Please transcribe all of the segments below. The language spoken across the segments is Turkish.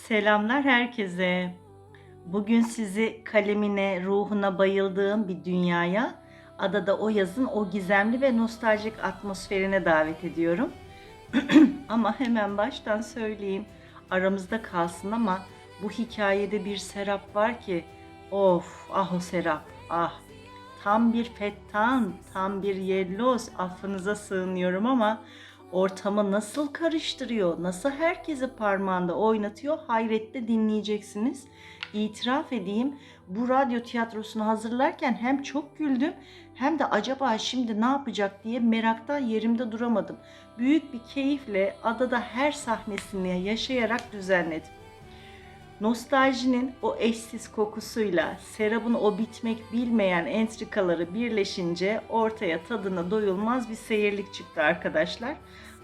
Selamlar herkese. Bugün sizi kalemine, ruhuna bayıldığım bir dünyaya, adada o yazın o gizemli ve nostaljik atmosferine davet ediyorum. Ama hemen baştan söyleyeyim, aramızda kalsın ama bu hikayede bir Serap var ki, of ah o Serap, ah. Tam bir fettan, tam bir yelloz, affınıza sığınıyorum ama ortamı nasıl karıştırıyor, nasıl herkesi parmağında oynatıyor hayretle dinleyeceksiniz. İtiraf edeyim, bu radyo tiyatrosunu hazırlarken hem çok güldüm hem de acaba şimdi ne yapacak diye meraktan yerimde duramadım. Büyük bir keyifle adada her sahnesini yaşayarak düzenledim. Nostaljinin o eşsiz kokusuyla Serap'ın o bitmek bilmeyen entrikaları birleşince ortaya tadına doyulmaz bir seyirlik çıktı arkadaşlar.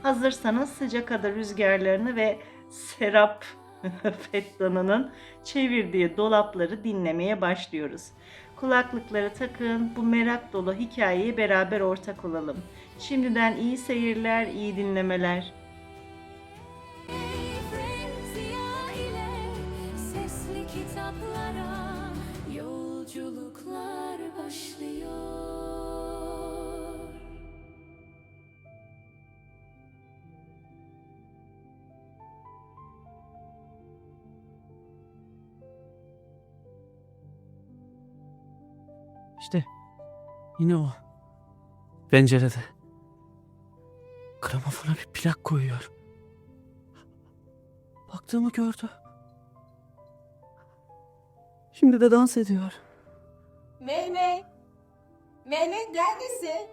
Hazırsanız sıcak ada rüzgarlarını ve Serap Fettanı'nın çevirdiği dolapları dinlemeye başlıyoruz. Kulaklıkları takın, bu merak dolu hikayeyi beraber ortak olalım. Şimdiden iyi seyirler, iyi dinlemeler. Kitaplara yolculuklar başlıyor. İşte yine o pencerede gramofona bir plak koyuyor. Baktığımı gördü. Şimdi de dans ediyor. Mehmet! Mehmet neredesin?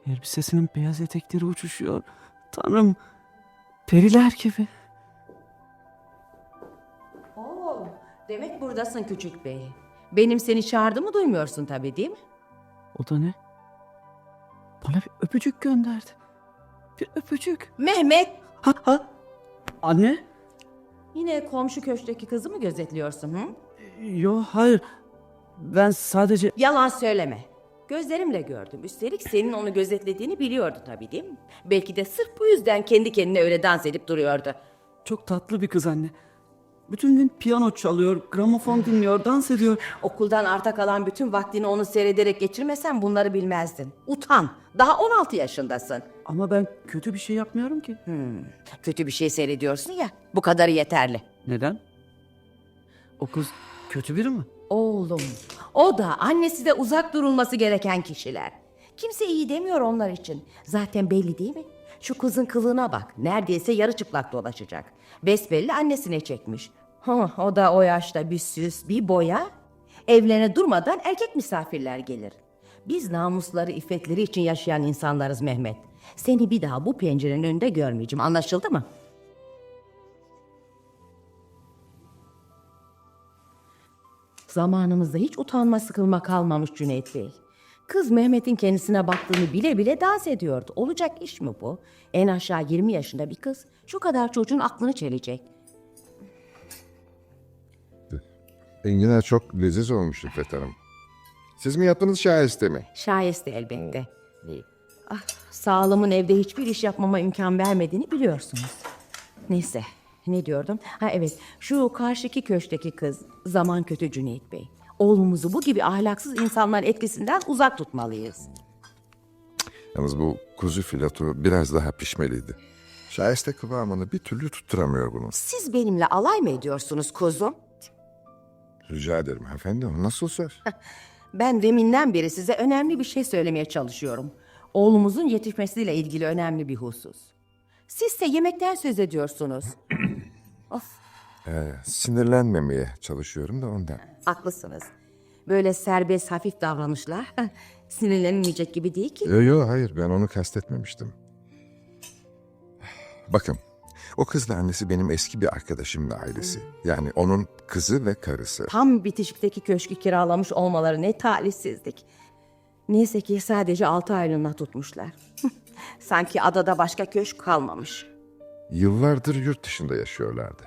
Elbisesinin beyaz etekleri uçuşuyor. Tanrım, periler gibi. Oo, demek buradasın küçük bey. Benim seni çağırdığımı duymuyorsun tabii değil mi? O da ne? Bana bir öpücük gönderdi. Bir öpücük. Mehmet! Ha. Anne? Yine komşu köşkteki kızı mı gözetliyorsun hı? Yo, hayır. Ben sadece... Yalan söyleme. Gözlerimle gördüm. Üstelik senin onu gözetlediğini biliyordu tabii değil mi? Belki de sırf bu yüzden kendi kendine öyle dans edip duruyordu. Çok tatlı bir kız anne. Bütün gün piyano çalıyor, gramofon dinliyor, dans ediyor. Okuldan arta kalan bütün vaktini onu seyrederek geçirmesen bunları bilmezdin. Utan. Daha 16 yaşındasın. Ama ben kötü bir şey yapmıyorum ki. Kötü bir şey seyrediyorsun ya. Bu kadarı yeterli. Neden? O kız kötü biri mi? Oğlum, o da annesi de uzak durulması gereken kişiler. Kimse iyi demiyor onlar için. Zaten belli değil mi? Şu kızın kılığına bak. Neredeyse yarı çıplak dolaşacak. Besbelli annesine çekmiş. O da o yaşta bir süs, bir boya. Evlerine durmadan erkek misafirler gelir. Biz namusları, iffetleri için yaşayan insanlarız Mehmet. Seni bir daha bu pencerenin önünde görmeyeceğim. Anlaşıldı mı? Zamanımızda hiç utanma sıkılma kalmamış Cüneyt Bey. Kız Mehmet'in kendisine baktığını bile bile dans ediyordu. Olacak iş mi bu? En aşağı 20 yaşında bir kız şu kadar çocuğun aklını çelecek. Enginar çok leziz olmuş İffet Hanım. Siz mi yaptınız şaheste mi? Şayeste elbette. Sağlığımın evde hiçbir iş yapmama imkan vermediğini biliyorsunuz. Neyse, ne diyordum? Ha evet, şu karşıki köşkteki kız zaman kötü Cüneyt Bey. Oğlumuzu bu gibi ahlaksız insanların etkisinden uzak tutmalıyız. Yalnız bu kuzu fileto biraz daha pişmeliydi. Şaheste kıvamını bir türlü tutturamıyor bunu. Siz benimle alay mı ediyorsunuz kuzum? Rica ederim efendi, o nasıl söz? Ben deminden beri size önemli bir şey söylemeye çalışıyorum. Oğlumuzun yetişmesiyle ilgili önemli bir husus. Siz de yemekten söz ediyorsunuz. Sinirlenmemeye çalışıyorum da ondan. Haklısınız. Böyle serbest hafif davranışlar sinirlenilmeyecek gibi değil ki. Yo hayır, ben onu kastetmemiştim. Bakın, o kızla annesi benim eski bir arkadaşımın ailesi. Yani onun kızı ve karısı. Tam bitişikteki köşkü kiralamış olmaları ne talihsizlik. Neyse ki sadece 6 aylığına tutmuşlar. Sanki adada başka köşk kalmamış. Yıllardır yurt dışında yaşıyorlardı.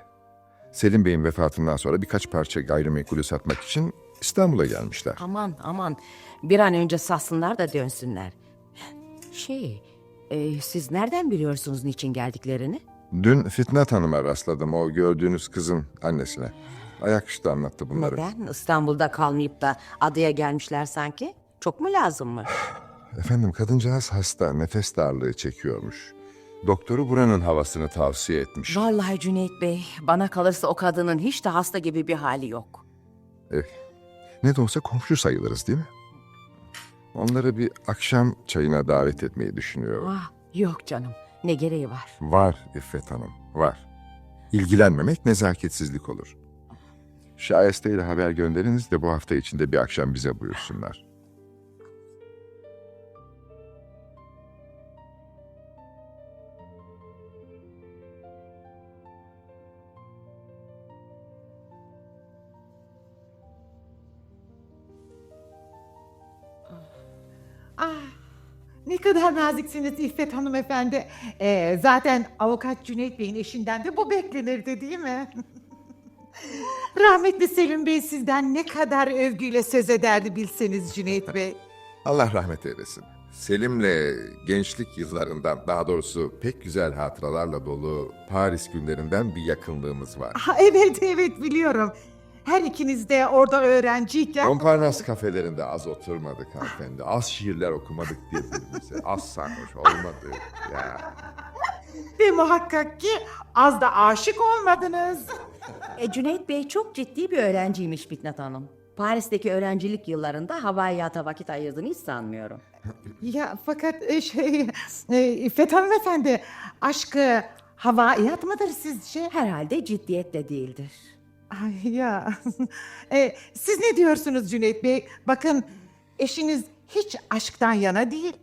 Selim Bey'in vefatından sonra birkaç parça gayrimenkulü satmak için İstanbul'a gelmişler. Aman bir an önce satsınlar da dönsünler. Siz nereden biliyorsunuz niçin geldiklerini? Dün Fitnat Hanım'a rastladım, o gördüğünüz kızın annesine. Ayaküstü anlattı bunları. Neden? İstanbul'da kalmayıp da adaya gelmişler sanki. Çok mu lazımmış? Efendim, kadıncağız hasta, nefes darlığı çekiyormuş. Doktoru buranın havasını tavsiye etmiş. Vallahi Cüneyt Bey, bana kalırsa o kadının hiç de hasta gibi bir hali yok. Ne de olsa komşu sayılırız değil mi? Onları bir akşam çayına davet etmeyi düşünüyorum. Ah, yok canım, ne gereği var? Var İffet Hanım, var. İlgilenmemek nezaketsizlik olur. Şayeste ile haber gönderiniz de bu hafta içinde bir akşam bize buyursunlar. Ah, ne kadar naziksiniz İffet hanımefendi. Zaten avukat Cüneyt Bey'in eşinden de bu beklenirdi değil mi? Rahmetli Selim Bey sizden ne kadar övgüyle söz ederdi bilseniz Cüneyt Bey. Allah rahmet eylesin. Selim'le gençlik yıllarından, daha doğrusu pek güzel hatıralarla dolu Paris günlerinden bir yakınlığımız var. Evet biliyorum. Her ikiniz de orada öğrenciyken... Montparnasse kafelerinde az oturmadık hanımefendi. Az şiirler okumadık birbirimize. Az sarhoş olmadık ya. Ve muhakkak ki az da aşık olmadınız. Cüneyt Bey çok ciddi bir öğrenciymiş Fitnat Hanım. Paris'teki öğrencilik yıllarında havaiyata vakit ayırdığını hiç sanmıyorum. Ya fakat İffet hanımefendi, aşkı havaiyat mıdır sizce? Herhalde ciddiyetle değildir. Ay ya. Siz ne diyorsunuz Cüneyt Bey? Bakın, eşiniz hiç aşktan yana değil.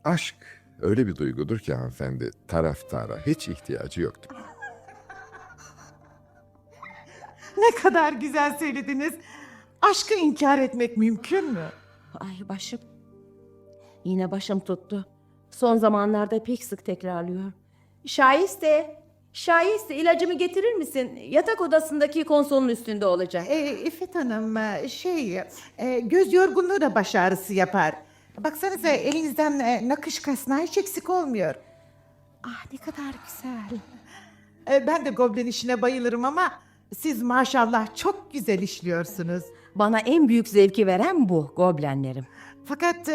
Aşk öyle bir duygudur ki hanımefendi, taraftara hiç ihtiyacı yoktur. Ne kadar güzel söylediniz. Aşkı inkar etmek mümkün mü? Ay başım. Yine başım tuttu. Son zamanlarda pek sık tekrarlıyor. Şayeste ilacımı getirir misin? Yatak odasındaki konsolun üstünde olacak. İffet Hanım, göz yorgunluğu da baş ağrısı yapar. Baksanıza elinizden nakış kasnağı hiç eksik olmuyor. Ah, ne kadar güzel. Ben de goblen işine bayılırım ama siz maşallah çok güzel işliyorsunuz. Bana en büyük zevki veren bu goblenlerim. Fakat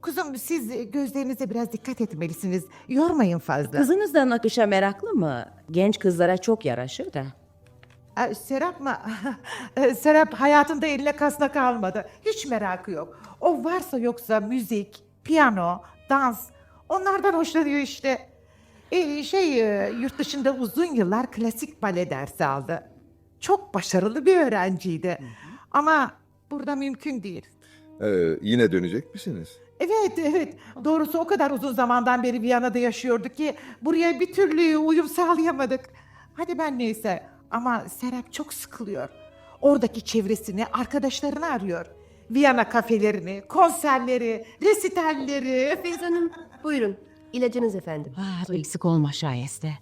kuzum, siz gözlerinize biraz dikkat etmelisiniz. Yormayın fazla. Kızınız da nakışa meraklı mı? Genç kızlara çok yaraşır da. Serap mı? Serap hayatında eline kasnak almadı. Hiç merakı yok. O varsa yoksa müzik, piyano, dans, onlardan hoşlanıyor işte. Yurt dışında uzun yıllar klasik bale dersi aldı. Çok başarılı bir öğrenciydi. Ama burada mümkün değil. Yine dönecek misiniz? Evet. Doğrusu o kadar uzun zamandan beri Viyana'da yaşıyorduk ki buraya bir türlü uyum sağlayamadık. Hadi ben neyse, ama Serap çok sıkılıyor. Oradaki çevresini, arkadaşlarını arıyor. Viyana kafelerini, konserleri, resitalleri. Feyz Hanım, buyurun. İlacınız efendim. Eksik olma şayeste.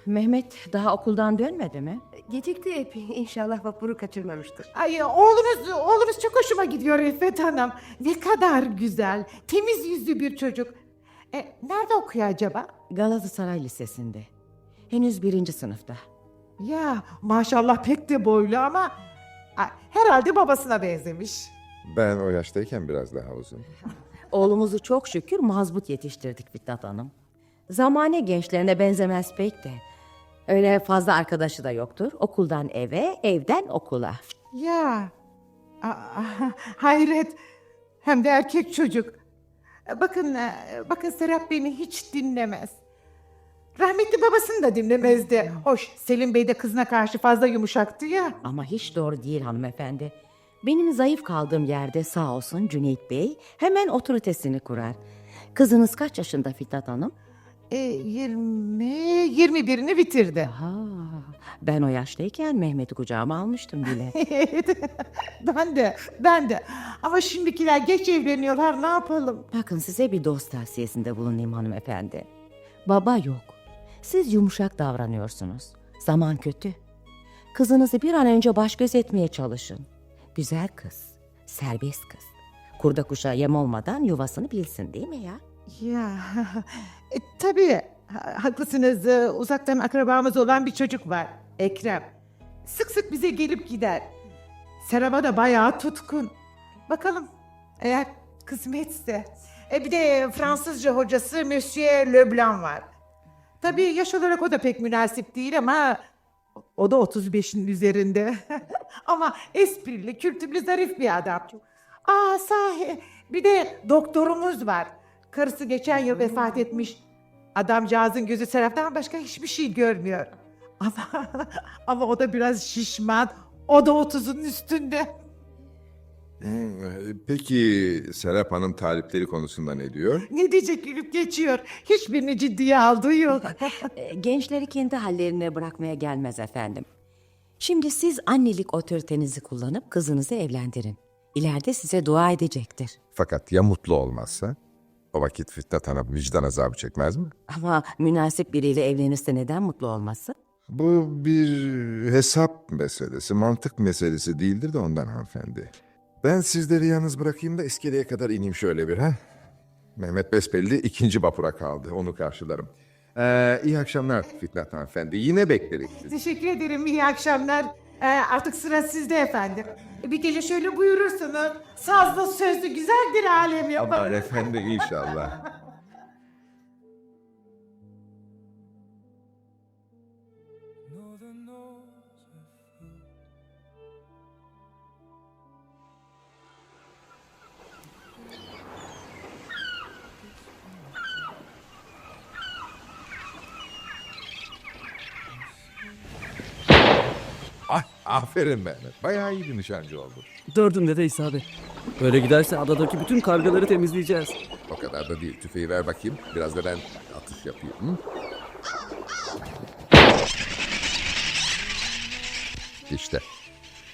Mehmet daha okuldan dönmedi mi? Gecikti epey. İnşallah vapuru kaçırmamıştır. Ay, oğlunuz çok hoşuma gidiyor İffet Hanım. Ne kadar güzel, temiz yüzlü bir çocuk. Nerede okuyor acaba? Galatasaray Lisesi'nde. Henüz 1. sınıfta. Ya maşallah pek de boylu ama herhalde babasına benzemiş. Ben o yaştayken biraz daha uzun. Oğlumuzu çok şükür mazbut yetiştirdik Fitnat Hanım. Zamane gençlerine benzemez pek de. Öyle fazla arkadaşı da yoktur. Okuldan eve, evden okula. Ya hayret, hem de erkek çocuk. Bakın Serap beni hiç dinlemez. Rahmetli babasını da dinlemezdi. Hoş, Selim Bey de kızına karşı fazla yumuşaktı ya. Ama hiç doğru değil hanımefendi. Benim zayıf kaldığım yerde sağ olsun Cüneyt Bey hemen otoritesini kurar. Kızınız kaç yaşında Fitnat Hanım? 21'ini bitirdi. Ha, ben o yaştayken Mehmet'i kucağıma almıştım bile. Ben de. Ama şimdikiler geç evleniyorlar, ne yapalım? Bakın size bir dost tavsiyesinde bulunayım hanımefendi. Baba yok. Siz yumuşak davranıyorsunuz. Zaman kötü. Kızınızı bir an önce baş göz etmeye çalışın. Güzel kız, serbest kız. Kurda kuşa yem olmadan yuvasını bilsin değil mi ya? Ya tabii haklısınız. Uzaktan akrabamız olan bir çocuk var. Ekrem. Sık sık bize gelip gider. Serap'a da bayağı tutkun. Bakalım eğer kısmetse. Bir de Fransızca hocası Monsieur Leblanc var. Tabii yaş olarak o da pek münasip değil ama o da 35'in üzerinde. Ama esprili, kültürlü, zarif bir adam. Sahi bir de doktorumuz var. Karısı geçen yıl vefat etmiş. Adamcağızın gözü Serap'tan başka hiçbir şey görmüyor. Ama o da biraz şişman. O da 30'un üstünde. Peki Serap Hanım talipleri konusunda ne diyor? Ne diyecek, gülüp geçiyor. Hiçbirini ciddiye aldığı yok. Gençleri kendi hallerine bırakmaya gelmez efendim. Şimdi siz annelik otoritenizi kullanıp kızınızı evlendirin. İleride size dua edecektir. Fakat ya mutlu olmazsa? O vakit Fitnat Hanım vicdan azabı çekmez mi? Ama münasip biriyle evlenirse neden mutlu olmasın? Bu bir hesap meselesi, mantık meselesi değildir de ondan hanımefendi. Ben sizleri yalnız bırakayım da iskeleye kadar ineyim şöyle bir ha. Mehmet besbelli ikinci vapura kaldı, onu karşılarım. İyi akşamlar Fitnat hanımefendi, yine bekleriz. Teşekkür ederim, iyi akşamlar. Artık sıra sizde efendim. Bir gece şöyle buyurursunuz. Sazlı sözlü güzel bir alem yapar. Aman efendi inşallah. Aferin Mehmet. Bayağı iyi bir nişancı oldun. Dördünde de isabet. Böyle giderse adadaki bütün kargaları temizleyeceğiz. O kadar da değil. Tüfeği ver bakayım. Biraz da ben atış yapayım. Hı? İşte.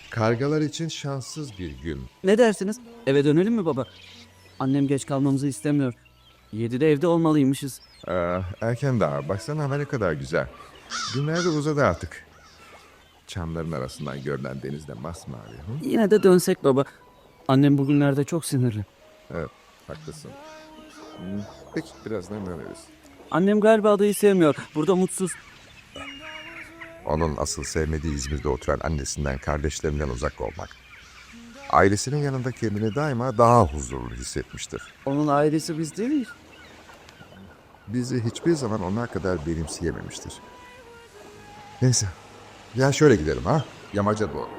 Kargalar için şanssız bir gün. Ne dersiniz? Eve dönelim mi baba? Annem geç kalmamızı istemiyor. 7'de evde olmalıymışız. Erken daha. Baksana hava ne kadar güzel. Günler de uzadı artık. Çamların arasından görünen denizde masmavi. Hı? Yine de dönsek baba. Annem bugünlerde çok sinirli. Evet, haklısın. Peki, birazdan döneriz. Annem galiba adayı sevmiyor. Burada mutsuz. Onun asıl sevmediği İzmir'de oturan annesinden, kardeşlerinden uzak olmak. Ailesinin yanında kendini daima daha huzurlu hissetmiştir. Onun ailesi biz değil miyiz? Bizi hiçbir zaman onlar kadar benimseyememiştir. Neyse, ya şöyle gidelim ha, yamaca doğru.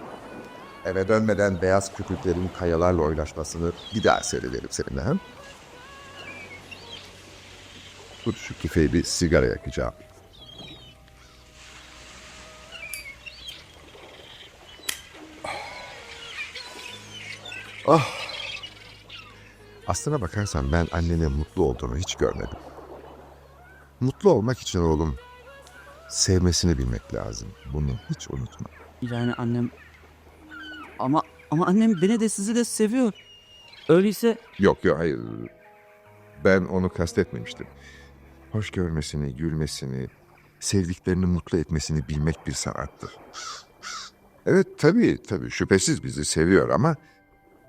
Eve dönmeden beyaz köpüklerin kayalarla oynaşmasını bir daha seyredelim seninle ha. Dur şu tüfeği bir sigara yakacağım. Ah. Aslına bakarsan ben annenin mutlu olduğunu hiç görmedim. Mutlu olmak için oğlum sevmesini bilmek lazım. Bunu hiç unutma. Yani annem... Ama annem beni de sizi de seviyor. Öyleyse Yok hayır. Ben onu kastetmemiştim. Hoş görmesini, gülmesini, sevdiklerini mutlu etmesini bilmek bir sanattır. Evet tabii şüphesiz bizi seviyor ama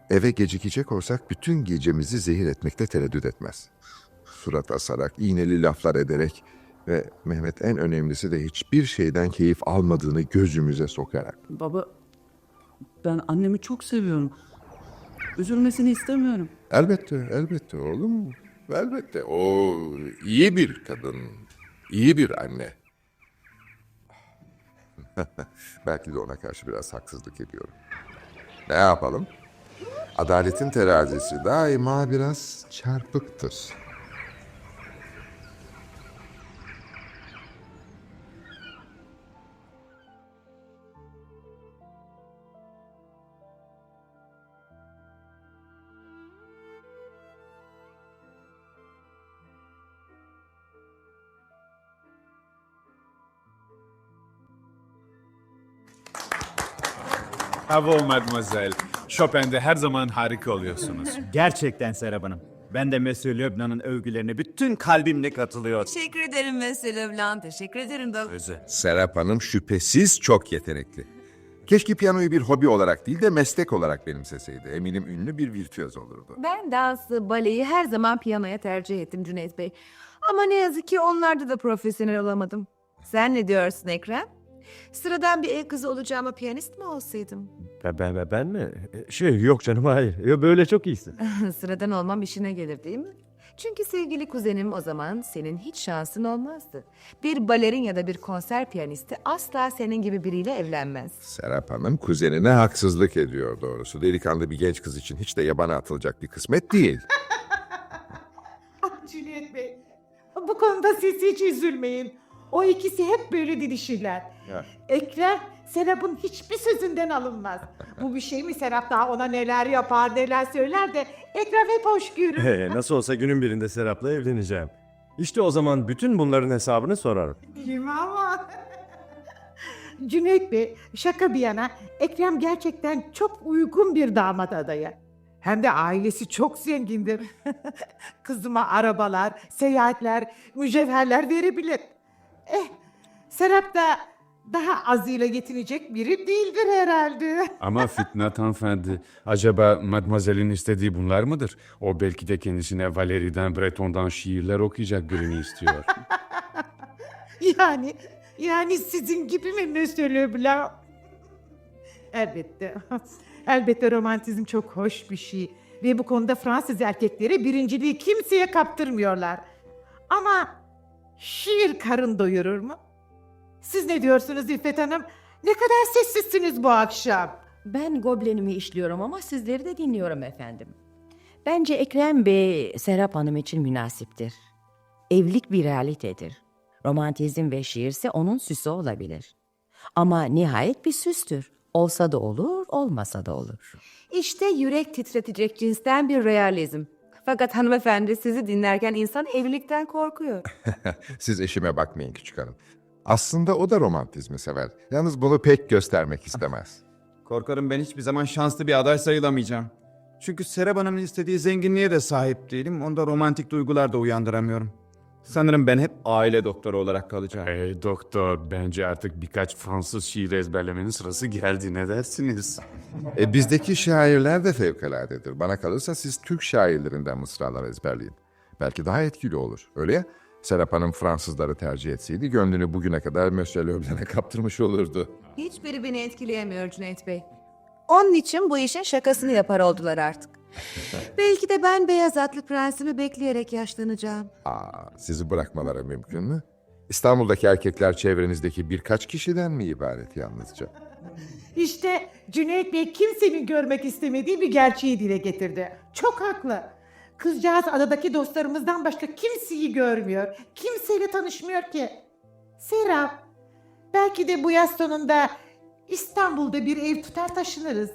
eve gecikecek olsak bütün gecemizi zehir etmekte tereddüt etmez. Surat asarak, iğneli laflar ederek ve Mehmet en önemlisi de hiçbir şeyden keyif almadığını gözümüze sokarak. baba... Ben annemi çok seviyorum. Üzülmesini istemiyorum. Elbette oğlum. Elbette. O iyi bir kadın. İyi bir anne. Belki de ona karşı biraz haksızlık ediyorum. Ne yapalım? Adaletin terazisi daima biraz çarpıktır. Bravo mademoiselle. Chopin'de her zaman harika oluyorsunuz. Gerçekten Serap Hanım. Ben de Monsieur Leblanc'ın övgülerine bütün kalbimle katılıyorum. Teşekkür ederim Vesile Leblanc. Teşekkür ederim da. Serap Hanım şüphesiz çok yetenekli. Keşke piyanoyu bir hobi olarak değil de meslek olarak benimseseydi. Eminim ünlü bir virtüöz olurdu. Ben dansı, baleyi her zaman piyanoya tercih ettim Cüneyt Bey. Ama ne yazık ki onlarda da profesyonel olamadım. Sen ne diyorsun Ekrem? Sıradan bir ev kızı olacağıma piyanist mi olsaydım? Ben mi? Yok canım, hayır. Böyle çok iyisin. Sıradan olmam işine gelir değil mi? Çünkü sevgili kuzenim o zaman senin hiç şansın olmazdı. Bir balerin ya da bir konser piyanisti asla senin gibi biriyle evlenmez. Serap Hanım kuzenine haksızlık ediyor doğrusu. Delikanlı bir genç kız için hiç de yabana atılacak bir kısmet değil. Cüneyt Bey, bu konuda siz hiç üzülmeyin. O ikisi hep böyle didişirler. Ya. Ekrem, Serap'ın hiçbir sözünden alınmaz. Bu bir şey mi Serap daha ona neler yapar, neler söyler de Ekrem hep hoşgörü. Nasıl olsa günün birinde Serap'la evleneceğim. İşte o zaman bütün bunların hesabını sorarım. Değil mi ama? Cüneyt Bey, şaka bir yana Ekrem gerçekten çok uygun bir damat adayı. Hem de ailesi çok zengindir. Kızıma arabalar, seyahatler, mücevherler verebilir. Serap da daha azıyla yetinecek biri değildir herhalde. Ama Fitnat hanımefendi, acaba Mademoiselle'in istediği bunlar mıdır? O belki de kendisine Valéry'den, Breton'dan şiirler okuyacak birini istiyor. Yani sizin gibi mi Monsieur Leblanc? Elbette. Elbette romantizm çok hoş bir şey. Ve bu konuda Fransız erkekleri birinciliği kimseye kaptırmıyorlar. Ama şiir karın doyurur mu? Siz ne diyorsunuz İffet Hanım? Ne kadar sessizsiniz bu akşam. Ben goblenimi işliyorum ama sizleri de dinliyorum efendim. Bence Ekrem Bey Serap Hanım için münasiptir. Evlilik bir realitedir. Romantizm ve şiirse onun süsü olabilir. Ama nihayet bir süstür. Olsa da olur, olmasa da olur. İşte yürek titretecek cinsten bir realizm. Fakat hanımefendi sizi dinlerken insan evlilikten korkuyor. Siz eşime bakmayın küçük hanım. Aslında o da romantizmi sever. Yalnız bunu pek göstermek istemez. Korkarım ben hiçbir zaman şanslı bir aday sayılamayacağım. Çünkü Serap Hanım'ın istediği zenginliğe de sahip değilim. Onda romantik duygular da uyandıramıyorum. Sanırım ben hep aile doktoru olarak kalacağım. Hey doktor, bence artık birkaç Fransız şiir ezberlemenin sırası geldi. Ne dersiniz? Bizdeki şairler de fevkaladedir. Bana kalırsa siz Türk şairlerinden mısralar ezberleyin. Belki daha etkili olur. Öyle ya? Serap Hanım Fransızları tercih etseydi gönlünü bugüne kadar Monsieur Leblanc'a kaptırmış olurdu. Hiçbiri beni etkileyemiyor Cüneyt Bey. Onun için bu işin şakasını yapar oldular artık. Belki de ben beyaz atlı prensimi bekleyerek yaşlanacağım. Sizi bırakmaları mümkün mü? İstanbul'daki erkekler çevrenizdeki birkaç kişiden mi ibaret yalnızca? İşte Cüneyt Bey kimsenin görmek istemediği bir gerçeği dile getirdi. Çok haklı. Kızcağız adadaki dostlarımızdan başka kimseyi görmüyor. Kimseyle tanışmıyor ki. Serap, belki de bu yaz sonunda İstanbul'da bir ev tutar taşınırız.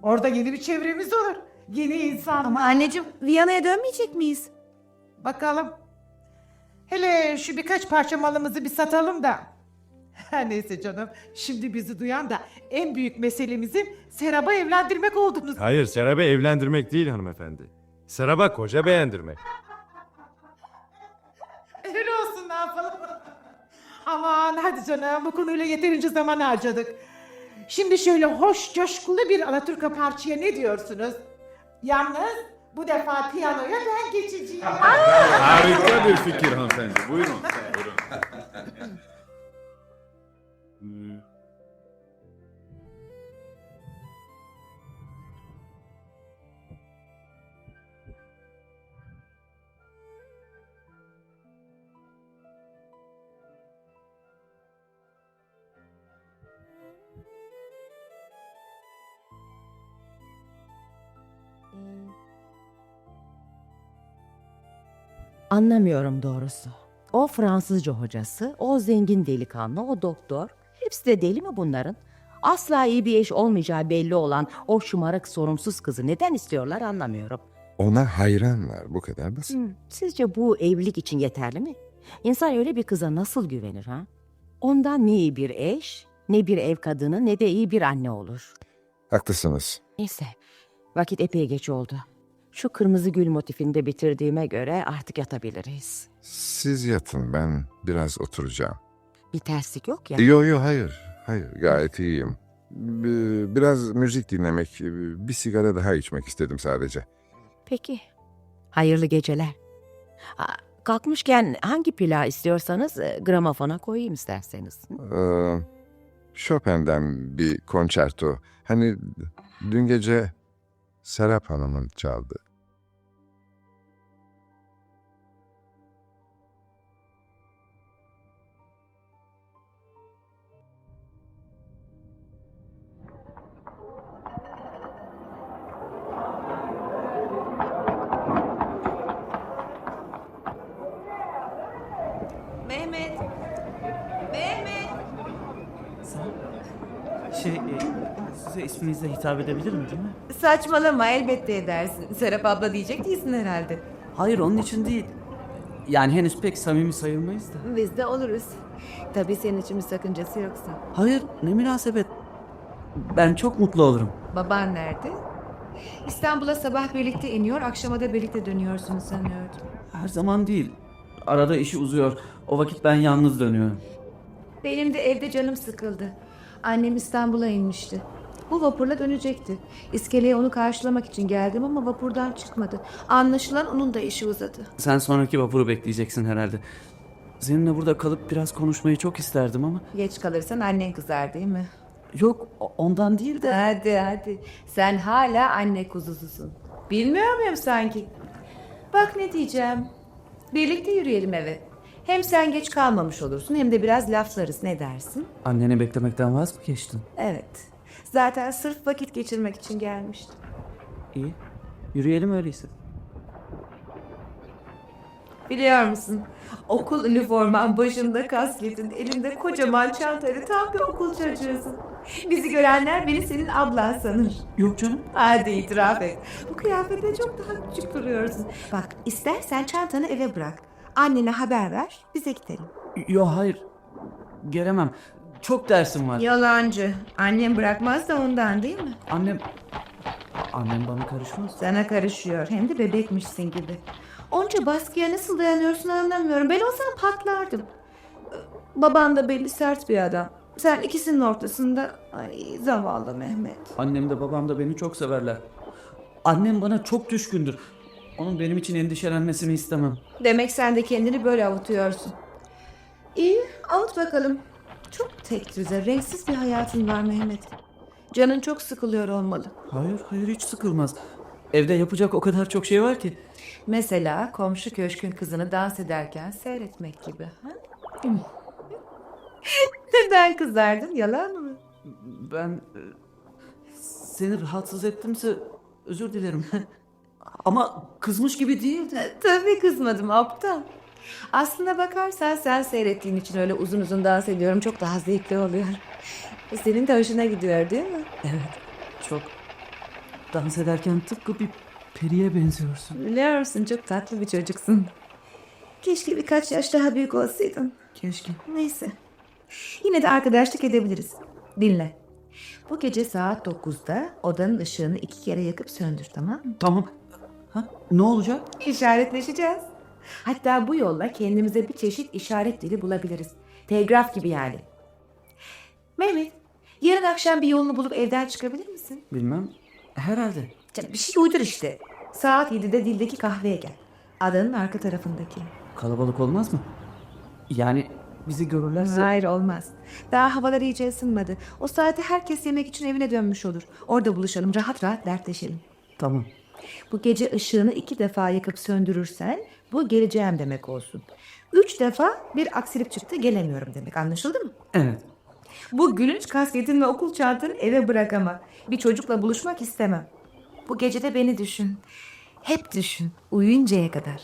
Orada yeni bir çevremiz olur. Yeni insanlar. Ama anneciğim Viyana'ya dönmeyecek miyiz? Bakalım. Hele şu birkaç parça malımızı bir satalım da. Her neyse canım. Şimdi bizi duyan da en büyük meselemizin Serap'ı evlendirmek olduğunu. Hayır, Serap'ı evlendirmek değil hanımefendi. Serap'a koca beğendirmek. Öyle olsun, ne yapalım. Aman hadi canım, bu konuyla yeterince zaman harcadık. Şimdi şöyle hoş coşkulu bir Alaturka parçaya ne diyorsunuz? Yalnız bu defa piyanoya ben geçeceğim. Harika bir fikir hanımefendi. Buyurun. Buyurun. Anlamıyorum doğrusu. O Fransızca hocası, o zengin delikanlı, o doktor. Hepsi de deli mi bunların? Asla iyi bir eş olmayacağı belli olan o şımarık sorumsuz kızı neden istiyorlar anlamıyorum. Ona hayranlar, bu kadar basit. Sizce bu evlilik için yeterli mi? İnsan öyle bir kıza nasıl güvenir ha? Ondan ne iyi bir eş, ne bir ev kadını, ne de iyi bir anne olur. Haklısınız. Neyse, vakit epey geç oldu. Şu kırmızı gül motifini de bitirdiğime göre artık yatabiliriz. Siz yatın, ben biraz oturacağım. Bir terslik yok ya. Yo hayır. Hayır, gayet iyiyim. Biraz müzik dinlemek, bir sigara daha içmek istedim sadece. Peki. Hayırlı geceler. Kalkmışken hangi plağı istiyorsanız gramofona koyayım isterseniz. Chopin'den bir konçerto. Hani dün gece Serap Hanım'ın çaldı. Mehmet. Mehmet. Size isminizle hitap edebilirim değil mi? Saçmalama, elbette edersin. Serap abla diyecek değilsin herhalde. Hayır, onun için değil. Yani henüz pek samimi sayılmayız da. Biz de oluruz. Tabii senin için bir sakıncası yoksa. Hayır, ne münasebet. Ben çok mutlu olurum. Baban nerede? İstanbul'a sabah birlikte iniyor, akşama da birlikte dönüyorsunuz sanıyordum. Her zaman değil. Arada işi uzuyor. O vakit ben yalnız dönüyorum. Benim de evde canım sıkıldı. Annem İstanbul'a inmişti. Bu vapurla dönecekti. İskeleye onu karşılamak için geldim ama vapurdan çıkmadı. Anlaşılan onun da işi uzadı. Sen sonraki vapuru bekleyeceksin herhalde. Seninle burada kalıp biraz konuşmayı çok isterdim ama... Geç kalırsan annen kızar değil mi? Yok, ondan değil de... Hadi. Sen hala anne kuzususun. Bilmiyor muyum sanki? Bak ne diyeceğim. Birlikte yürüyelim eve. Hem sen geç kalmamış olursun hem de biraz laflarız. Ne dersin? Anneni beklemekten vaz mı geçtin? Evet. Zaten sırf vakit geçirmek için gelmiştim. İyi. Yürüyelim öyleyse. Biliyor musun? Okul üniforman, başında kasketin, elinde kocaman çantayla tam bir okul çocuğusun. Bizi görenler beni senin ablan sanır. Yok canım. Hadi itiraf et. Bu kıyafetle çok daha küçük duruyorsun. Bak, istersen çantanı eve bırak. Annene haber ver, bize gidelim. Yok hayır. Gelemem. Çok dersim var. Yalancı. Annem bırakmaz da ondan değil mi? Annem bana karışmaz. Sana karışıyor. Hem de bebekmişsin gibi. Onca baskıya nasıl dayanıyorsun anlamıyorum. Ben olsam patlardım. Baban da belli sert bir adam. Sen ikisinin ortasında. Ay zavallı Mehmet. Annem de babam da beni çok severler. Annem bana çok düşkündür. Onun benim için endişelenmesini istemem. Demek sen de kendini böyle avutuyorsun. İyi, avut bakalım. Çok tek düze, renksiz bir hayatın var Mehmet. Canın çok sıkılıyor olmalı. Hayır hiç sıkılmaz. Evde yapacak o kadar çok şey var ki. Mesela komşu köşkün kızını dans ederken seyretmek gibi. Ha? Neden kızardın? Yalan mı? Ben seni rahatsız ettimse özür dilerim. Ama kızmış gibi değildi. Tabii kızmadım aptal. Aslına bakarsan sen seyrettiğin için öyle uzun uzun dans ediyorum. Çok daha zevkli oluyor. Senin de hoşuna gidiyor değil mi? Evet, çok. Dans ederken tıpkı bir periye benziyorsun. Biliyorsun çok tatlı bir çocuksun. Keşke birkaç yaş daha büyük olsaydın. Keşke. Neyse. Yine de arkadaşlık edebiliriz. Dinle. Bu gece saat 9'da odanın ışığını 2 kere yakıp söndür, tamam mı? Tamam. Ha, ne olacak? İşaretleşeceğiz. Hatta bu yolla kendimize bir çeşit işaret dili bulabiliriz. Telgraf gibi yani. Mehmet, yarın akşam bir yolunu bulup evden çıkabilir misin? Bilmem. Herhalde. Canım, bir şey uydur işte. Saat 7'de dildeki kahveye gel. Adanın arka tarafındaki. Kalabalık olmaz mı? Yani bizi görürlerse... Hayır olmaz. Daha havalar iyice ısınmadı. O saatte herkes yemek için evine dönmüş olur. Orada buluşalım, rahat rahat dertleşelim. Tamam. Bu gece ışığını 2 defa yakıp söndürürsen bu geleceğim demek olsun. 3 defa bir aksilik çıktı gelemiyorum demek, anlaşıldı mı? Evet. Bu gülünç kasketin ve okul çantanı eve bırak ama. Bir çocukla buluşmak istemem. Bu gece de beni düşün. Hep düşün. Uyuyuncaya kadar.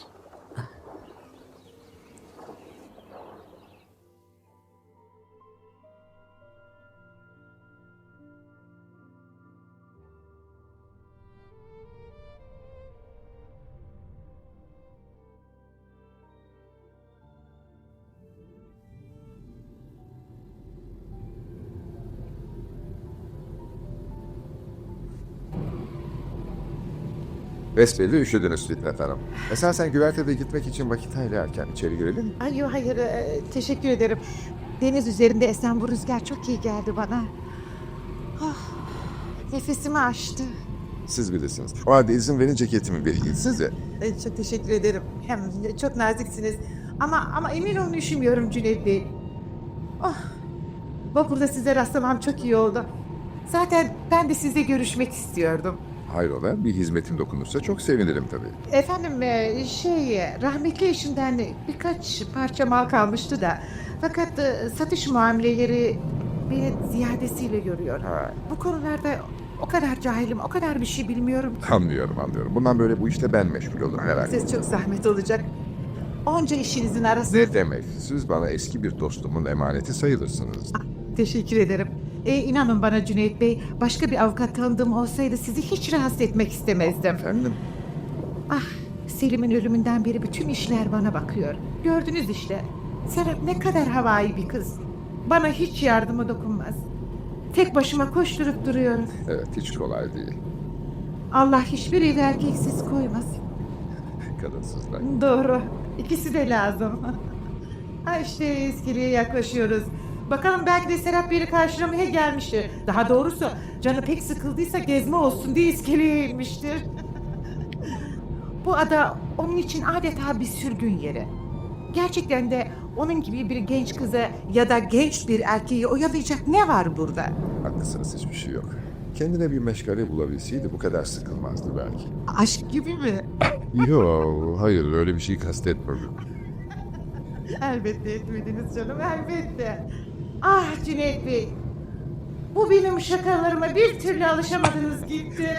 Besbelli üşüdünüz Fitnat Hanım. Esasen güvertede gitmek için vakit hayli erken. İçeri girelim mi? Ay yok, hayır, teşekkür ederim. Deniz üzerinde esen bu rüzgar çok iyi geldi bana. nefesimi açtı. Siz bilirsiniz. O halde izin verin ceketimi vereyim size. Çok teşekkür ederim. Hem çok naziksiniz. Ama emin olun üşümüyorum Cüneyt Bey. Oh, vapurda size rastlamam çok iyi oldu. Zaten ben de sizle görüşmek istiyordum. Hayrola, bir hizmetim dokunursa çok sevinirim tabii. Efendim rahmetli eşimden birkaç parça mal kalmıştı da. Fakat satış muameleleri beni ziyadesiyle görüyor. Bu konularda o kadar cahilim, o kadar bir şey bilmiyorum ki. Anlıyorum. Bundan böyle bu işte ben meşgul olurum herhalde. Siz çok zahmet olacak. Onca işinizin arasında... Ne demek? Siz bana eski bir dostumun emaneti sayılırsınız. Teşekkür ederim. İnanın bana Cüneyt Bey, başka bir avukat tanıdığım olsaydı sizi hiç rahatsız etmek istemezdim. Efendim? Ah, Selim'in ölümünden beri bütün işler bana bakıyor. Gördünüz işte. Serap ne kadar havai bir kız. Bana hiç yardımı dokunmaz. Tek başıma koşturup duruyorum. Evet, hiç kolay değil. Allah hiçbir evi erkeksiz koymasın. Kadınsızlar. Doğru. İkisi de lazım. Ha işte iskeleye yaklaşıyoruz. Bakalım belki de Serap beni karşılamaya gelmiştir. Daha doğrusu canı pek sıkıldıysa gezme olsun diye iskeleye inmiştir. Bu ada onun için adeta bir sürgün yeri. Gerçekten de onun gibi bir genç kıza ya da genç bir erkeği oyalayacak ne var burada? Haklısınız, hiçbir şey yok. Kendine bir meşgale bulabilseydi bu kadar sıkılmazdı belki. Aşk gibi mi? Yo, hayır öyle bir şey kastetmedim. Elbette etmediniz canım, elbette. Ah Cüneyt Bey, bu benim şakalarıma bir türlü alışamadınız gitti.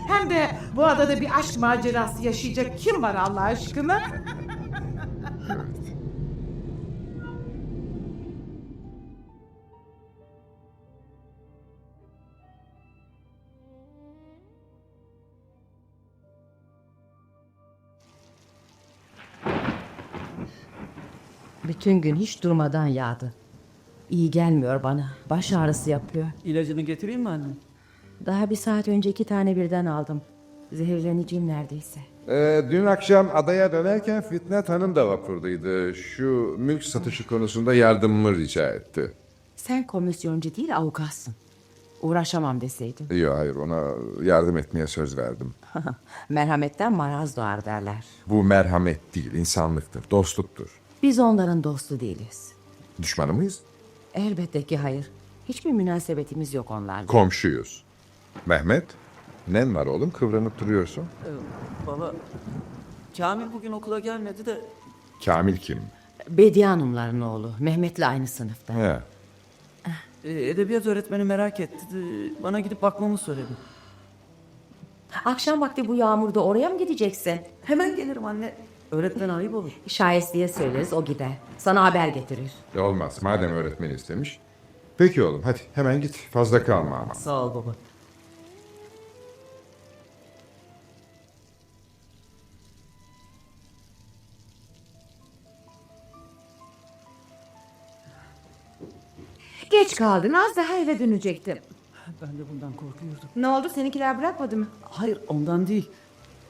Hem de bu adada bir aşk macerası yaşayacak kim var Allah aşkına? Bütün gün hiç durmadan yağdı. İyi gelmiyor bana. Baş ağrısı yapıyor. İlacını getireyim mi anne? Daha bir saat önce 2 tane birden aldım. Zehirleneceğim neredeyse. Dün akşam adaya dönerken Fitnat Hanım da vapurdaydı. Şu mülk satışı konusunda yardımımı rica etti. Sen komisyoncu değil avukatsın. Uğraşamam deseydin. Yok hayır, ona yardım etmeye söz verdim. Merhametten maraz doğar derler. Bu merhamet değil, insanlıktır, dostluktur. Biz onların dostu değiliz. Düşmanı mıyız? Elbette ki hayır. Hiçbir münasebetimiz yok onlarla. Komşuyuz. Mehmet, nen var oğlum, kıvranıp duruyorsun. Baba, Kamil bugün okula gelmedi de... Kamil kim? Bediye Hanımların oğlu. Mehmet'le aynı sınıfta. He. Edebiyat öğretmeni merak etti. Bana gidip bakmamı söyledi. Akşam vakti bu yağmurda oraya mı gideceksin? Hemen gelirim anne. Öğretmen ayıp olur. Şayestiye söyleriz o gider. Sana haber getirir. Olmaz, madem öğretmen istemiş. Peki oğlum, hadi hemen git, fazla kalma ama. Sağ ol baba. Geç kaldın. Az daha eve dönecektim. Ben de bundan korkuyordum. Ne oldu? Seninkiler bırakmadı mı? Hayır, ondan değil.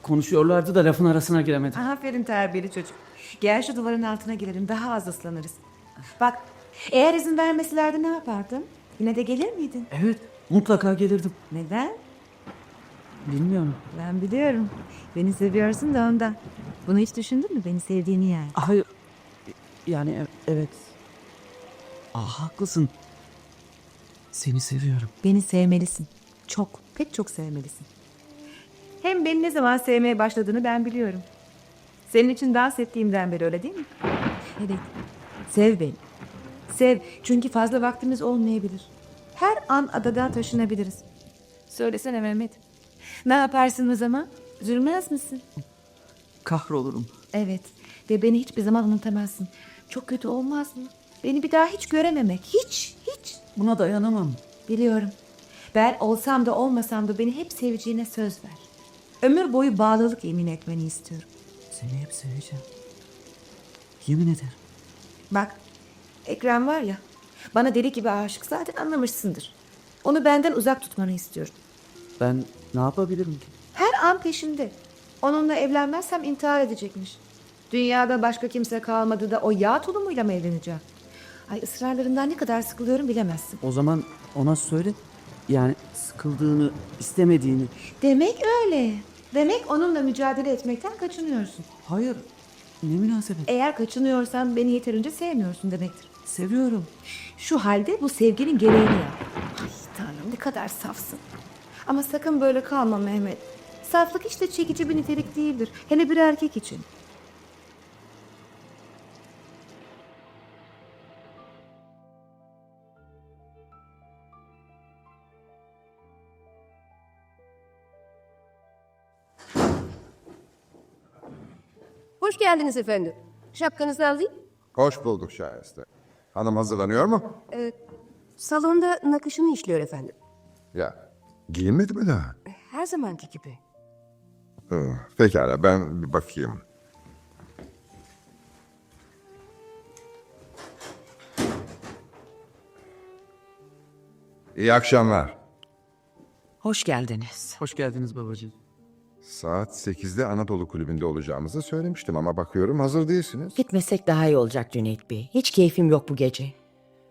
Konuşuyorlardı da lafın arasına giremedim. Aferin terbiyeli çocuk. Gel şu duvarın altına girelim. Daha az ıslanırız. Bak, eğer izin vermeselerdi ne yapardın? Yine de gelir miydin? Evet, mutlaka gelirdim. Neden? Bilmiyorum. Ben biliyorum. Beni seviyorsun da ondan. Bunu hiç düşündün mü? Beni sevdiğini yani. Hayır, yani evet. Haklısın. Seni seviyorum. Beni sevmelisin. Çok, pek çok sevmelisin. Hem beni ne zaman sevmeye başladığını ben biliyorum. Senin için dans ettiğimden beri öyle değil mi? Evet. Sev beni. Sev. Çünkü fazla vaktimiz olmayabilir. Her an adadan taşınabiliriz. Söylesene Mehmet. Ne yaparsın o zaman? Üzülmez misin? Kahrolurum. Evet. Ve beni hiçbir zaman unutamazsın. Çok kötü olmaz mı? Beni bir daha hiç görememek. Hiç. Buna dayanamam. Biliyorum. Ben olsam da olmasam da beni hep seveceğine söz ver. Ömür boyu bağlılık yemin etmeni istiyorum. Seni hep seveceğim. Yemin ederim. Bak, Ekrem var ya, bana deli gibi aşık, zaten anlamışsındır. Onu benden uzak tutmanı istiyorum. Ben ne yapabilirim ki? Her an peşinde. Onunla evlenmezsem intihar edecekmiş. Dünyada başka kimse kalmadı da o yağ tulumuyla mı evleneceğim? Ay ısrarlarından ne kadar sıkılıyorum bilemezsin. O zaman ona söyle. Yani sıkıldığını, istemediğini. Demek öyle. Demek onunla mücadele etmekten kaçınıyorsun. Hayır, ne münasebet. Eğer kaçınıyorsan beni yeterince sevmiyorsun demektir. Seviyorum. Şu halde bu sevginin gereğini yap. Ay Tanrım ne kadar safsın. Ama sakın böyle kalma Mehmet. Saflık hiç de çekici bir nitelik değildir. Hele bir erkek için. Hoş geldiniz efendim. Şapkanızı alayım. Hoş bulduk Şahiste. Hanım hazırlanıyor mu? Salonda nakışını işliyor efendim. Ya, giyinmedi mi daha? Her zamanki gibi. Pekala, ben bir bakayım. İyi akşamlar. Hoş geldiniz. Hoş geldiniz babacığım. Saat 8'de Anadolu Kulübü'nde olacağımızı söylemiştim ama bakıyorum hazır değilsiniz. Gitmesek daha iyi olacak Cüneyt Bey. Hiç keyfim yok bu gece.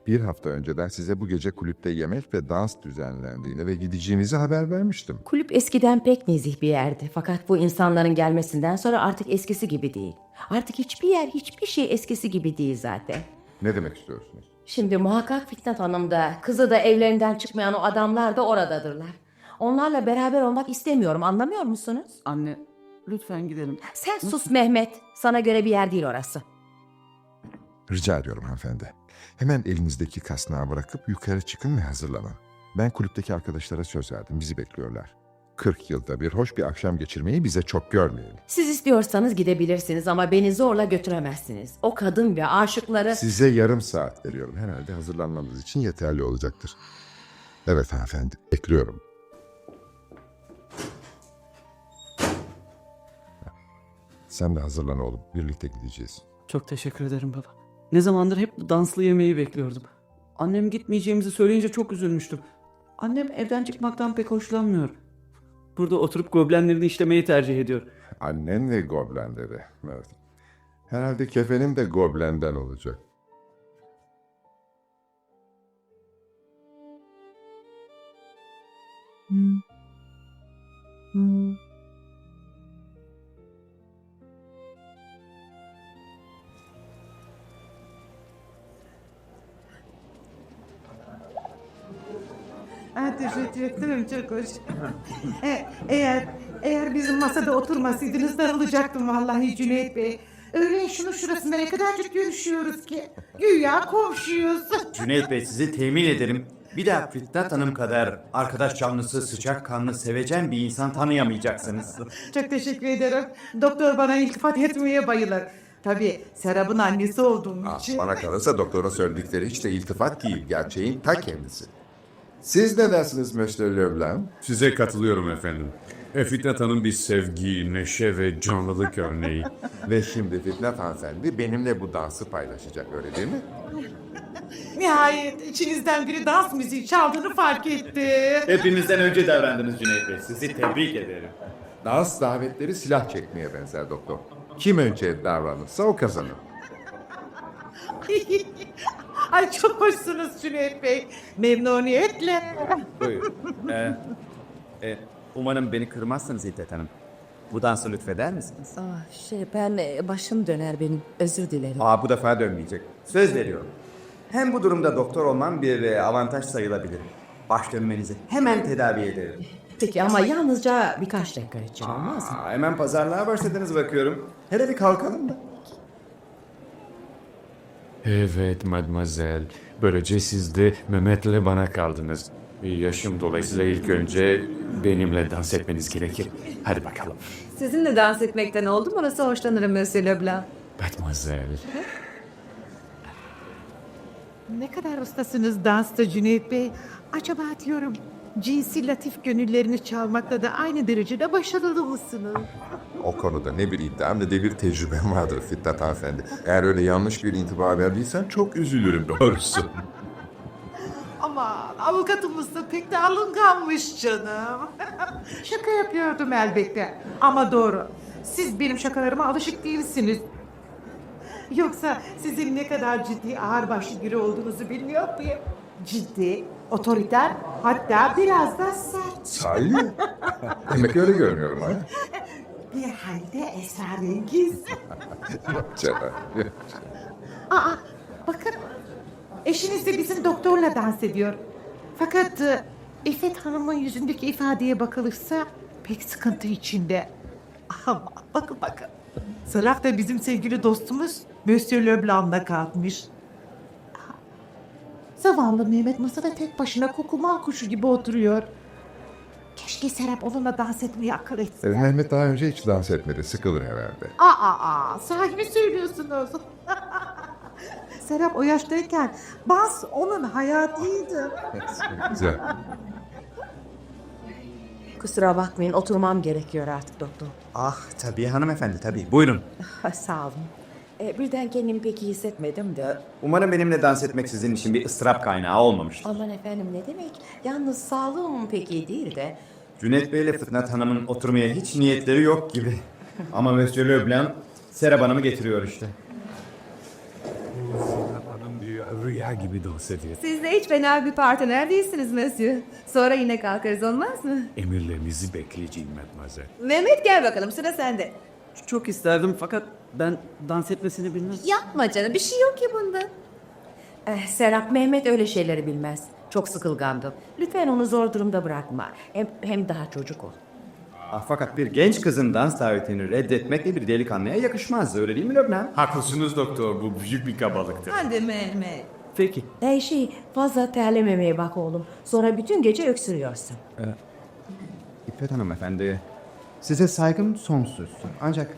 Bir hafta önceden size bu gece kulüpte yemek ve dans düzenlendiğini ve gideceğinizi haber vermiştim. Kulüp eskiden pek nezih bir yerdi. Fakat bu insanların gelmesinden sonra artık eskisi gibi değil. Artık hiçbir yer, hiçbir şey eskisi gibi değil zaten. Ne demek istiyorsunuz? Şimdi muhakkak Fitnat Hanım da, kızı da evlerinden çıkmayan o adamlar da oradadırlar. Onlarla beraber olmak istemiyorum, anlamıyor musunuz? Anne, lütfen gidelim. Sen sus Mehmet. Sana göre bir yer değil orası. Rica ediyorum hanımefendi. Hemen elinizdeki kasnağı bırakıp yukarı çıkın ve hazırlanın. Ben kulüpteki arkadaşlara söz verdim, bizi bekliyorlar. 40 yılda bir hoş bir akşam geçirmeyi bize çok görmeyin. Siz istiyorsanız gidebilirsiniz ama beni zorla götüremezsiniz. O kadın ve aşıkları... Size yarım saat veriyorum. Herhalde hazırlanmanız için yeterli olacaktır. Evet hanımefendi, bekliyorum. Sen de hazırlan oğlum, birlikte gideceğiz. Çok teşekkür ederim baba. Ne zamandır hep bu danslı yemeği bekliyordum. Annem gitmeyeceğimizi söyleyince çok üzülmüştüm. Annem evden çıkmaktan pek hoşlanmıyor. Burada oturup goblenlerini işlemeyi tercih ediyor. Annen ve goblenleri. Evet. Herhalde kefenim de goblenden olacak. Teşekkür ederim, çok hoş. Eğer bizim masada oturmasaydınız darılacaktım vallahi Cüneyt Bey. Öğlen şunun şurasında ne kadarcık görüşüyoruz ki. Güya komşuyuz. Cüneyt Bey sizi temin ederim. Bir daha Fitnat Hanım kadar arkadaş canlısı, sıcakkanlı, sevecen bir insan tanıyamayacaksınız. Çok teşekkür ederim. Doktor bana iltifat etmeye bayılır. Tabii Serap'ın annesi olduğum için. Bana kalırsa doktorun söyledikleri hiç de iltifat değil, gerçeğin ta kendisi. Siz ne dersiniz Monsieur Leblanc? Size katılıyorum efendim. Fitnat Hanım bir sevgi, neşe ve canlılık örneği. Ve şimdi Fitnat hanımefendi benimle bu dansı paylaşacak, öyle değil mi? Nihayet içinizden biri dans müziği çaldığını fark etti. Hepimizden önce davrandınız Cüneyt Bey. Sizi tebrik ederim. Dans davetleri silah çekmeye benzer doktor. Kim önce davranırsa o kazanır. Ay çok hoşsunuz Cüneyt Bey. Memnuniyetle. Buyurun. Umarım beni kırmazsınız İddet Hanım. Bu dansı lütfeder misiniz? Ben başım döner benim. Özür dilerim. Bu defa dönmeyecek. Söz veriyorum. Hem bu durumda doktor olmam bir avantaj sayılabilir. Baş dönmenizi hemen tedavi ederim. Peki ama yalnızca birkaç dakika için olmaz mı? Hemen pazarlığa başladınız bakıyorum. Hele bir kalkalım da. Evet mademoiselle. Böylece siz de Mehmet'le bana kaldınız. Yaşım dolayısıyla ilk önce benimle dans etmeniz gerekir. Hadi bakalım. Sizinle dans etmekten oldum orası hoşlanırım Monsieur Leblanc. Mademoiselle. Ne kadar ustasınız dansta Cüneyt Bey. Acaba diyorum cinsi latif gönüllerini çalmakta da aynı derecede başarılı mısınız? O konuda ne bir iddiam ne de bir tecrübem vardır Fitnat hanımefendi. Eğer öyle yanlış bir intiba verdiysen çok üzülürüm doğrusu. Aman avukatımız da pek de alınganmış canım. Şaka yapıyordum elbette. Ama doğru. Siz benim şakalarıma alışık değilsiniz. Yoksa sizin ne kadar ciddi ağırbaşlı biri olduğunuzu bilmiyor muyum? Ciddi, Otoriter, hatta biraz da sert. Sahi mi? Demek öyle görünüyorum ha. Bir halde esrarengiz. Canım. Aa, bakın. Eşiniz de bizim doktorla dans ediyor. Fakat İffet Hanım'ın yüzündeki ifadeye bakılırsa pek sıkıntı içinde. Ama bakın. Serap da bizim sevgili dostumuz Monsieur Leblanc'da kalmış. Zavallı Mehmet masada tek başına kokuma kuşu gibi oturuyor. Keşke Serap onunla dans etmeyi akıl etse. Mehmet daha önce hiç dans etmedi. Sıkılır herhalde. Sahi mi söylüyorsunuz? Serap o yaştayken dans onun hayatıydı. Güzel. Kusura bakmayın, oturmam gerekiyor artık doktor. Ah tabii hanımefendi tabii. Buyurun. Sağ olun. Birden kendimi pek iyi hissetmedim de. Umarım benimle dans etmek sizin için bir ıstırap kaynağı olmamıştır. Aman efendim, ne demek? Yalnız sağlığım pek iyi değil de. Cüneyt Bey ile Fıtnat Hanım'ın oturmaya hiç niyetleri yok gibi. Ama Monsieur Leblanc Serap Hanım'ı getiriyor işte. Hanım diyor, rüya gibi dans ediyor. Siz de hiç fena bir partner değilsiniz Monsieur. Sonra yine kalkarız, olmaz mı? Emirlerinizi bekleyeceğim mademoiselle. Mehmet gel bakalım, sıra sende. Çok isterdim fakat ben dans etmesini bilmem. Yapma canım, bir şey yok ki bunda. Serap, Mehmet öyle şeyleri bilmez. Çok sıkılgandı. Lütfen onu zor durumda bırakma. Hem daha çocuk ol. Ah, fakat bir genç kızın dans davetini reddetmek de bir delikanlıya yakışmaz. Öyle değil mi Leblanc? Haklısınız doktor, bu büyük bir kabalıktır. Hadi Mehmet. Peki. Fazla terlememeye bak oğlum. Sonra bütün gece öksürüyorsun. İffet hanımefendi, size saygım sonsuz. Ancak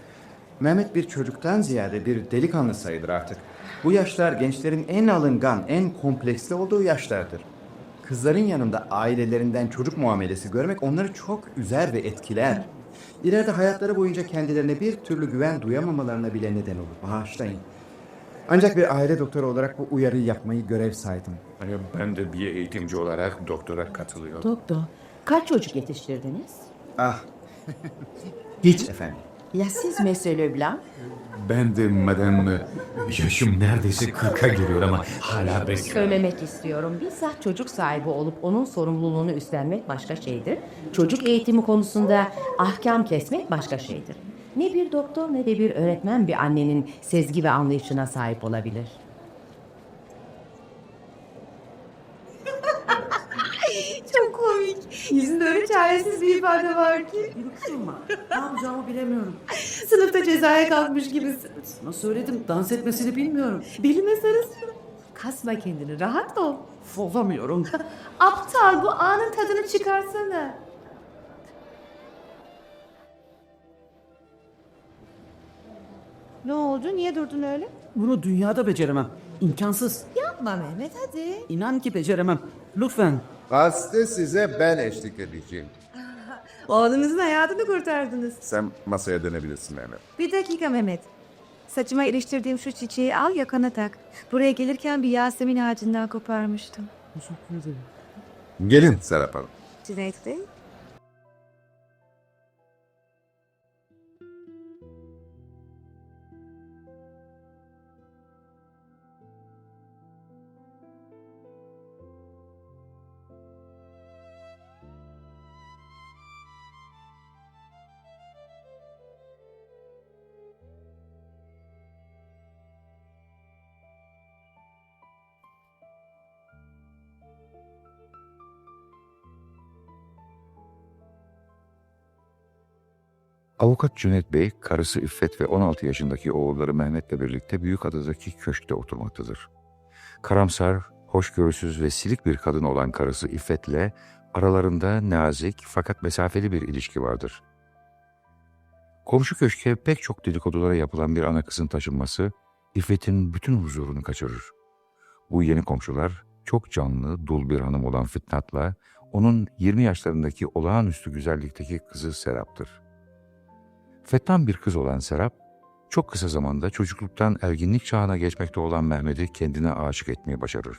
Mehmet bir çocuktan ziyade bir delikanlı sayılır artık. Bu yaşlar gençlerin en alıngan, en kompleksli olduğu yaşlardır. Kızların yanında ailelerinden çocuk muamelesi görmek onları çok üzer ve etkiler. İleride hayatları boyunca kendilerine bir türlü güven duyamamalarına bile neden olur. Bağışlayın. Ancak bir aile doktoru olarak bu uyarıyı yapmayı görev saydım. Ben de bir eğitimci olarak doktora katılıyorum. Doktor, kaç çocuk yetiştirdiniz? Ah, hiç efendim. Ya siz Monsieur Leblanc? Ben de madem yaşım neredeyse 40'a giriyor ama hala bekliyorum. Söylemek istiyorum. Bizzat çocuk sahibi olup onun sorumluluğunu üstlenmek başka şeydir. Çocuk eğitimi konusunda ahkam kesmek başka şeydir. Ne bir doktor ne de bir öğretmen bir annenin sezgi ve anlayışına sahip olabilir. Çok komik. Yüzünde öyle çaresiz bir ifade var ki. Yoksulma. Ne yapacağımı bilemiyorum. Sınıfta cezaya kalkmış gibisin. Sana söyledim, dans etmesini bilmiyorum. Belime sarılsın. Kasma kendini, rahat ol. Olamıyorum. Aptal, bu anın tadını çıkarsana. Ne oldu? Niye durdun öyle? Bunu dünyada beceremem. İmkansız. Yapma Mehmet, hadi. İnan ki beceremem. Lütfen. Kaste size ben eşlik edeceğim. Oğlunuzun hayatını kurtardınız. Sen masaya dönebilirsin Mehmet. Bir dakika Mehmet. Saçıma iliştirdiğim şu çiçeği al, yakana tak. Buraya gelirken bir Yasemin ağacından koparmıştım. Teşekkür ederim. Gelin Serap Hanım. Cüneyt Bey. Avukat Cüneyt Bey, karısı İffet ve 16 yaşındaki oğulları Mehmet'le birlikte Büyükada'daki köşkte oturmaktadır. Karamsar, hoşgörüsüz ve silik bir kadın olan karısı İffet'le aralarında nazik fakat mesafeli bir ilişki vardır. Komşu köşke pek çok dedikodulara yapılan bir ana kızın taşınması, İffet'in bütün huzurunu kaçırır. Bu yeni komşular, çok canlı, dul bir hanım olan Fitnat'la onun 20 yaşlarındaki olağanüstü güzellikteki kızı Serap'tır. Fettan bir kız olan Serap, çok kısa zamanda çocukluktan erginlik çağına geçmekte olan Mehmet'i kendine aşık etmeyi başarır.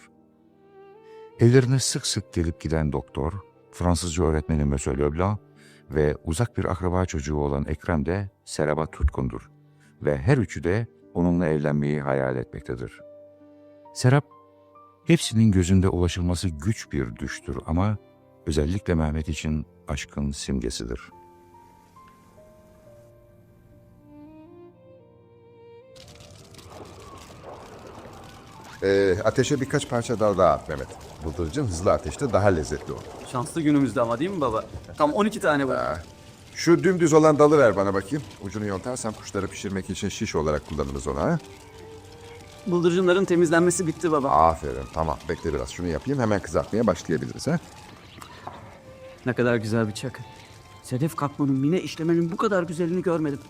Evlerine sık sık gelip giden doktor, Fransızca öğretmeni Monsieur Leblanc ve uzak bir akraba çocuğu olan Ekrem de Serap'a tutkundur ve her üçü de onunla evlenmeyi hayal etmektedir. Serap, Hepsinin gözünde ulaşılması güç bir düştür ama özellikle Mehmet için aşkın simgesidir. Ateşe birkaç parça dal daha at Mehmet. Bıldırcın hızlı ateşte daha lezzetli olur. Şanslı günümüzde ama değil mi baba? Tam 12 tane var. Şu dümdüz olan dalı ver bana bakayım. Ucunu yontarsam kuşları pişirmek için şiş olarak kullanırız onu ha. Bıldırcınların temizlenmesi bitti baba. Aferin, tamam. Bekle biraz şunu yapayım, hemen kızartmaya başlayabiliriz ha. Ne kadar güzel bir çakı. Sedef katmanın, mine işlemenin bu kadar güzelini görmedim.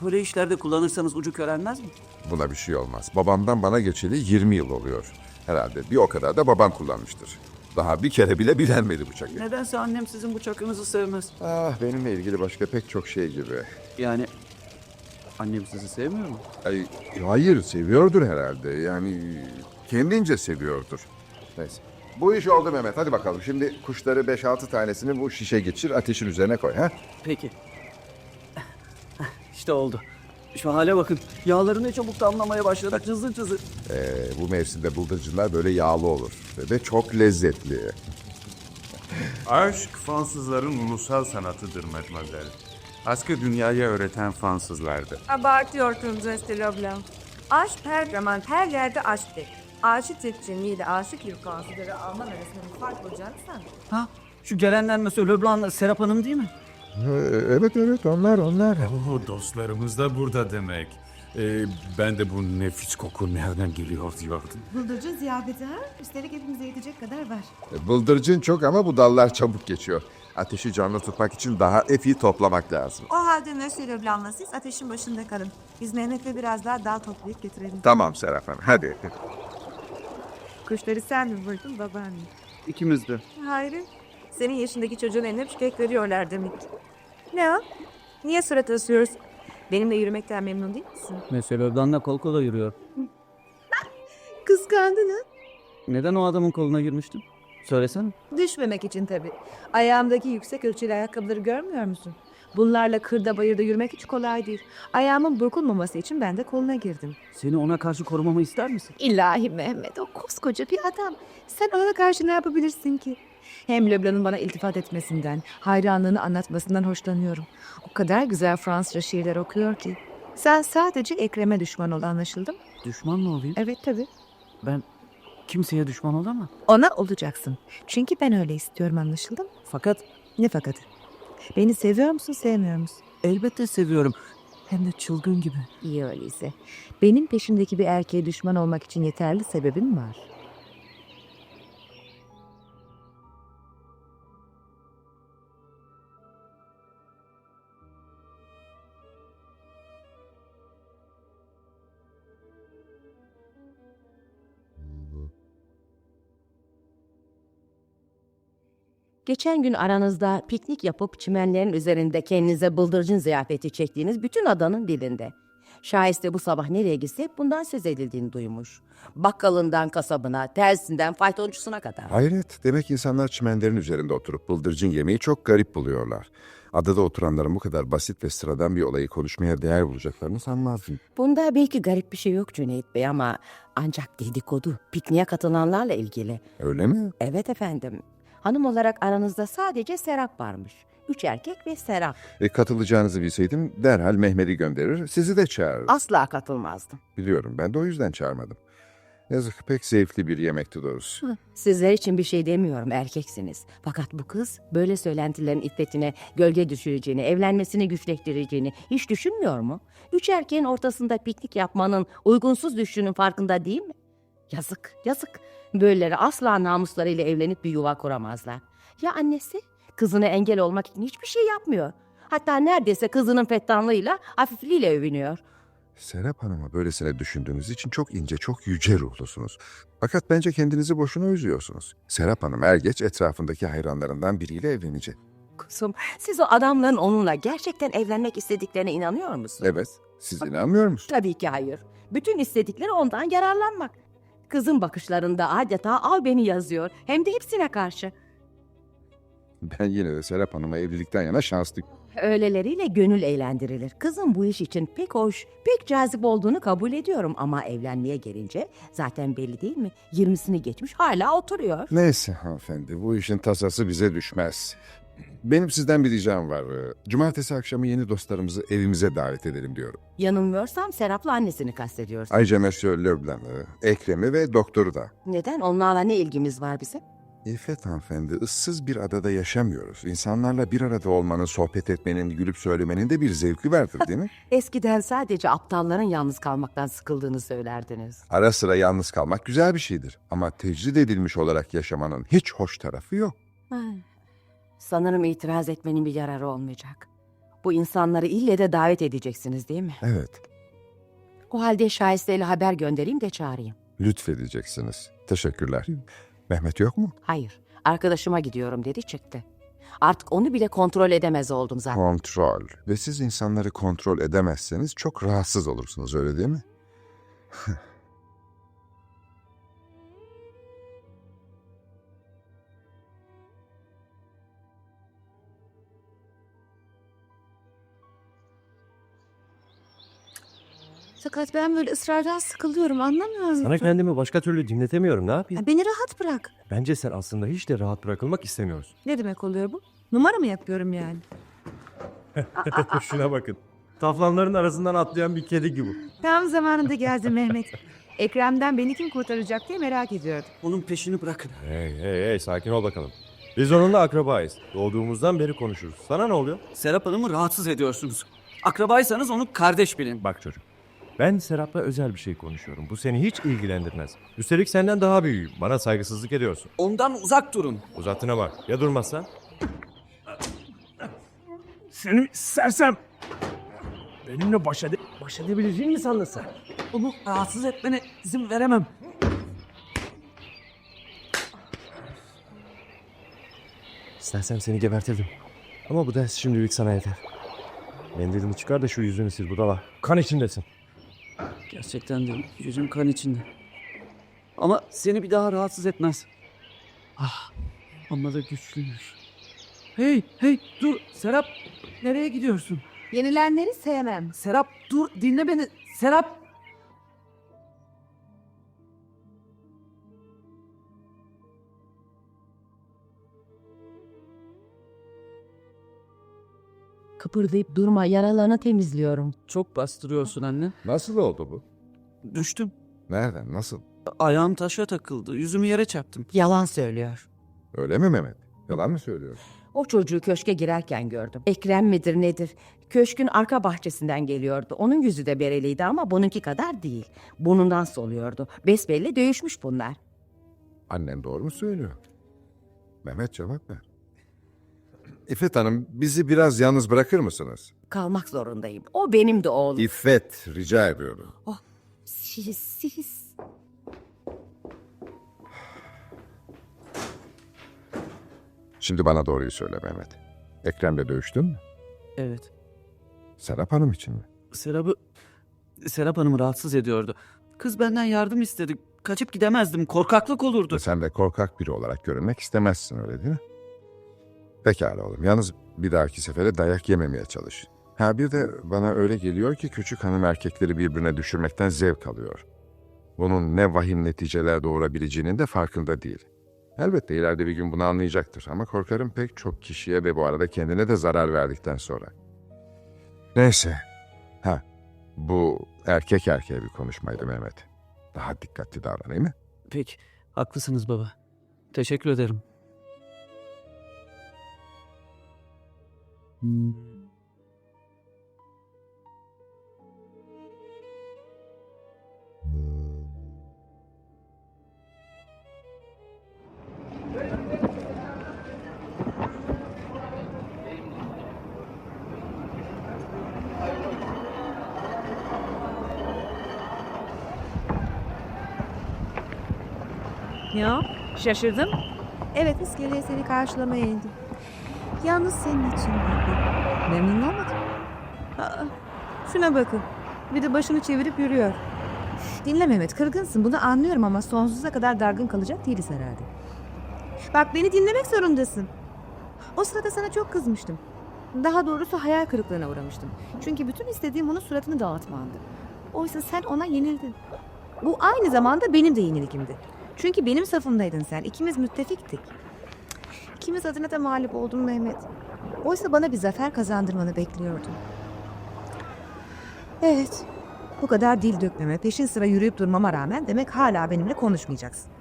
Böyle işlerde kullanırsanız ucu körelmez mi? Buna bir şey olmaz. Babamdan bana geçeli 20 yıl oluyor. Herhalde bir o kadar da babam kullanmıştır. Daha bir kere bile bilenmedi bu çakı. Nedense annem sizin bu çakınızı sevmez. Benimle ilgili başka pek çok şey gibi. Yani annem sizi sevmiyor mu? Hayır, seviyordur herhalde. Yani kendince seviyordur. Neyse. Bu iş oldu Mehmet. Hadi bakalım. Şimdi kuşları 5-6 tanesini bu şişe geçir, ateşin üzerine koy ha. Peki. İşte oldu. Şu hale bakın. Yağları ne çabuk damlamaya başladı. Cızır cızır. Bu mevsimde bıldırcınlar böyle yağlı olur. Ve çok lezzetli. Aşk Fransızların ulusal sanatıdır mademoiselle. Aşkı dünyaya öğreten Fransızlardı. Abartıyorsun Jesse Leblanc. Aşk her zaman her yerde aşktır. Aşık Türkçeniyle aşık bir Fransızları Alman arasında bir fark olacaksan. Ha? Şu gelenler Monsieur Leblanc'la Serap Hanım değil mi? Evet onlar. Dostlarımız da burada demek. Ben de bu nefis koku nereden geliyor diyordum. Bıldırcın ziyafeti ha? Üstelik hepimize yetecek kadar var. Bıldırcın çok ama bu dallar çabuk geçiyor. Ateşi canlı tutmak için daha efi toplamak lazım. O halde Monsieur Leblanc'la siz ateşin başında kalın. Biz Mehmet'le biraz daha dal toplayıp getirelim. Tamam Serap Hanım, hadi. Kuşları sen mi vurdun babaanne? İkimiz de. Hayır. Senin yaşındaki çocuğun eline çiçek veriyorlar demek. Ne o? Niye surat asıyorsun? Benimle yürümekten memnun değil misin? Monsieur Leblanc'la kol kola yürüyor. Kıskandın ha? Neden o adamın koluna girmiştin? Söylesene. Düşmemek için tabii. Ayağımdaki yüksek ölçülü ayakkabıları görmüyor musun? Bunlarla kırda bayırda yürümek hiç kolay değil. Ayağımın burkulmaması için ben de koluna girdim. Seni ona karşı korumamı ister misin? İlahi Mehmet, o koskoca bir adam. Sen ona karşı ne yapabilirsin ki? Hem Leblanc'ın bana iltifat etmesinden, hayranlığını anlatmasından hoşlanıyorum. O kadar güzel Fransızca şiirler okuyor ki. Sen sadece Ekrem'e düşman ol, anlaşıldı mı? Düşman mı olayım? Evet tabii. Ben kimseye düşman olamam. Ona olacaksın. Çünkü ben öyle istiyorum, anlaşıldı mı? Fakat Ne fakatı? Beni seviyor musun, sevmiyor musun? elbette seviyorum. Hem de çılgın gibi. İyi öyleyse. Benim peşimdeki bir erkeğe düşman olmak için yeterli sebebim var. Geçen gün aranızda piknik yapıp çimenlerin üzerinde kendinize bıldırcın ziyafeti çektiğiniz bütün adanın dilinde. Şahiste bu sabah nereye gitse hep bundan söz edildiğini duymuş. Bakkalından kasabına, terzisinden faytoncusuna kadar. Hayret, demek insanlar çimenlerin üzerinde oturup bıldırcın yemeği çok garip buluyorlar. Adada oturanların bu kadar basit ve sıradan bir olayı konuşmaya değer bulacaklarını sanmazdım. Bunda belki garip bir şey yok Cüneyt Bey ama ancak dedikodu, pikniğe katılanlarla ilgili. Öyle mi? Evet efendim. Hanım olarak aranızda sadece Serap varmış. 3 erkek ve Serap. Katılacağınızı bilseydim derhal Mehmet'i gönderir, sizi de çağırır. Asla katılmazdım. Biliyorum, ben de o yüzden çağırmadım. Yazık, pek zevkli bir yemekti doğrusu. Sizler için bir şey demiyorum, erkeksiniz. Fakat bu kız böyle söylentilerin iffetine gölge düşüreceğini, evlenmesini güçleştireceğini hiç düşünmüyor mu? 3 erkeğin ortasında piknik yapmanın uygunsuz düştüğünün farkında değil mi? Yazık, yazık. Böyleleri asla namuslarıyla evlenip bir yuva kuramazlar. Ya annesi? Kızına engel olmak için hiçbir şey yapmıyor. Hatta neredeyse kızının fettanlığıyla, hafifliğiyle övünüyor. Serap Hanım'a böylesine düşündüğünüz için çok ince, çok yüce ruhlusunuz. Fakat bence kendinizi boşuna üzüyorsunuz. Serap Hanım er geç etrafındaki hayranlarından biriyle evlenecek. Kuzum, siz o adamların onunla gerçekten evlenmek istediklerine inanıyor musunuz? Evet, siz inanmıyor musunuz? Tabii ki hayır. Bütün istedikleri ondan yararlanmak. Kızın bakışlarında adeta al beni yazıyor. Hem de hepsine karşı. Ben yine de Serap Hanım'a evlilikten yana şanslıyım. Öyleleriyle gönül eğlendirilir. Kızım bu iş için pek hoş, pek cazip olduğunu kabul ediyorum. Ama evlenmeye gelince zaten belli değil mi? 20'sini geçmiş hala oturuyor. Neyse hanımefendi, bu işin tasası bize düşmez. Benim sizden bir ricam var. Cumartesi akşamı yeni dostlarımızı evimize davet edelim diyorum. Yanılmıyorsam Serap'la annesini kastediyorsun. Ayrıca Monsieur Leblanc'ı, Ekrem'i ve doktoru da. Neden? Onlarla ne ilgimiz var bizim? İffet hanımefendi, ıssız bir adada yaşamıyoruz. İnsanlarla bir arada olmanın, sohbet etmenin, gülüp söylemenin de bir zevki vardır değil mi? Eskiden sadece aptalların yalnız kalmaktan sıkıldığını söylerdiniz. Ara sıra yalnız kalmak güzel bir şeydir. Ama tecrid edilmiş olarak yaşamanın hiç hoş tarafı yok. Sanırım itiraz etmenin bir yararı olmayacak. Bu insanları ille de davet edeceksiniz değil mi? Evet, O halde Şahiste'yle haber göndereyim de çağırayım. lütfedeceksiniz. Teşekkürler. Mehmet yok mu? Hayır, arkadaşıma gidiyorum dedi çıktı. Artık onu bile kontrol edemez oldum zaten. Kontrol. Ve siz insanları kontrol edemezseniz çok rahatsız olursunuz, öyle değil mi? Fakat ben böyle ısrardan sıkılıyorum, anlamıyor musun? Sana kendimi başka türlü dinletemiyorum. Ne yapayım? Beni rahat bırak. Bence sen aslında hiç de rahat bırakılmak istemiyorsun. Ne demek oluyor bu? Numara mı yapıyorum yani? Şuna bakın. Taflanların arasından atlayan bir kedi gibi. Tam zamanında geldin Mehmet. Ekrem'den beni kim kurtaracak diye merak ediyordum. Onun peşini bırakın. Hey, sakin ol bakalım. Biz onunla akrabayız. Doğduğumuzdan beri konuşuruz. Sana ne oluyor? Serap Hanım'ı rahatsız ediyorsunuz. Akrabaysanız onu kardeş bilin. Bak çocuk. Ben Serap'la özel bir şey konuşuyorum. Bu seni hiç ilgilendirmez. Üstelik senden daha büyüğüm. Bana saygısızlık ediyorsun. Ondan uzak durun. Uzattığına bak. Ya durmazsan? Seni sersem. Benimle baş edebileceğini mi sandın sen? Onu rahatsız etmene izin veremem. İstersen seni gebertirdim. Ama bu ders şimdilik sana yeter. Mendilini çıkar da şu yüzünü sil budala. Kan içindesin. Gerçekten de yüzüm kan içinde. Ama seni bir daha rahatsız etmez. Ah, ama da güçlüymüş. Hey, dur Serap. Nereye gidiyorsun? Yenilenleri sevmem. Serap dur, dinle beni. Serap. Kıpırdayıp durma, yaralarını temizliyorum. Çok bastırıyorsun anne. Nasıl oldu bu? Düştüm. Nereden, nasıl? Ayağım taşa takıldı. Yüzümü yere çarptım. Yalan söylüyor. Öyle mi Mehmet? Yalan mı söylüyorsun? O çocuğu köşke girerken gördüm. Ekrem midir nedir? Köşkün arka bahçesinden geliyordu. Onun yüzü de bereliydi ama bununki kadar değil. Burnundan soluyordu. Besbelli dövüşmüş bunlar. Annen doğru mu söylüyor? Mehmet cevap ver. İffet Hanım, bizi biraz yalnız bırakır mısınız? Kalmak zorundayım. O benim de oğlum. İffet, rica ediyorum. Siz. Şimdi bana doğruyu söyle Mehmet. Ekrem'le dövüştün mü? Evet. Serap Hanım için mi? Serap Hanım'ı rahatsız ediyordu. Kız benden yardım istedi. Kaçıp gidemezdim. Korkaklık olurdu. Ve sen de korkak biri olarak görünmek istemezsin, öyle değil mi? Pekala oğlum. Yalnız bir dahaki sefere dayak yememeye çalış. Ha bir de bana öyle geliyor ki küçük hanım erkekleri birbirine düşürmekten zevk alıyor. Bunun ne vahim neticeler doğurabileceğinin de farkında değil. Elbette ileride bir gün bunu anlayacaktır ama korkarım pek çok kişiye ve bu arada kendine de zarar verdikten sonra. Neyse. Ha, bu erkek erkeğe bir konuşmaydı Mehmet. Daha dikkatli davranayım mı? Peki. Haklısınız baba. Teşekkür ederim. Ya, şaşırdın? Evet, iskeleye seni karşılamaya indim. Yalnız senin için geldim. Memnun olmadın? Aa, şuna bakın. Bir de başını çevirip yürüyor. Dinle Mehmet, kırgınsın. Bunu anlıyorum ama sonsuza kadar dargın kalacak değiliz herhalde. Bak beni dinlemek zorundasın. O sırada sana çok kızmıştım. Daha doğrusu hayal kırıklığına uğramıştım. Çünkü bütün istediğim onun suratını dağıtmandı. Oysa sen ona yenildin. Bu aynı zamanda benim de yenilgimdi. Çünkü benim safımdaydın sen. İkimiz müttefiktik. İkimiz adına da mağlup oldun Mehmet. Oysa bana bir zafer kazandırmanı bekliyordum. Evet. Bu kadar dil dökmeme, peşin sıra yürüyüp durmama rağmen demek hala benimle konuşmayacaksın.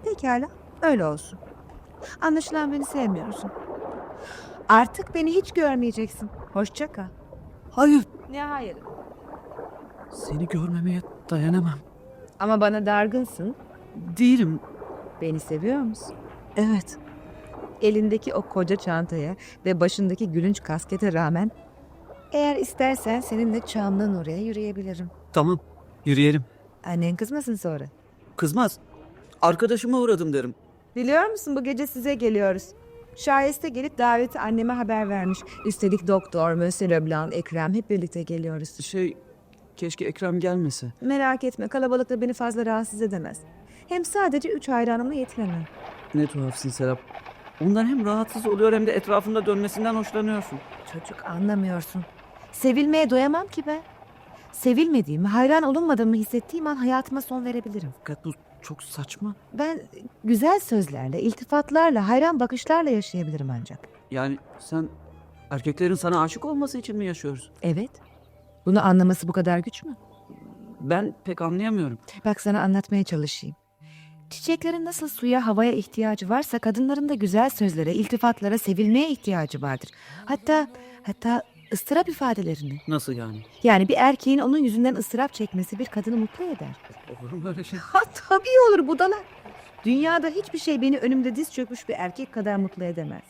Pekala, öyle olsun. Anlaşılan beni sevmiyorsun. Artık beni hiç görmeyeceksin. Hoşça kal. Hayır, Ne hayır? seni görmemeye dayanamam. Ama bana dargınsın. Değilim. Beni seviyor musun? Evet, Elindeki o koca çantaya ve başındaki gülünç kaskete rağmen eğer istersen seninle Çamlı'nın oraya yürüyebilirim. tamam. Yürüyelim. Annen kızmasın sonra. Kızmaz. Arkadaşıma uğradım derim. Biliyor musun bu gece size geliyoruz. Şayeste gelip daveti anneme haber vermiş. Üstelik doktor, Monsieur Leblanc, Ekrem hep birlikte geliyoruz. Keşke Ekrem gelmese. Merak etme kalabalıkta beni fazla rahatsız edemez. Hem sadece 3 hayranımla yetinemem. Ne tuhafsın Serap. Ondan hem rahatsız oluyor hem de etrafında dönmesinden hoşlanıyorsun. Çocuk anlamıyorsun. Sevilmeye doyamam ki ben. Sevilmediğimi, hayran olunmadığımı hissettiğim an hayatıma son verebilirim. Fakat bu çok saçma. Ben güzel sözlerle, iltifatlarla, hayran bakışlarla yaşayabilirim ancak. Yani sen erkeklerin sana aşık olması için mi yaşıyorsun? Evet. Bunu anlaması bu kadar güç mü? Ben pek anlayamıyorum. Bak sana anlatmaya çalışayım. Çiçeklerin nasıl suya, havaya ihtiyacı varsa kadınların da güzel sözlere, iltifatlara, sevilmeye ihtiyacı vardır. Hatta ıstırap ifadelerini. Nasıl yani? Yani bir erkeğin onun yüzünden ıstırap çekmesi bir kadını mutlu eder. Olur mu öyle şey? Ha tabii olur budala. Dünyada hiçbir şey beni önümde diz çökmüş bir erkek kadar mutlu edemez.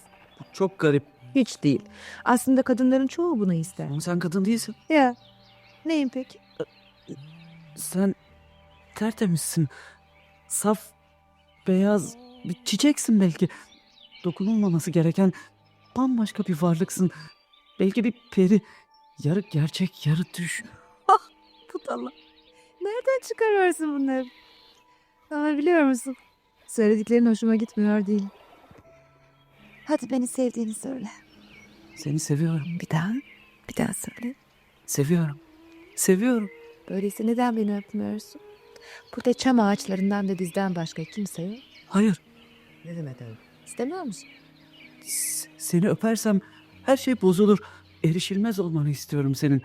Çok garip. Hiç değil. Aslında kadınların çoğu bunu ister. Ama sen kadın değilsin. Ya neyim peki? Sen tertemizsin. Saf, beyaz bir çiçeksin belki. Dokunulmaması gereken bambaşka bir varlıksın. Belki bir peri. Yarı gerçek, yarı düş. Budala. Nereden çıkarıyorsun bunları? Ama biliyor musun? Söylediklerin hoşuma gitmiyor değil. Hadi beni sevdiğini söyle. Seni seviyorum. Bir daha söyle. Seviyorum. Seviyorum. Öyleyse neden beni öpmüyorsun? Burada çam ağaçlarından ve bizden başka kimse yok. Hayır. Ne demek öyle? İstemiyor musun? Seni öpersem her şey bozulur. Erişilmez olmanı istiyorum senin.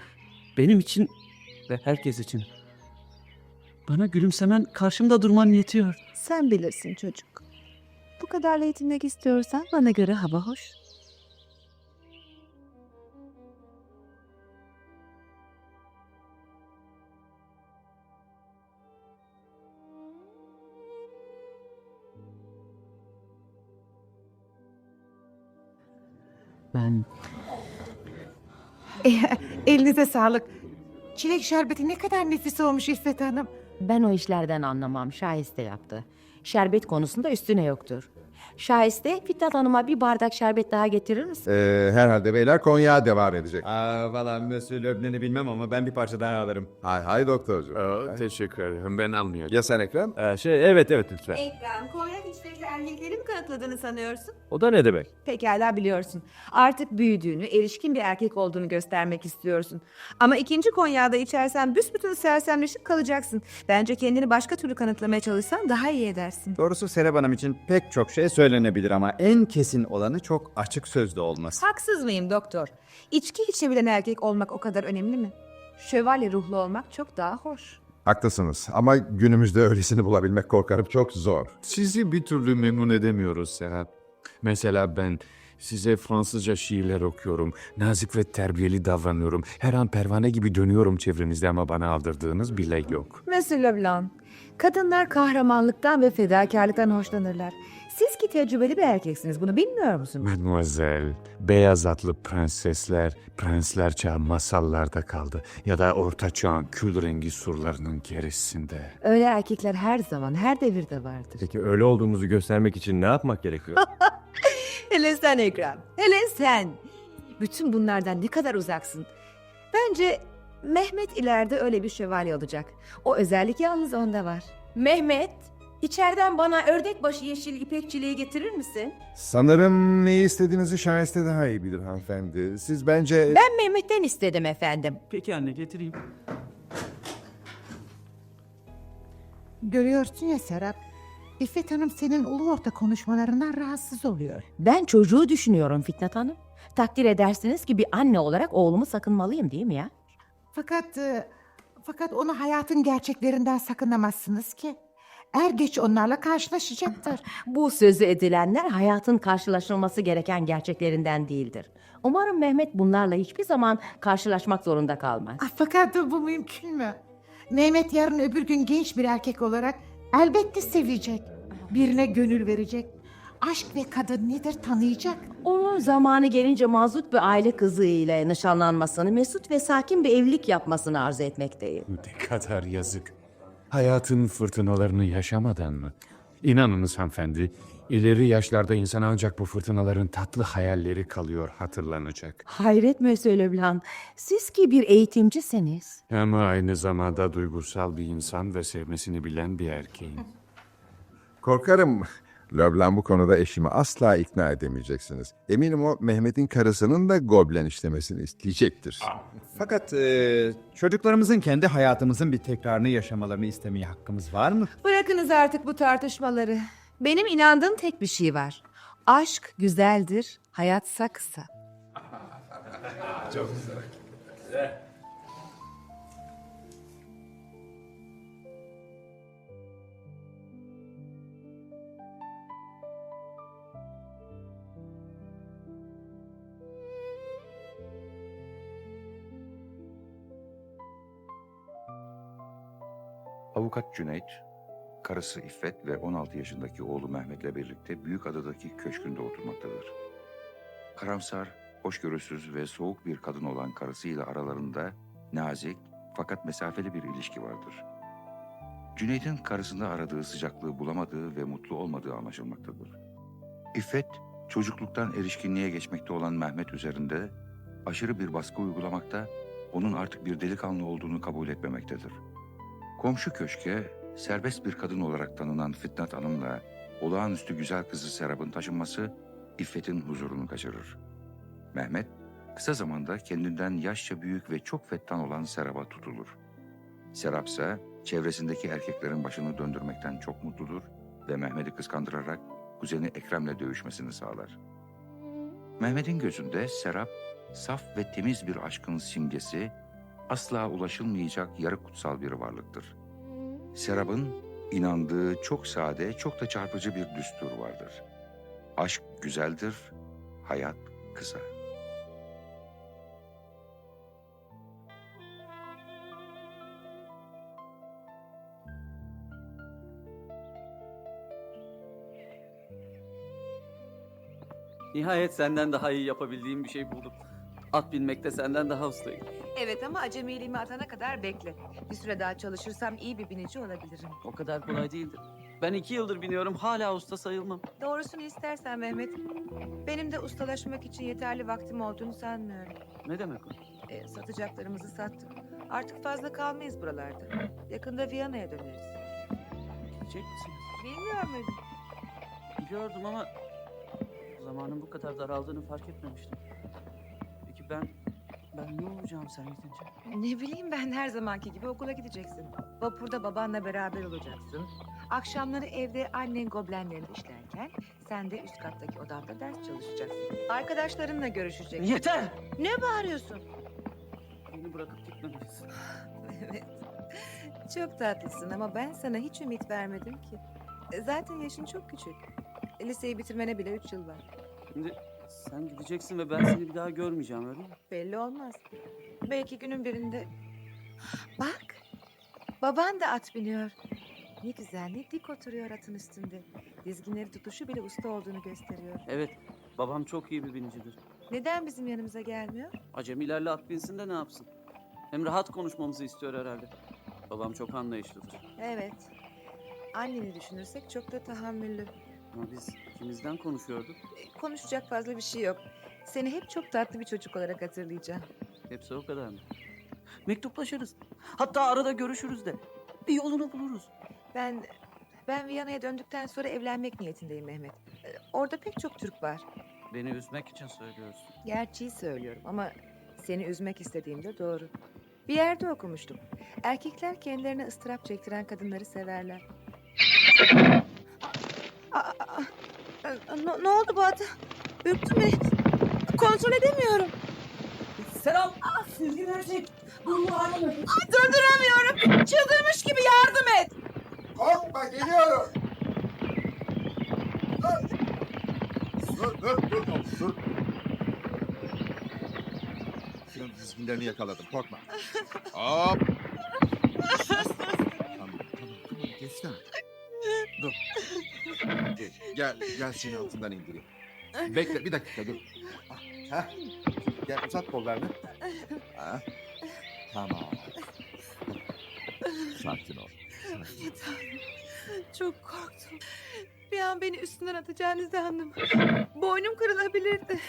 Benim için ve herkes için. Bana gülümsemen, karşımda durman yetiyor. Sen bilirsin çocuk. Bu kadarla yetinmek istiyorsan bana göre hava hoş. Ben Elinize sağlık. Çilek şerbeti ne kadar nefis olmuş İffet Hanım. Ben o işlerden anlamam. Şahiste yaptı. Şerbet konusunda üstüne yoktur. Şahiste Fitnat Hanım'a bir bardak şerbet daha getirir misin? Herhalde beyler konyağa devam edecek. Valla Monsieur Leblanc'ı bilmem ama ben bir parça daha alırım. Hay doktorcuğum. Teşekkür ederim. Ben almıyorum. Ya sen Ekrem? Evet lütfen. Ekrem, konyak içmekle erkekleri mi kanıtladığını sanıyorsun? O da ne demek? Pekala biliyorsun. Artık büyüdüğünü, erişkin bir erkek olduğunu göstermek istiyorsun. Ama ikinci konyağı da içersen büsbütün sersemleşip kalacaksın. Bence kendini başka türlü kanıtlamaya çalışsan daha iyi edersin. Doğrusu Serap Hanım için pek çok şey söylenebilir ama en kesin olanı çok açık sözlü olması. Haksız mıyım doktor? İçki içebilen erkek olmak o kadar önemli mi? Şövalye ruhlu olmak çok daha hoş. Haklısınız ama günümüzde öylesini bulabilmek korkarım çok zor. Sizi bir türlü memnun edemiyoruz Serap. Mesela ben size Fransızca şiirler okuyorum. Nazik ve terbiyeli davranıyorum. Her an pervane gibi dönüyorum çevrenizde ama bana aldırdığınız bile yok. Monsieur Leblanc, kadınlar kahramanlıktan ve fedakarlıktan hoşlanırlar. Siz ki tecrübeli bir erkeksiniz, bunu bilmiyor musunuz? Mademoiselle, beyaz atlı prensesler, prensler çağı masallarda kaldı. Ya da orta çağın kül rengi surlarının gerisinde. Öyle erkekler her zaman, her devirde vardır. Peki öyle olduğumuzu göstermek için ne yapmak gerekiyor? Hele sen Ekrem, hele sen. Bütün bunlardan ne kadar uzaksın. Bence Mehmet ileride öyle bir şövalye olacak. O özellik yalnız onda var. Mehmet, İçeriden bana ördek başı yeşil ipek çileği getirir misin? Sanırım neyi istediğinizi Şahiste daha iyi bilir hanımefendi. Siz bence... Ben Mehmet'ten istedim efendim. Peki anne, getireyim. Görüyorsun ya Serap. İffet Hanım senin ulu orta konuşmalarından rahatsız oluyor. Ben çocuğu düşünüyorum Fitnat Hanım. Takdir edersiniz ki bir anne olarak oğlumu sakınmalıyım değil mi ya? Fakat onu hayatın gerçeklerinden sakınamazsınız ki. Er geç onlarla karşılaşacaktır. Bu sözü edilenler hayatın karşılaşılması gereken gerçeklerinden değildir. Umarım Mehmet bunlarla hiçbir zaman karşılaşmak zorunda kalmaz. Fakat bu mümkün mü? Mehmet yarın öbür gün genç bir erkek olarak elbette sevecek. Birine gönül verecek. Aşk ve kadın nedir tanıyacak. Onun zamanı gelince mazut bir aile kızı ile nişanlanmasını, mesut ve sakin bir evlilik yapmasını arzu etmekteyim. Ne kadar yazık. Hayatın fırtınalarını yaşamadan mı? İnanınız hanımefendi, ileri yaşlarda insan ancak bu fırtınaların tatlı hayalleri kalıyor, hatırlanacak. Hayret Monsieur Leblanc, siz ki bir eğitimcisiniz. Ama aynı zamanda duygusal bir insan ve sevmesini bilen bir erkeğim. Korkarım Leblanc bu konuda eşimi asla ikna edemeyeceksiniz. Eminim o Mehmet'in karısının da goblen işlemesini isteyecektir. Fakat çocuklarımızın kendi hayatımızın bir tekrarını yaşamalarını istemeye hakkımız var mı? Bırakınız artık bu tartışmaları. Benim inandığım tek bir şey var. Aşk güzeldir, hayatsa kısa. Avukat Cüneyt, karısı İffet ve 16 yaşındaki oğlu Mehmet'le birlikte Büyükada'daki köşkünde oturmaktadır. Karamsar, hoşgörüsüz ve soğuk bir kadın olan karısıyla aralarında nazik fakat mesafeli bir ilişki vardır. Cüneyt'in karısında aradığı sıcaklığı bulamadığı ve mutlu olmadığı anlaşılmaktadır. İffet, çocukluktan erişkinliğe geçmekte olan Mehmet üzerinde aşırı bir baskı uygulamakta, onun artık bir delikanlı olduğunu kabul etmemektedir. Komşu köşke serbest bir kadın olarak tanınan Fitnat Hanım'la olağanüstü güzel kızı Serap'ın taşınması İffet'in huzurunu kaçırır. Mehmet kısa zamanda kendinden yaşça büyük ve çok fettan olan Serap'a tutulur. Serap ise çevresindeki erkeklerin başını döndürmekten çok mutludur ve Mehmet'i kıskandırarak kuzeni Ekrem'le dövüşmesini sağlar. Mehmet'in gözünde Serap saf ve temiz bir aşkın simgesi, asla ulaşılmayacak yarı kutsal bir varlıktır. Serap'ın inandığı çok sade, çok da çarpıcı bir düstur vardır. Aşk güzeldir, hayat kısa. Nihayet senden daha iyi yapabildiğim bir şey buldum. At binmekte senden daha ustayım. Evet ama acemiliğimi atana kadar bekle. Bir süre daha çalışırsam iyi bir binici olabilirim. O kadar kolay değildir. Ben 2 yıldır biniyorum, hala usta sayılmam. Doğrusunu istersen Mehmet, benim de ustalaşmak için yeterli vaktim olduğunu sanmıyorum. Ne demek o? Satacaklarımızı sattık. Artık fazla kalmayız buralarda. Yakında Viyana'ya döneriz. Gidecek misiniz? Bilmiyor muydun? Biliyordum ama zamanın bu kadar daraldığını fark etmemiştim. Peki ben ne olacağım sen gidince? Ne bileyim ben, her zamanki gibi okula gideceksin. Vapurda babanla beraber olacaksın. Akşamları evde annen goblenlerini işlerken sen de üst kattaki odanda ders çalışacaksın. Arkadaşlarınla görüşeceksin. Yeter! Ne bağırıyorsun? Beni bırakıp gitmemelisin. Evet. Çok tatlısın ama ben sana hiç ümit vermedim ki. Zaten yaşın çok küçük. Liseyi bitirmene bile 3 yıl var. Şimdi sen gideceksin ve ben seni bir daha görmeyeceğim, öyle mi? Belli olmaz. Belki günün birinde... Bak, baban da at biniyor. Ne güzel, ne dik oturuyor atın üstünde. Dizginleri tutuşu bile usta olduğunu gösteriyor. Evet, babam çok iyi bir binicidir. Neden bizim yanımıza gelmiyor? Acemilerle at binsin de ne yapsın? Hem rahat konuşmamızı istiyor herhalde. Babam çok anlayışlıdır. Evet. Anneni düşünürsek çok da tahammüllü. Ama biz ikimizden konuşuyorduk. Konuşacak fazla bir şey yok. Seni hep çok tatlı bir çocuk olarak hatırlayacağım. Hepsi o kadar mı? Mektuplaşırız. Hatta arada görüşürüz de. Bir yolunu buluruz. Ben Viyana'ya döndükten sonra evlenmek niyetindeyim Mehmet. Orada pek çok Türk var. Beni üzmek için söylüyorsun. Gerçeği söylüyorum ama seni üzmek istediğimde doğru. Bir yerde okumuştum. Erkekler kendilerine ıstırap çektiren kadınları severler. Ne oldu bu adam? Ürktü beni. Kontrol edemiyorum. Selam. Sizin erkek. Durduramıyorum. Çıldırmış gibi yardım et. Korkma geliyorum. Dur. Şunun dizginlerini yakaladım. Korkma. Hop. Tamam. Geçti. Dur. Gel seni altından indireyim. Bekle bir dakika dur. Ha? Gel uzat kollarını. Ha? Tamam. Sakin ol. Çok korktum. Bir an beni üstünden atacağınızı anladım. Boynum kırılabilirdi.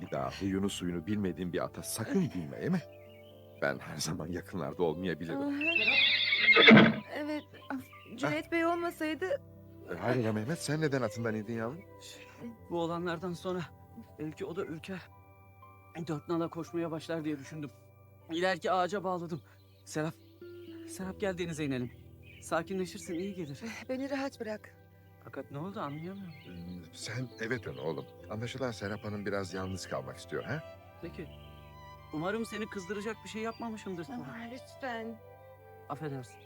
Bir daha huyunu suyunu bilmediğin bir ata sakın binme, değil mi? Ben her zaman yakınlarda olmayabilirim. Evet. Cüneyt Bey olmasaydı Hayrola Mehmet, sen neden atından indin yavrum? Bu olanlardan sonra belki o da ürker. Dört nala koşmaya başlar diye düşündüm. İleriki ağaca bağladım. Serap gel denize inelim. Sakinleşirsin, iyi gelir. beni rahat bırak. Fakat ne oldu anlayamıyorum. Sen eve dön oğlum. Anlaşılan Serap Hanım biraz yalnız kalmak istiyor, ha? Peki. Umarım seni kızdıracak bir şey yapmamışımdır sonra. Lütfen. Affedersin.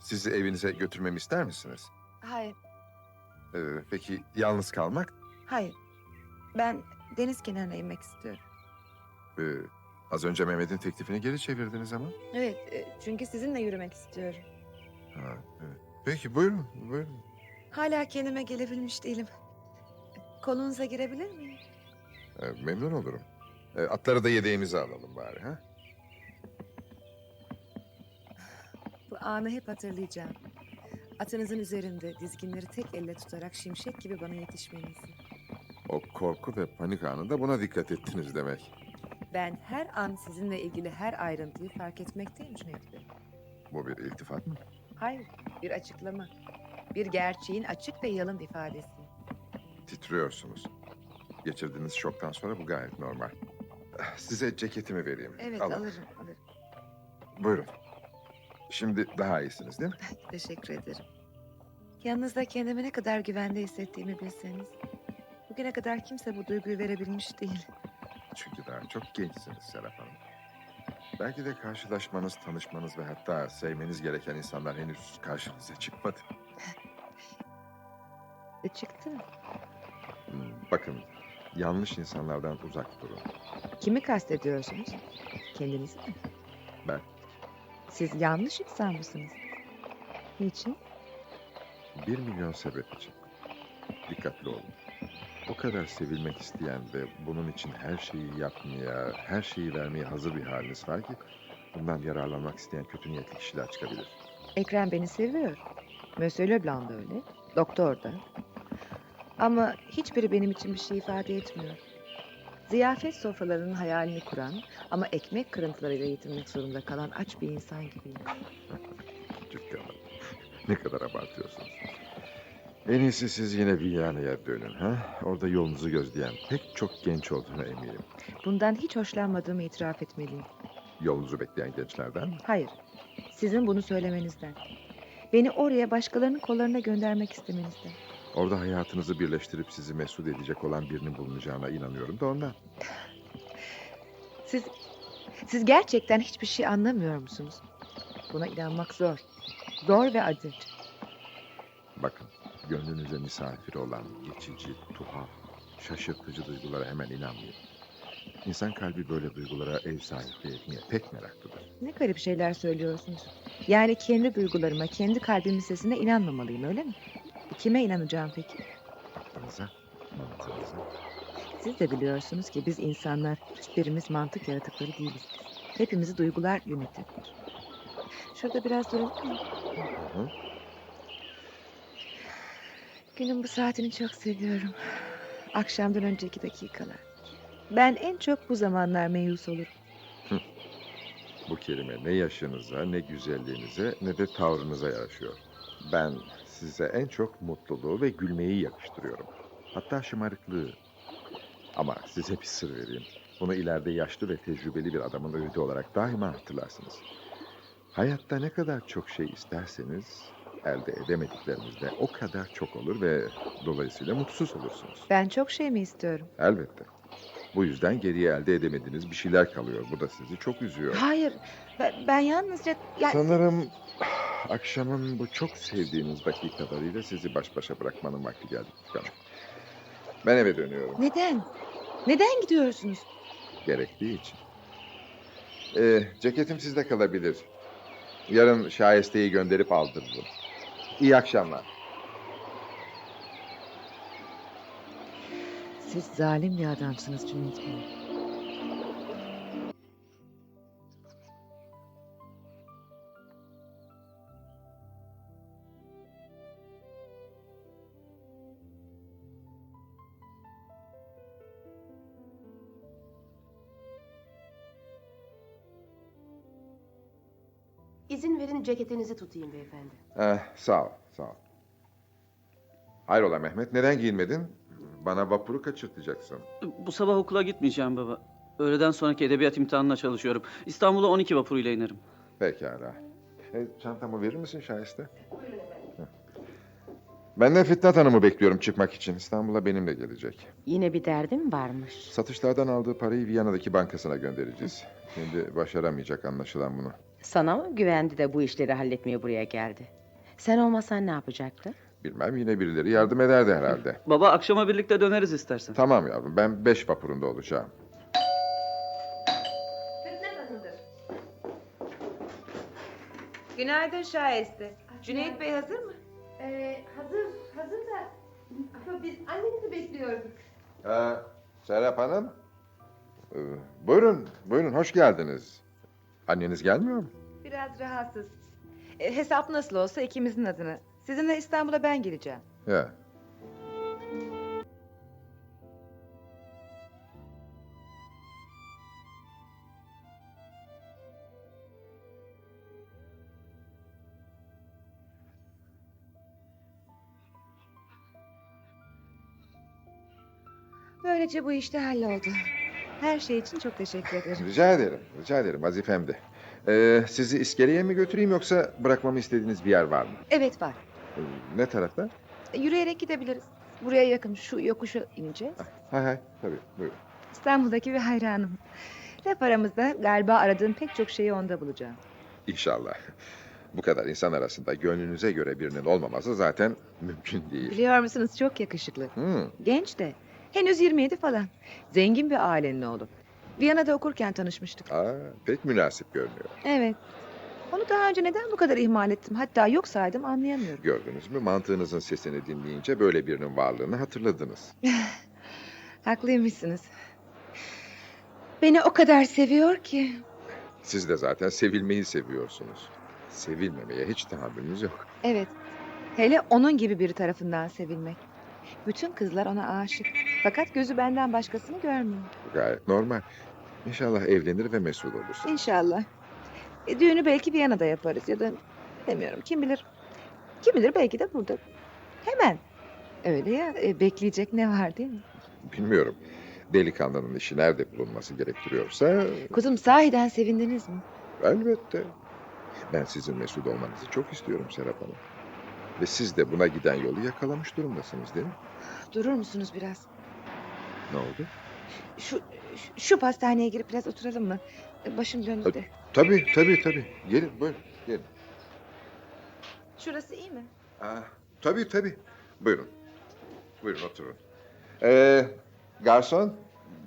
Sizi evinize götürmemi ister misiniz? Hayır, Peki yalnız kalmak? hayır. Ben deniz kenarına inmek istiyorum. Ee, Az önce Mehmet'in teklifini geri çevirdiniz ama. Evet, çünkü sizinle yürümek istiyorum. Ha, evet. Peki buyurun. Hala kendime gelebilmiş değilim. Kolunuza girebilir miyim? Memnun olurum. Atları da yedeğimize alalım bari, ha? Bu anı hep hatırlayacağım. Atınızın üzerinde dizginleri tek elle tutarak şimşek gibi bana yetişmenizi. O korku ve panik anında buna dikkat ettiniz demek. Ben her an sizinle ilgili her ayrıntıyı fark etmekteyim Cüneyt Bey. Bu bir iltifat mı? Hayır, bir açıklama. Bir gerçeğin açık ve yalın ifadesi. Titriyorsunuz. Geçirdiğiniz şoktan sonra bu gayet normal. Size ceketimi vereyim. Evet, Alın. alırım. Buyurun. Şimdi daha iyisiniz değil mi? Teşekkür ederim. Yanınızda kendimi ne kadar güvende hissettiğimi bilseniz. Bugüne kadar kimse bu duyguyu verebilmiş değil. Çünkü daha çok gençsiniz Serap Hanım. Belki de karşılaşmanız, tanışmanız ve hatta sevmeniz gereken insanlar henüz karşınıza çıkmadı. Çıktı. Bakın, yanlış insanlardan uzak durun. Kimi kastediyorsunuz? Kendinizi mi? Ben. Siz yanlış insan mısınız? Niçin? 1 milyon sebep için. Dikkatli olun. O kadar sevilmek isteyen ve bunun için her şeyi yapmaya, her şeyi vermeye hazır bir haliniz var ki bundan yararlanmak isteyen kötü niyetli kişiler çıkabilir. Ekrem beni seviyor. Monsieur Leblanc da öyle. Doktor da. Ama hiçbiri benim için bir şey ifade etmiyor. Ziyafet sofralarının hayalini kuran ama ekmek kırıntılarıyla yetinmek zorunda kalan aç bir insan gibiyim. Ciddi olun. Ne kadar abartıyorsunuz. En iyisi siz yine Viyana'ya dönün. Ha? Orada yolunuzu gözleyen pek çok genç olduğuna eminim. Bundan hiç hoşlanmadığımı itiraf etmeliyim. Yolunuzu bekleyen gençlerden mi? Hayır. Sizin bunu söylemenizden. Beni oraya başkalarının kollarına göndermek istemenizden. Orada hayatınızı birleştirip sizi mesut edecek olan birinin bulunacağına inanıyorum da ondan. Siz gerçekten hiçbir şey anlamıyor musunuz? Buna inanmak zor. Zor ve acı. Bakın, gönlünüze misafir olan geçici, tuhaf, şaşırtıcı duygulara hemen inanmayın. İnsan kalbi böyle duygulara ev sahipliği etmeye pek meraklıdır. Ne garip şeyler söylüyorsunuz. Yani kendi duygularıma, kendi kalbimin sesine inanmamalıyım, öyle mi? Kime inanacağım peki? Aklınıza, mantığınıza. Siz de biliyorsunuz ki biz insanlar hiçbirimiz mantık yaratıkları değiliz. Hepimizi duygular yönetir. Şurada biraz duralım mı? Hı? Günün bu saatini çok seviyorum. Akşamdan önceki dakikalar. Ben en çok bu zamanlar meyus olurum. Bu kelime ne yaşınıza, ne güzelliğinize, ne de tavrınıza yaraşıyor. Ben size en çok mutluluğu ve gülmeyi yakıştırıyorum. Hatta şımarıklığı. Ama size bir sır vereyim. Bunu ileride yaşlı ve tecrübeli bir adamın öğüdü olarak daima hatırlarsınız. Hayatta ne kadar çok şey isterseniz elde edemedikleriniz de o kadar çok olur ve dolayısıyla mutsuz olursunuz. Ben çok şey mi istiyorum? Elbette. Bu yüzden geriye elde edemediğiniz bir şeyler kalıyor. Bu da sizi çok üzüyor. Hayır. Ben yalnızca... Sanırım akşamın bu çok sevdiğiniz dakikalarıyla sizi baş başa bırakmanın vakti geldi. Tamam. Ben eve dönüyorum. Neden? Neden gidiyorsunuz? Gerektiği için. Ceketim sizde kalabilir. Yarın Şayeste'yi gönderip aldırırım. İyi akşamlar. Siz zalim bir adamsınız Cüneyt Bey. İzin verin ceketinizi tutayım beyefendi. Sağ ol, sağ ol. Hayrola Mehmet, neden giyinmedin? Bana vapuru kaçırtacaksın. Bu sabah okula gitmeyeceğim baba. Öğleden sonraki edebiyat imtihanına çalışıyorum. İstanbul'a 12 vapuruyla inerim. Pekala. Çantamı verir misin Şayeste? Hı. Ben de Fitnat Hanım'ı bekliyorum çıkmak için. İstanbul'a benimle gelecek. Yine bir derdin varmış. Satışlardan aldığı parayı Viyana'daki bankasına göndereceğiz. Şimdi başaramayacak anlaşılan bunu. Sana mı güvendi de bu işleri halletmeye buraya geldi? Sen olmasan ne yapacaktı? Bilmem, yine birileri yardım ederdi herhalde. Baba akşama birlikte döneriz istersen. Tamam yavrum, ben 5 vapurunda olacağım. Günaydın Şayeste. Cüneyt Bey hazır mı? Hazır da biz annenizi bekliyorduk. Serap Hanım. Buyurun, hoş geldiniz. Anneniz gelmiyor mu? Biraz rahatsız. Hesap nasıl olsa ikimizin adına. Sizinle İstanbul'a ben geleceğim. Ya. Böylece bu işte halloldu. Her şey için çok teşekkür ederim. Rica ederim, vazifemdi. Sizi iskeleye mi götüreyim yoksa bırakmamı istediğiniz bir yer var mı? Evet var. Ne tarafta? Yürüyerek gidebiliriz. Buraya yakın şu yokuşa ineceğiz. Hay, tabii, buyurun. İstanbul'daki bir hayranım. Laf aramızda galiba aradığım pek çok şeyi onda bulacağım. İnşallah. Bu kadar insan arasında gönlünüze göre birinin olmaması zaten mümkün değil. Biliyor musunuz çok yakışıklı. Hmm. Genç de. Henüz 27 falan. Zengin bir ailenin oğlu. Viyana'da okurken tanışmıştık. Pek münasip görünüyor. Evet. Onu daha önce neden bu kadar ihmal ettim? Hatta yok saydım anlayamıyorum. Gördünüz mü? Mantığınızın sesini dinleyince böyle birinin varlığını hatırladınız. Haklıymışsınız. Beni o kadar seviyor ki. Siz de zaten sevilmeyi seviyorsunuz. Sevilmemeye hiç tahammülünüz yok. Evet. Hele onun gibi biri tarafından sevilmek. Bütün kızlar ona aşık. Fakat gözü benden başkasını görmüyor. Bu gayet normal. İnşallah evlenir ve mesul olursun. İnşallah. Düğünü belki Viyana'da yaparız ya da bilemiyorum kim bilir. Kim bilir belki de burada. Hemen. Öyle ya bekleyecek ne var değil mi? Bilmiyorum. Delikanlının işi nerede bulunması gerektiriyorsa Kuzum sahiden sevindiniz mi? elbette. Ben sizin mesul olmanızı çok istiyorum Serap Hanım. Ve siz de buna giden yolu yakalamış durumdasınız değil mi? Durur musunuz biraz? Ne oldu? Şu pastaneye girip biraz oturalım mı? Başım döndü de. Tabii. Gelin buyurun. Gelin. Şurası iyi mi? Tabii. Buyurun. Buyurun oturun. Garson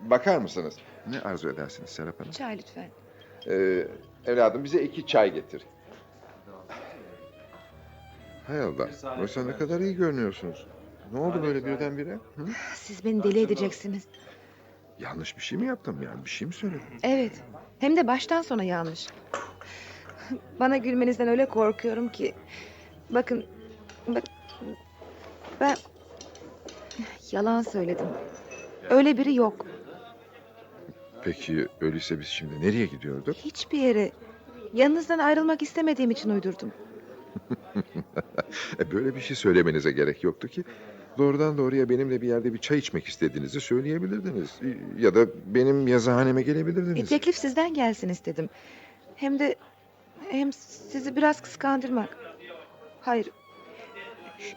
bakar mısınız? Ne arzu edersiniz Serap Hanım? Çay lütfen. Evladım bize 2 çay getir. Hay Allah. Oysa ne kadar iyi görünüyorsunuz. Ne oldu böyle birdenbire? Hı? Siz beni deli edeceksiniz. Yanlış bir şey mi yaptım yani? Bir şey mi söyledim? Evet. Hem de baştan sona yanlış. Bana gülmenizden öyle korkuyorum ki. Bakın. Ben yalan söyledim. Öyle biri yok. Peki öyleyse biz şimdi nereye gidiyorduk? Hiçbir yere. Yanınızdan ayrılmak istemediğim için uydurdum. Böyle bir şey söylemenize gerek yoktu ki. Doğrudan doğruya benimle bir yerde bir çay içmek istediğinizi söyleyebilirdiniz. Ya da benim yazıhaneme gelebilirdiniz. Teklif sizden gelsin istedim. Hem sizi biraz kıskandırmak. Hayır.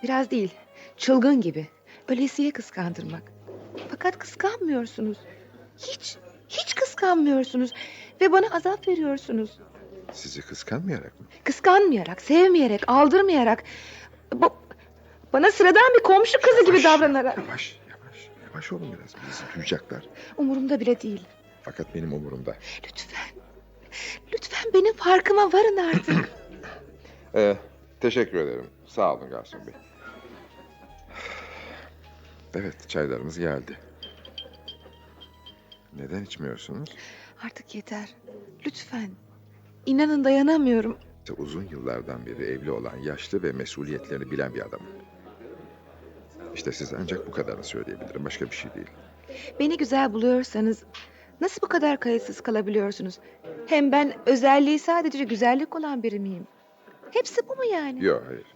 Biraz değil. Çılgın gibi. Ölesiye kıskandırmak. Fakat kıskanmıyorsunuz. Hiç kıskanmıyorsunuz. Ve bana azap veriyorsunuz. Sizi kıskanmayarak mı? Kıskanmayarak, sevmeyerek, aldırmayarak. Bana sıradan bir komşu kızı gibi davranarak. Yavaş olun biraz. Bizi duyacaklar. Umurumda bile değil. Fakat benim umurumda. Lütfen benim farkıma varın artık. Teşekkür ederim. Sağ olun garson bey. Evet, çaylarınız geldi. Neden içmiyorsunuz? Artık yeter. Lütfen. İnanın dayanamıyorum. Uzun yıllardan beri evli olan, yaşlı ve mesuliyetlerini bilen bir adamım. İşte size ancak bu kadarını söyleyebilirim. Başka bir şey değil. Beni güzel buluyorsanız nasıl bu kadar kayıtsız kalabiliyorsunuz? Hem ben özelliği sadece güzellik olan biri miyim? Hepsi bu mu yani? Yok, hayır.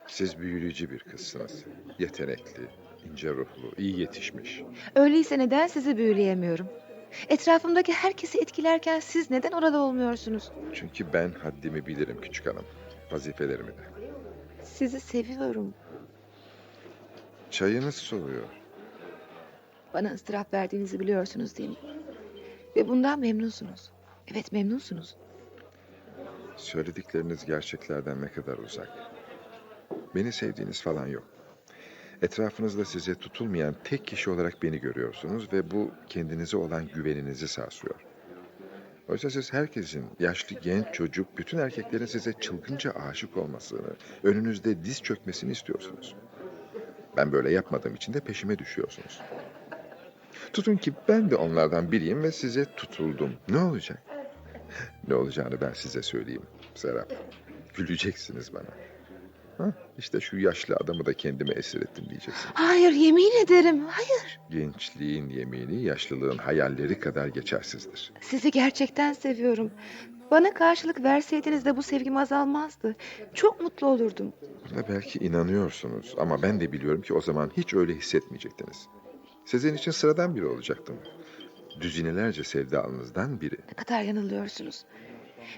Siz büyüleyici bir kızsınız. Yetenekli, ince ruhlu, iyi yetişmiş. Öyleyse neden sizi büyüleyemiyorum? Etrafımdaki herkesi etkilerken siz neden orada olmuyorsunuz? Çünkü ben haddimi bilirim küçük hanım. Vazifelerimi de. Sizi seviyorum. Çayınız soğuyor. Bana ıstırap verdiğinizi biliyorsunuz değil mi? Ve bundan memnunsunuz. Evet, memnunsunuz. Söyledikleriniz gerçeklerden ne kadar uzak. Beni sevdiğiniz falan yok. Etrafınızda size tutulmayan tek kişi olarak beni görüyorsunuz ve bu kendinize olan güveninizi sarsıyor. Oysa siz herkesin, yaşlı, genç, çocuk, bütün erkeklerin size çılgınca aşık olmasını, önünüzde diz çökmesini istiyorsunuz. Ben böyle yapmadığım için de peşime düşüyorsunuz. Tutun ki ben de onlardan biriyim ve size tutuldum. Ne olacak? Ne olacağını ben size söyleyeyim Serap. Güleceksiniz bana. İşte şu yaşlı adamı da kendime esir ettim diyeceksiniz. Hayır, yemin ederim, hayır. Gençliğin yemini, yaşlılığın hayalleri kadar geçersizdir. Sizi gerçekten seviyorum. Bana karşılık verseydiniz de bu sevgim azalmazdı. Çok mutlu olurdum. Buna belki inanıyorsunuz ama ben de biliyorum ki o zaman hiç öyle hissetmeyecektiniz. Sizin için sıradan biri olacaktım. Düzinelerce sevdalınızdan biri. Ne kadar yanılıyorsunuz.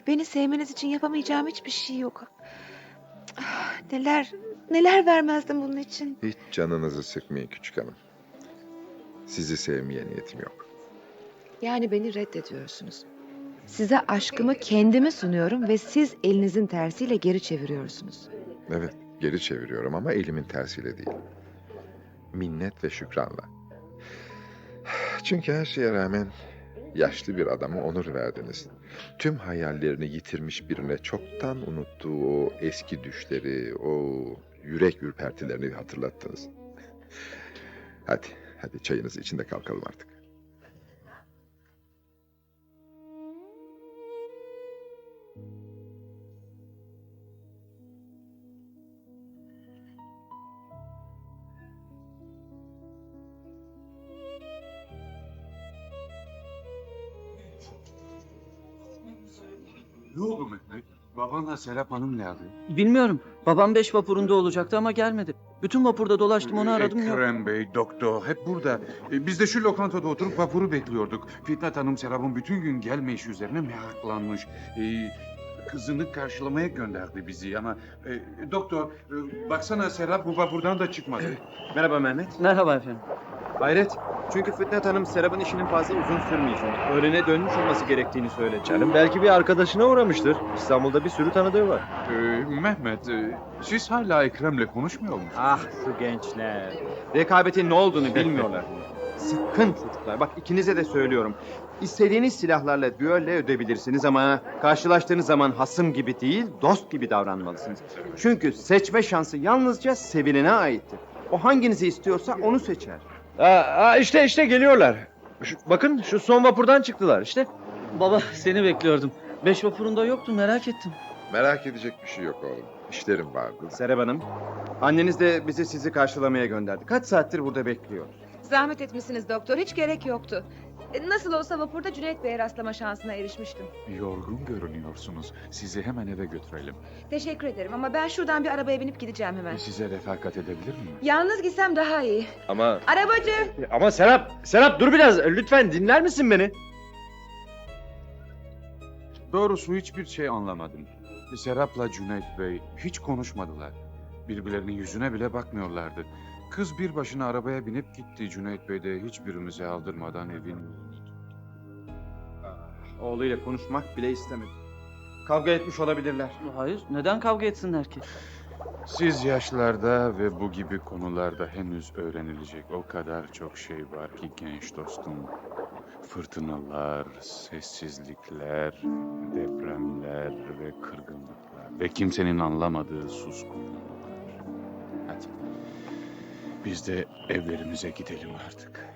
Beni sevmeniz için yapamayacağım hiçbir şey yok. Neler vermezdim bunun için. Hiç canınızı sıkmayın küçük hanım. Sizi sevmeye niyetim yok. Yani beni reddediyorsunuz. Size aşkımı kendime sunuyorum ve siz elinizin tersiyle geri çeviriyorsunuz. Evet, geri çeviriyorum ama elimin tersiyle değil. Minnet ve şükranla. Çünkü her şeye rağmen yaşlı bir adama onur verdiniz. Tüm hayallerini yitirmiş birine çoktan unuttuğu o eski düşleri, o yürek ürpertilerini hatırlattınız. Hadi çayınızı içinde kalkalım artık. Ne oldu Mehmet? Babanla Serap Hanım nerede? Bilmiyorum. Babam 5 vapurunda olacaktı ama gelmedi. Bütün vapurda dolaştım, onu aradım yok. Ekrem Bey, doktor hep burada. Biz de şu lokantada oturup vapuru bekliyorduk. Fitnat Hanım Serap'ın bütün gün gelmeyişi üzerine meraklanmış. Kızını karşılamaya gönderdi bizi ama... doktor, baksana Serap bu vapurdan da çıkmadı. Merhaba Mehmet. Merhaba efendim. Hayret. Çünkü Fitnat Hanım Serap'ın işinin fazla uzun sürmeyeceğini, öğlene dönmüş olması gerektiğini söyledi. Canım belki bir arkadaşına uğramıştır. İstanbul'da bir sürü tanıdığı var. Mehmet, siz hala Ekrem'le konuşmuyor musunuz? Ah şu gençler. Rekabetin ne olduğunu bilmiyorlar. Sakın çocuklar. Bak ikinize de söylüyorum. İstediğiniz silahlarla düelle ödebilirsiniz ama karşılaştığınız zaman hasım gibi değil, dost gibi davranmalısınız. Çünkü seçme şansı yalnızca sevilene aittir. O hanginizi istiyorsa onu seçer. İşte geliyorlar. Bakın şu son vapurdan çıktılar işte. Baba seni bekliyordum. 5 vapurunda yoktun, merak ettim. Merak edecek bir şey yok oğlum. İşlerim vardı. Serap Hanım, anneniz de bizi sizi karşılamaya gönderdi. Kaç saattir burada bekliyor. Zahmet etmişsiniz doktor, hiç gerek yoktu. Nasıl olsa vapurda Cüneyt Bey'e rastlama şansına erişmiştim. Yorgun görünüyorsunuz. Sizi hemen eve götürelim. Teşekkür ederim ama ben şuradan bir arabaya binip gideceğim hemen. Size refakat edebilir miyim? Yalnız gitsem daha iyi. Ama Arabacı! ama Serap dur biraz. Lütfen dinler misin beni? Doğrusu hiçbir şey anlamadım. Serap'la Cüneyt Bey hiç konuşmadılar. Birbirlerinin yüzüne bile bakmıyorlardı. Kız bir başına arabaya binip gitti. Cüneyt Bey de hiçbirimize aldırmadan evin... Oğluyla konuşmak bile istemedi. Kavga etmiş olabilirler. Hayır, neden kavga etsinler ki? Siz yaşlarda ve bu gibi konularda henüz öğrenilecek o kadar çok şey var ki genç dostum. Fırtınalar, sessizlikler, depremler ve kırgınlıklar ve kimsenin anlamadığı suskunluklar. Hadi biz de evlerimize gidelim artık.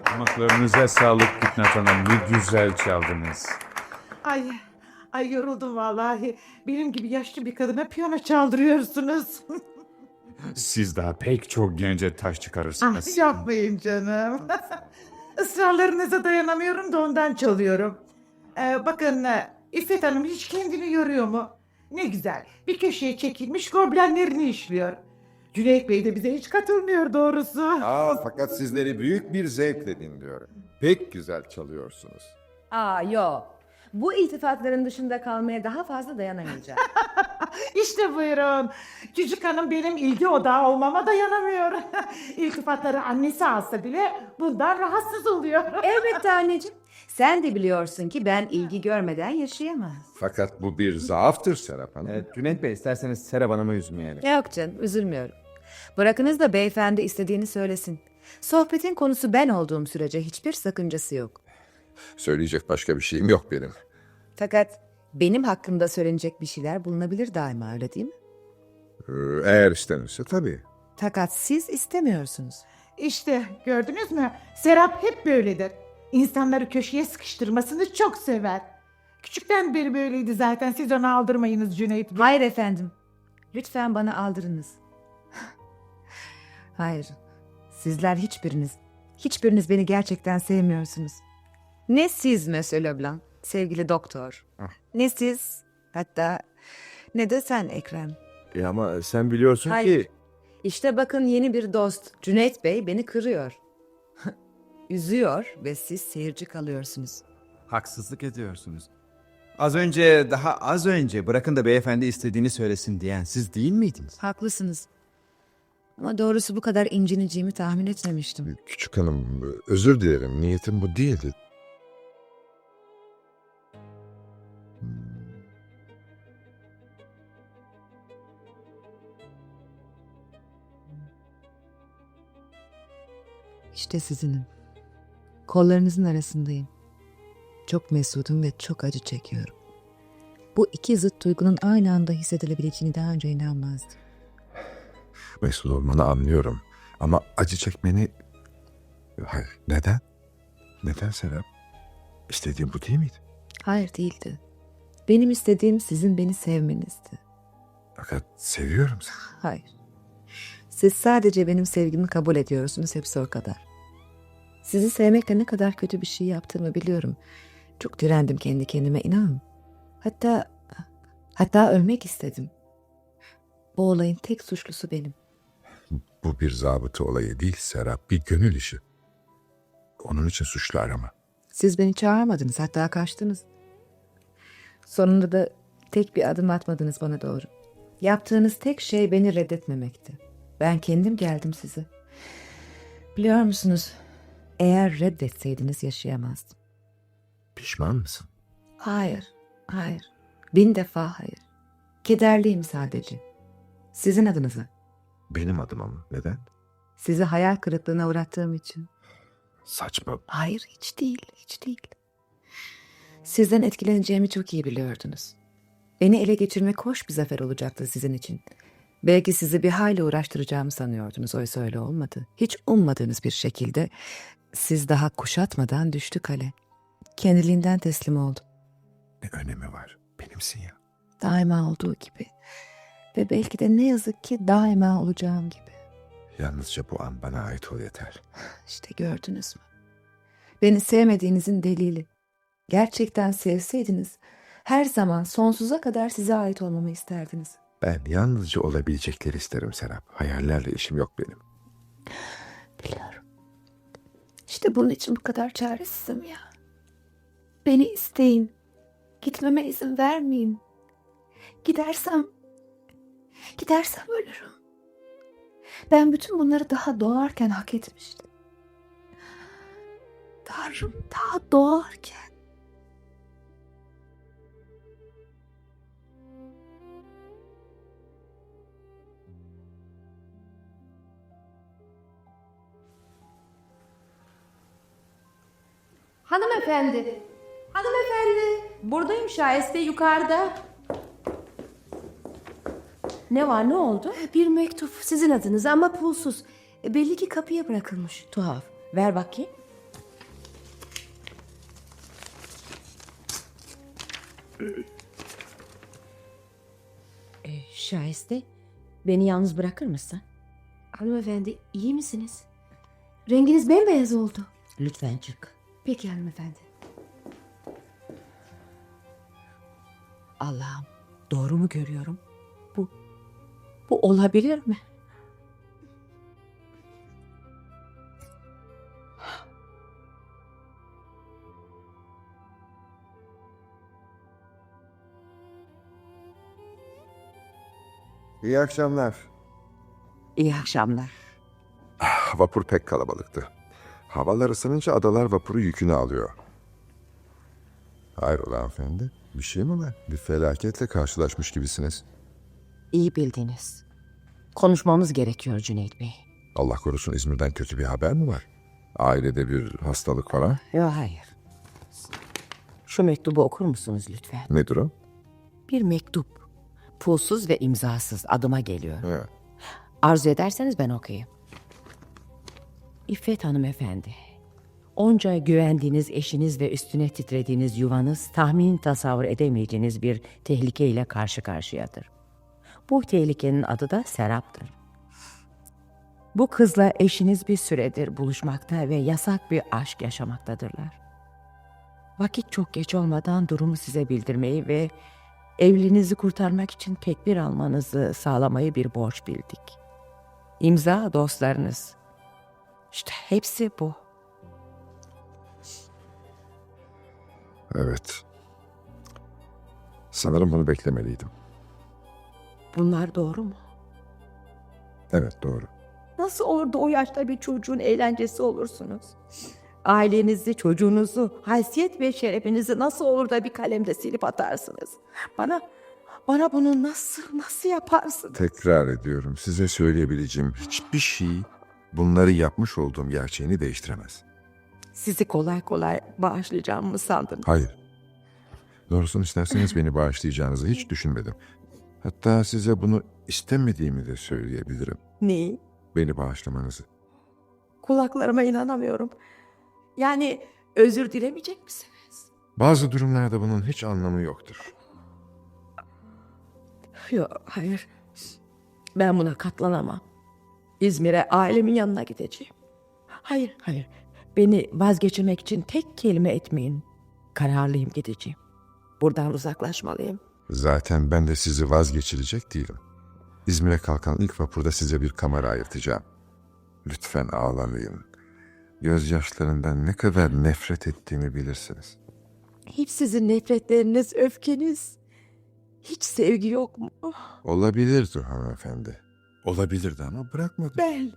Parmaklarınıza sağlık Fitnat Hanım. Ne güzel çaldınız. Ay, ay yoruldum vallahi. Benim gibi yaşlı bir kadına piyano çaldırıyorsunuz. Siz daha pek çok gence taş çıkarırsınız. Yapmayın canım. Israrlarınıza dayanamıyorum da ondan çalıyorum. Bakın İffet Hanım hiç kendini yoruyor mu? Ne güzel. Bir köşeye çekilmiş goblenlerini işliyor. Cüneyt Bey de bize hiç katılmıyor doğrusu. Fakat sizleri büyük bir zevkle dinliyorum. Pek güzel çalıyorsunuz. Yok. Bu iltifatların dışında kalmaya daha fazla dayanamayacağım. İşte buyurun. Küçük hanım benim ilgi odağı olmama dayanamıyor. İltifatları annesi alsa bile bundan rahatsız oluyor. Elbette anneciğim. Sen de biliyorsun ki ben ilgi görmeden yaşayamam. Fakat bu bir zaaftır Serap Hanım. Cüneyt Bey isterseniz Serap Hanım'ı üzmeyelim. Yok canım, üzülmüyorum. Bırakınız da beyefendi istediğini söylesin. Sohbetin konusu ben olduğum sürece hiçbir sakıncası yok. Söyleyecek başka bir şeyim yok benim. Fakat benim hakkımda söylenecek bir şeyler bulunabilir daima, öyle değil mi? Eğer istenirse tabii. Fakat siz istemiyorsunuz. İşte gördünüz mü? Serap hep böyledir. İnsanları köşeye sıkıştırmasını çok sever. Küçükten beri böyleydi zaten. Siz onu aldırmayınız Cüneyt Bey. Hayır efendim. Lütfen bana aldırınız. Hayır. Sizler hiçbiriniz beni gerçekten sevmiyorsunuz. Ne siz Monsieur Leblanc, sevgili doktor. Ne siz, hatta ne de sen Ekrem. Ama sen biliyorsun Hayır. ki... İşte bakın yeni bir dost. Cüneyt Bey beni kırıyor. Üzüyor ve siz seyirci kalıyorsunuz. Haksızlık ediyorsunuz. Daha az önce bırakın da beyefendi istediğini söylesin diyen siz değil miydiniz? Haklısınız. Ama doğrusu bu kadar incineceğimi tahmin etmemiştim. Küçük hanım, özür dilerim. Niyetim bu değildi. İşte sizinim. Kollarınızın arasındayım. Çok mesudum ve çok acı çekiyorum. Bu iki zıt duygunun aynı anda hissedilebileceğini daha önce inanmazdım. Mesut olmanı anlıyorum. Ama acı çekmeni... Hayır, neden? Neden Serap? İstediğim bu değil miydi? Hayır, değildi. Benim istediğim sizin beni sevmenizdi. Fakat seviyorum seni. Hayır. Siz sadece benim sevgimi kabul ediyorsunuz, hepsi o kadar. Sizi sevmekle ne kadar kötü bir şey yaptığımı biliyorum. Çok direndim kendi kendime, inanın. Hatta ölmek istedim. Bu olayın tek suçlusu benim. Bu bir zabıta olayı değil Serap, bir gönül işi. Onun için suçlu arama. Siz beni çağırmadınız, hatta kaçtınız. Sonunda da tek bir adım atmadınız bana doğru. Yaptığınız tek şey beni reddetmemekti. Ben kendim geldim size. Biliyor musunuz, eğer reddetseydiniz yaşayamazdım. Pişman mısın? Hayır. Bin defa hayır. Kederliyim sadece. Sizin adınıza. Benim adıma mı? Neden? Sizi hayal kırıklığına uğrattığım için. Saçma. Hayır, hiç değil. Sizden etkileneceğimi çok iyi biliyordunuz. Beni ele geçirmek hoş bir zafer olacaktı sizin için. Belki sizi bir hayli uğraştıracağımı sanıyordunuz. Oysa öyle olmadı. Hiç ummadığınız bir şekilde siz daha kuşatmadan düştü kale. Kendiliğinden teslim oldu. Ne önemi var? Benimsin ya. Daima olduğu gibi. Ve belki de ne yazık ki daima olacağım gibi. Yalnızca bu an bana ait ol yeter. İşte gördünüz mü? Beni sevmediğinizin delili. Gerçekten sevseydiniz her zaman sonsuza kadar size ait olmamı isterdiniz. Ben yalnızca olabilecekleri isterim Serap. Hayallerle işim yok benim. Biliyorum. İşte bunun için bu kadar çaresizim ya. Beni isteyin. Gitmeme izin vermeyin. Gidersem ölürüm. Ben bütün bunları daha doğarken hak etmiştim. Tanrım, daha doğarken. Hanımefendi. Hanımefendi. Buradayım, Şahiste yukarıda. Ne var, ne oldu? Bir mektup sizin adınıza ama pulsuz. Belli ki kapıya bırakılmış. Tuhaf. Ver bakayım. Şahiste, beni yalnız bırakır mısın? Hanımefendi, iyi misiniz? Renginiz bembeyaz oldu. Lütfen çık. Peki hanımefendi. Allah'ım, doğru mu görüyorum? Bu olabilir mi? İyi akşamlar. İyi akşamlar. Vapur pek kalabalıktı. Havalar ısınınca adalar vapuru yükünü alıyor. Hayrola hanımefendi? Bir şey mi var? Bir felaketle karşılaşmış gibisiniz. İyi bildiniz. Konuşmamız gerekiyor Cüneyt Bey. Allah korusun, İzmir'den kötü bir haber mi var? Ailede bir hastalık falan. Yok, hayır. Şu mektubu okur musunuz lütfen? Nedir o? Bir mektup. Pulsuz ve imzasız, adıma geliyor. Evet. Arzu ederseniz ben okuyayım. İffet hanımefendi. Onca güvendiğiniz eşiniz ve üstüne titrediğiniz yuvanız tahmin tasavvur edemeyeceğiniz bir tehlikeyle karşı karşıyadır. Bu tehlikenin adı da Serap'tır. Bu kızla eşiniz bir süredir buluşmakta ve yasak bir aşk yaşamaktadırlar. Vakit çok geç olmadan durumu size bildirmeyi ve evliliğinizi kurtarmak için tedbir almanızı sağlamayı bir borç bildik. İmza dostlarınız. İşte hepsi bu. Evet. Sanırım bunu beklemeliydim. Bunlar doğru mu? Evet, doğru. Nasıl olur da o yaşta bir çocuğun eğlencesi olursunuz? Ailenizi, çocuğunuzu, haysiyet ve şerefinizi nasıl olur da bir kalemde silip atarsınız? Bana bunu nasıl yaparsınız? Tekrar ediyorum, size söyleyebileceğim hiçbir şey bunları yapmış olduğum gerçeğini değiştiremez. Sizi kolay kolay bağışlayacağımı mı sandınız? Hayır. Doğrusunu isterseniz beni bağışlayacağınızı hiç düşünmedim. Hatta size bunu istemediğimi de söyleyebilirim. Neyi? Beni bağışlamanızı. Kulaklarıma inanamıyorum. Yani özür dilemeyecek misiniz? Bazı durumlarda bunun hiç anlamı yoktur. Yok, hayır. Ben buna katlanamam. İzmir'e ailemin yanına gideceğim. Hayır. Beni vazgeçirmek için tek kelime etmeyin. Kararlıyım, gideceğim. Buradan uzaklaşmalıyım. Zaten ben de sizi vazgeçirecek değilim. İzmir'e kalkan ilk vapurda size bir kamera ayırtacağım. Lütfen ağlamayın. Gözyaşlarından ne kadar nefret ettiğimi bilirsiniz. Hiç sizin nefretleriniz, öfkeniz, hiç sevgi yok mu? Olabilirdi hanımefendi. Olabilirdi ama bırakmadım.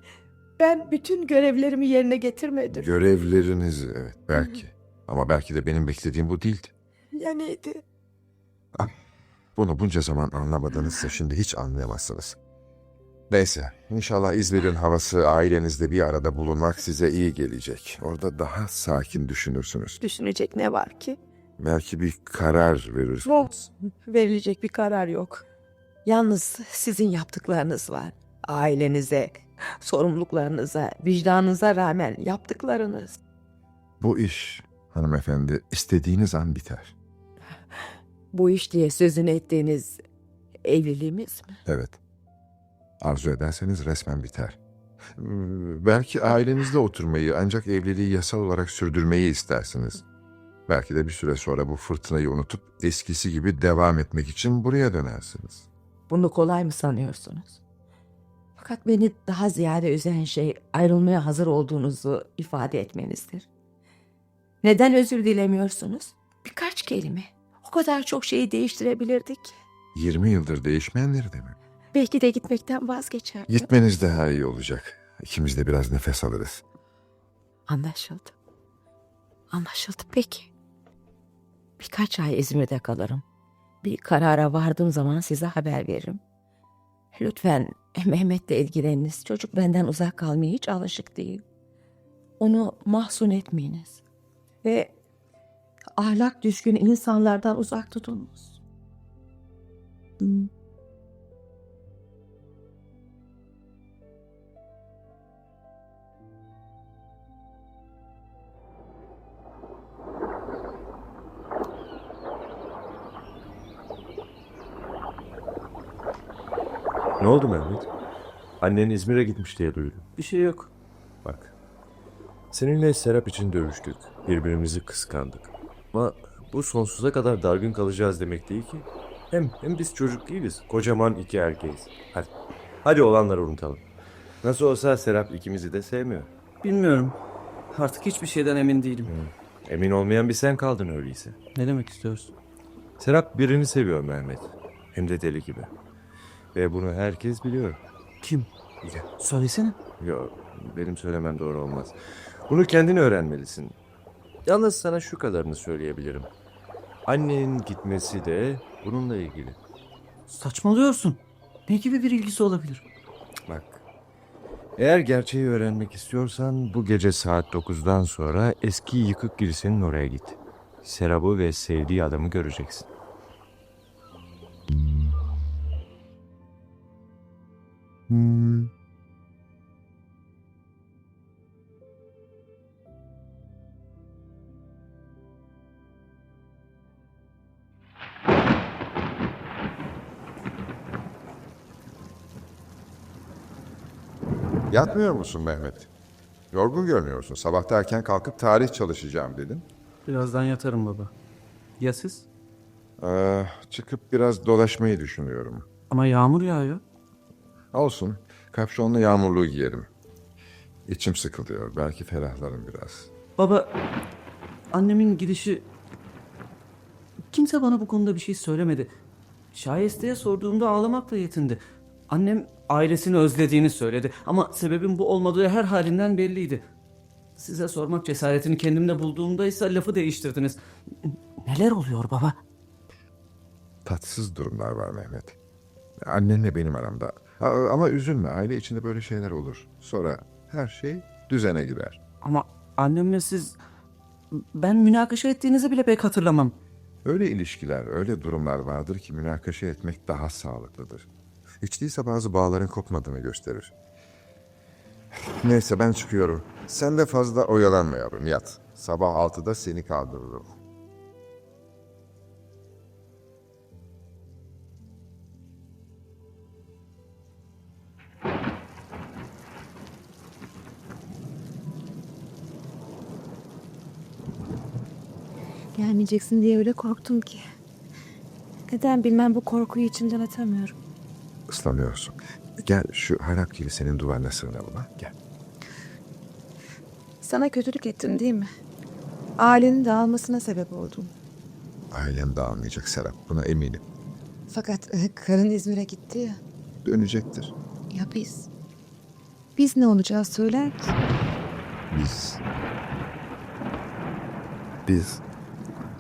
Ben bütün görevlerimi yerine getirmedim. Görevlerinizi, evet, belki. Ama belki de benim beklediğim bu değildi. Ya neydi? Bunu bunca zaman anlamadınızsa şimdi hiç anlayamazsınız. Neyse, inşallah İzmir'in havası, ailenizle bir arada bulunmak size iyi gelecek. Orada daha sakin düşünürsünüz. Düşünecek ne var ki? Belki bir karar verir. Yok, verilecek bir karar yok. Yalnız sizin yaptıklarınız var. Ailenize, sorumluluklarınıza, vicdanınıza rağmen yaptıklarınız. Bu iş hanımefendi istediğiniz an biter. Bu iş diye sözünü ettiğiniz evliliğimiz mi? Evet. Arzu ederseniz resmen biter. Belki ailenizle oturmayı ancak evliliği yasal olarak sürdürmeyi istersiniz. Belki de bir süre sonra bu fırtınayı unutup eskisi gibi devam etmek için buraya dönersiniz. Bunu kolay mı sanıyorsunuz? Fakat beni daha ziyade üzen şey ayrılmaya hazır olduğunuzu ifade etmenizdir. Neden özür dilemiyorsunuz? Birkaç kelime. O kadar çok şeyi değiştirebilirdik. 20 yıldır değişmeyenleri de mi? Belki de gitmekten vazgeçerdim. Gitmeniz daha iyi olacak. İkimiz de biraz nefes alırız. Anlaşıldı. Anlaşıldı peki. Birkaç ay İzmir'de kalırım. Bir karara vardığım zaman size haber veririm. Lütfen Mehmet'le ilgileniniz. Çocuk benden uzak kalmaya hiç alışık değil. Onu mahzun etmeyiniz. Ve ahlak düşkün insanlardan uzak tutunuz. Ne oldu Mehmet? Annen İzmir'e gitmiş diye duydum. Bir şey yok. Bak. Seninle Serap için dövüştük. Birbirimizi kıskandık. Ama bu sonsuza kadar dargın kalacağız demek değil ki. Hem biz çocuk değiliz. Kocaman iki erkeğiz. Hadi. Hadi olanları unutalım. Nasıl olsa Serap ikimizi de sevmiyor. Bilmiyorum. Artık hiçbir şeyden emin değilim. Emin olmayan bir sen kaldın öyleyse. Ne demek istiyorsun? Serap birini seviyor Mehmet. Hem de deli gibi. Ve bunu herkes biliyor. Kim? Ya, Söylesene. Yok, benim söylemem doğru olmaz. Bunu kendin öğrenmelisin. Yalnız sana şu kadarını söyleyebilirim. Annenin gitmesi de bununla ilgili. Saçmalıyorsun. Ne gibi bir ilgisi olabilir? Bak, eğer gerçeği öğrenmek istiyorsan bu gece saat 9'dan sonra eski yıkık kilisenin oraya git. Serap'ı ve sevdiği adamı göreceksin. Yatmıyor musun Mehmet? Yorgun görünüyorsun. Sabahta erken kalkıp tarih çalışacağım dedin. Birazdan yatarım baba. Ya siz? Çıkıp biraz dolaşmayı düşünüyorum. Ama yağmur yağıyor. Olsun. Kapşonlu yağmurluğu giyerim. İçim sıkılıyor. Belki ferahlarım biraz. Baba, annemin gidişi... Kimse bana bu konuda bir şey söylemedi. Şayeste'ye sorduğumda ağlamakla yetindi. Annem ailesini özlediğini söyledi. Ama sebebin bu olmadığı her halinden belliydi. Size sormak cesaretini kendimde bulduğumda ise lafı değiştirdiniz. Neler oluyor baba? Tatsız durumlar var Mehmet. Annenle benim aramda. Ama üzülme. Aile içinde böyle şeyler olur. Sonra her şey düzene girer. Ama annemle siz... Ben münakaşa ettiğinizi bile pek hatırlamam. Öyle ilişkiler, öyle durumlar vardır ki münakaşa etmek daha sağlıklıdır. Hiç değilse bazı bağların kopmadığını gösterir. Neyse ben çıkıyorum. Sen de fazla oyalanma yavrum, yat. Sabah 6'da seni kaldırırım. Gelmeyeceksin diye öyle korktum ki. Neden bilmem bu korkuyu içimden atamıyorum. Islanıyorsun. Gel şu harap kilisenin duvarına sığınalım ha. Gel. Sana kötülük ettim değil mi? Ailenin dağılmasına sebep oldum. Ailem dağılmayacak Serap, buna eminim. Fakat karın İzmir'e gitti ya. Dönecektir. Ya biz? Biz ne olacağız söyler misin? Biz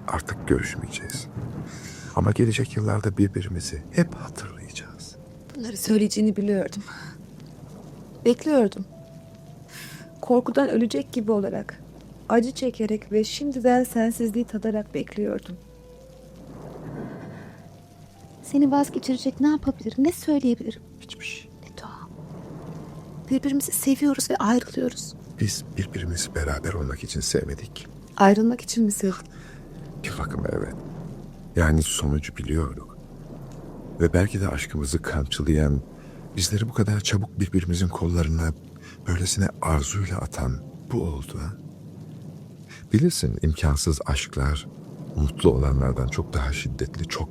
artık görüşmeyeceğiz. Ama gelecek yıllarda birbirimizi hep hatırlayacağız. Bunları söyleyeceğini biliyordum. Bekliyordum. Korkudan ölecek gibi olarak. acı çekerek ve şimdiden sensizliği tadarak bekliyordum. Seni vazgeçirecek ne yapabilirim, ne söyleyebilirim? Hiçbir şey. Ne tuhaf. Birbirimizi seviyoruz ve ayrılıyoruz. Biz birbirimizi beraber olmak için sevmedik. Ayrılmak için mi sevdin? Bir bakıma evet. Yani sonucu biliyorduk. Ve belki de aşkımızı kamçılayan, bizleri bu kadar çabuk birbirimizin kollarına böylesine arzuyla atan bu oldu. Ha? Bilirsin imkansız aşklar mutlu olanlardan çok daha şiddetli, çok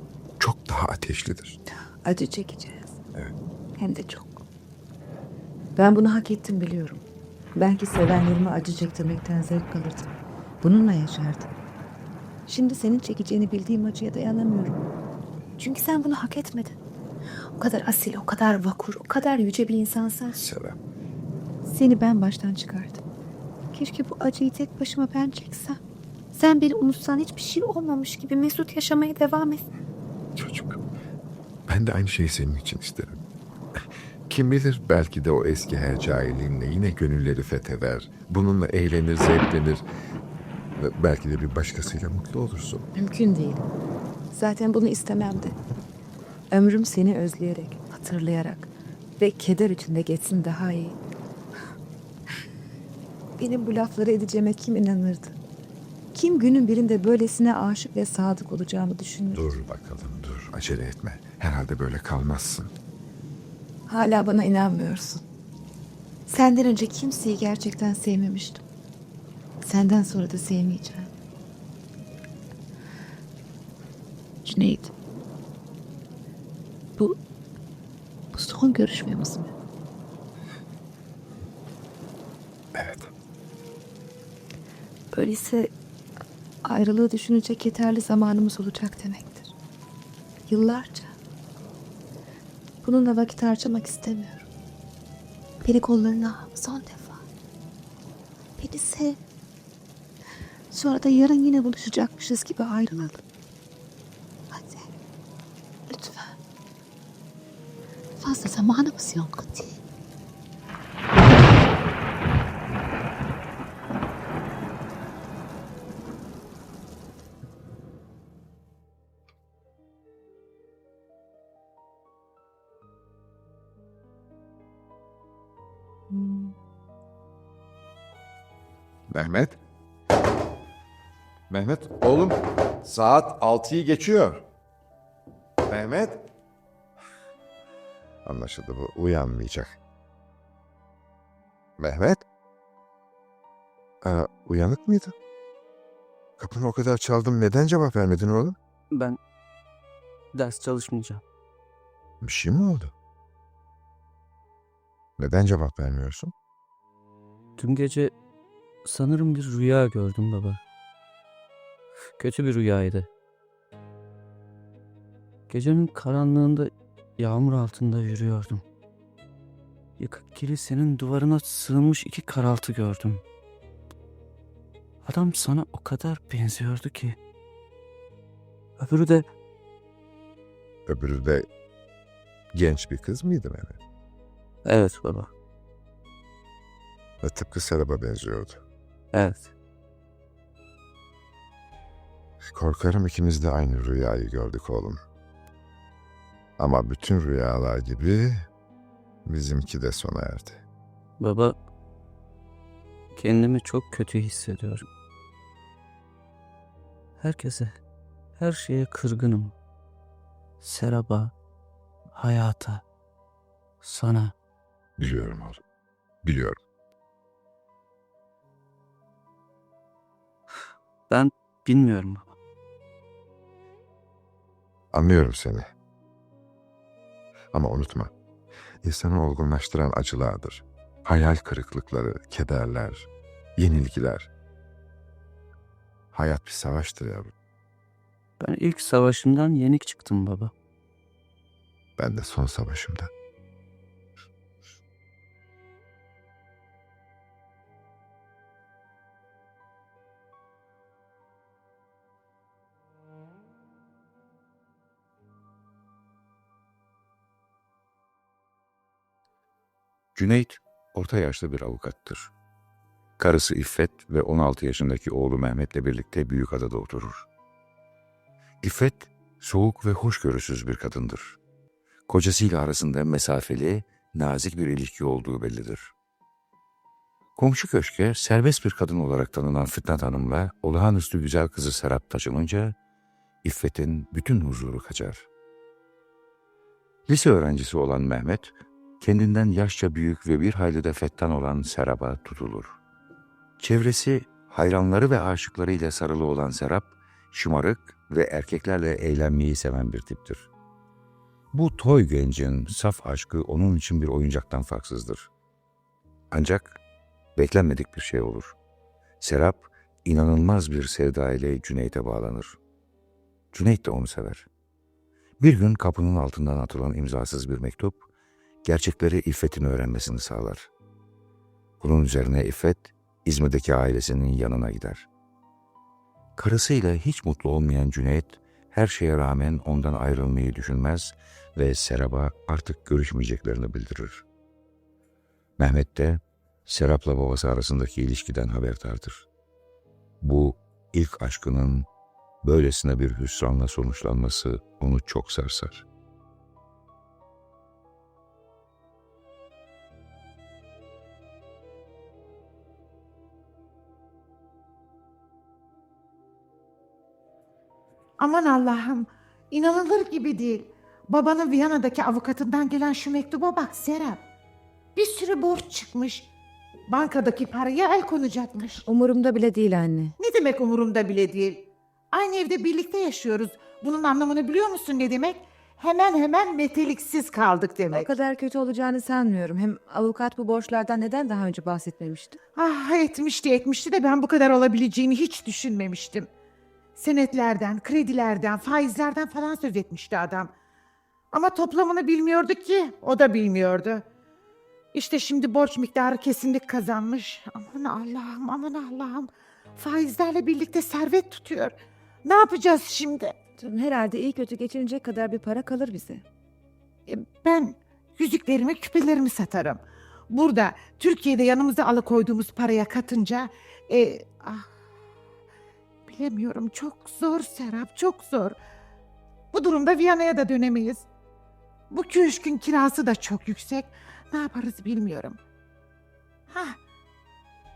daha ateşlidir. Acı çekeceğiz. Evet. Hem de çok. Ben bunu hak ettim biliyorum. Belki sevenlerime acı çektirmekten zevk alırdım. Bununla yaşardım. Şimdi senin çekeceğini bildiğim acıya dayanamıyorum. Çünkü sen bunu hak etmedin. O kadar asil, o kadar vakur, o kadar yüce bir insansın. Serap. Seni ben baştan çıkardım. Keşke bu acıyı tek başıma ben çeksem. Sen beni unutsan, hiçbir şey olmamış gibi mesut yaşamaya devam et. Çocuk. Ben de aynı şeyi senin için isterim. Kim bilir belki de o eski hercailinle yine gönülleri fetheder. Bununla eğlenir, zevklenir. Ve belki de bir başkasıyla mutlu olursun. Mümkün değil. Zaten bunu istemem de. Ömrüm seni özleyerek, hatırlayarak ve keder içinde geçsin daha iyi. Benim bu lafları edeceğime kim inanırdı? Kim günün birinde böylesine aşık ve sadık olacağımı düşünürdü? Dur bakalım dur. Acele etme. Herhalde böyle kalmazsın. Hala bana inanmıyorsun. Senden önce kimseyi gerçekten sevmemiştim. Senden sonra da sevmeyeceğim. Cüneyt. Bu son görüşmemiz mi? Evet. Öyleyse ayrılığı düşünecek yeterli zamanımız olacak demektir. Yıllarca. Bununla vakit harcamak istemiyorum. Beni kollarına al son defa. Beni sev. Sonra da yarın yine buluşacakmışız gibi ayrılalım. Hadi. Lütfen. Fazla zamanımız yok değil. Mehmet. Mehmet oğlum saat 6'yı geçiyor. Mehmet. Anlaşıldı bu uyanmayacak. Mehmet. Uyanık mıydın? Kapını o kadar çaldım neden cevap vermedin oğlum? Ben ders çalışmayacağım. Bir şey mi oldu? Neden cevap vermiyorsun? Dün gece sanırım bir rüya gördüm baba. Kötü bir rüyaydı. Gecenin karanlığında yağmur altında yürüyordum. Yıkık kilisenin duvarına sığınmış iki karaltı gördüm. Adam sana o kadar benziyordu ki. Öbürü de genç bir kız mıydı Mehmet? Evet baba. Ve tıpkı Serap'a benziyordu. Evet. Korkarım ikimiz de aynı rüyayı gördük oğlum. Ama bütün rüyalar gibi bizimki de sona erdi. Baba, kendimi çok kötü hissediyorum. Herkese, her şeye kırgınım. Serap'a, hayata, sana. Biliyorum oğlum. Biliyorum. Ben bilmiyorum baba. Anlıyorum seni. Ama unutma. İnsanı olgunlaştıran acılardır. Hayal kırıklıkları, kederler, yenilgiler. Hayat bir savaştır yavrum. Ben ilk savaşımdan yenik çıktım baba. Ben de son savaşımda. Cüneyt orta yaşlı bir avukattır. Karısı İffet ve 16 yaşındaki oğlu Mehmet'le birlikte Büyükada'da oturur. İffet, soğuk ve hoşgörüsüz bir kadındır. Kocasıyla arasında mesafeli, nazik bir ilişki olduğu bellidir. Komşu köşke serbest bir kadın olarak tanınan Fitnat Hanım'la olağanüstü güzel kızı Serap taşınınca İffet'in bütün huzuru kaçar. Lise öğrencisi olan Mehmet, kendinden yaşça büyük ve bir hayli de fettan olan Serap'a tutulur. Çevresi, hayranları ve aşıklarıyla sarılı olan Serap, şımarık ve erkeklerle eğlenmeyi seven bir tiptir. Bu toy gencin saf aşkı onun için bir oyuncaktan farksızdır. Ancak beklenmedik bir şey olur. Serap, inanılmaz bir sevda ile Cüneyt'e bağlanır. Cüneyt de onu sever. Bir gün kapının altından atılan imzasız bir mektup, gerçekleri İffet'in öğrenmesini sağlar. Bunun üzerine İffet, İzmir'deki ailesinin yanına gider. Karısıyla hiç mutlu olmayan Cüneyt, her şeye rağmen ondan ayrılmayı düşünmez ve Serap'a artık görüşmeyeceklerini bildirir. Mehmet de Serap'la babası arasındaki ilişkiden haberdardır. Bu ilk aşkının böylesine bir hüsranla sonuçlanması onu çok sarsar. Aman Allah'ım, inanılır gibi değil. Babanın Viyana'daki avukatından gelen şu mektuba bak Serap. Bir sürü borç çıkmış. Bankadaki paraya el konacakmış. Umurumda bile değil anne. Ne demek umurumda bile değil? Aynı evde birlikte yaşıyoruz. Bunun anlamını biliyor musun ne demek? Hemen hemen meteliksiz kaldık O demek. kadar kötü olacağını sanmıyorum. Hem avukat bu borçlardan neden daha önce bahsetmemişti? Ah etmişti de ben bu kadar olabileceğini hiç düşünmemiştim. Senetlerden, kredilerden, faizlerden falan söz etmişti adam. Ama toplamını bilmiyordu ki, o da bilmiyordu. İşte şimdi borç miktarı kesinlik kazanmış. Aman Allah'ım, aman Allah'ım. Faizlerle birlikte servet tutuyor. Ne yapacağız şimdi? Canım, herhalde iyi kötü geçinecek kadar bir para kalır bize. Ben yüzüklerimi, küpelerimi satarım. Burada, Türkiye'de yanımıza alıkoyduğumuz paraya katınca... bilemiyorum, çok zor Serap, çok zor. Bu durumda Viyana'ya da dönemeyiz. Bu köşkün kirası da çok yüksek. Ne yaparız bilmiyorum.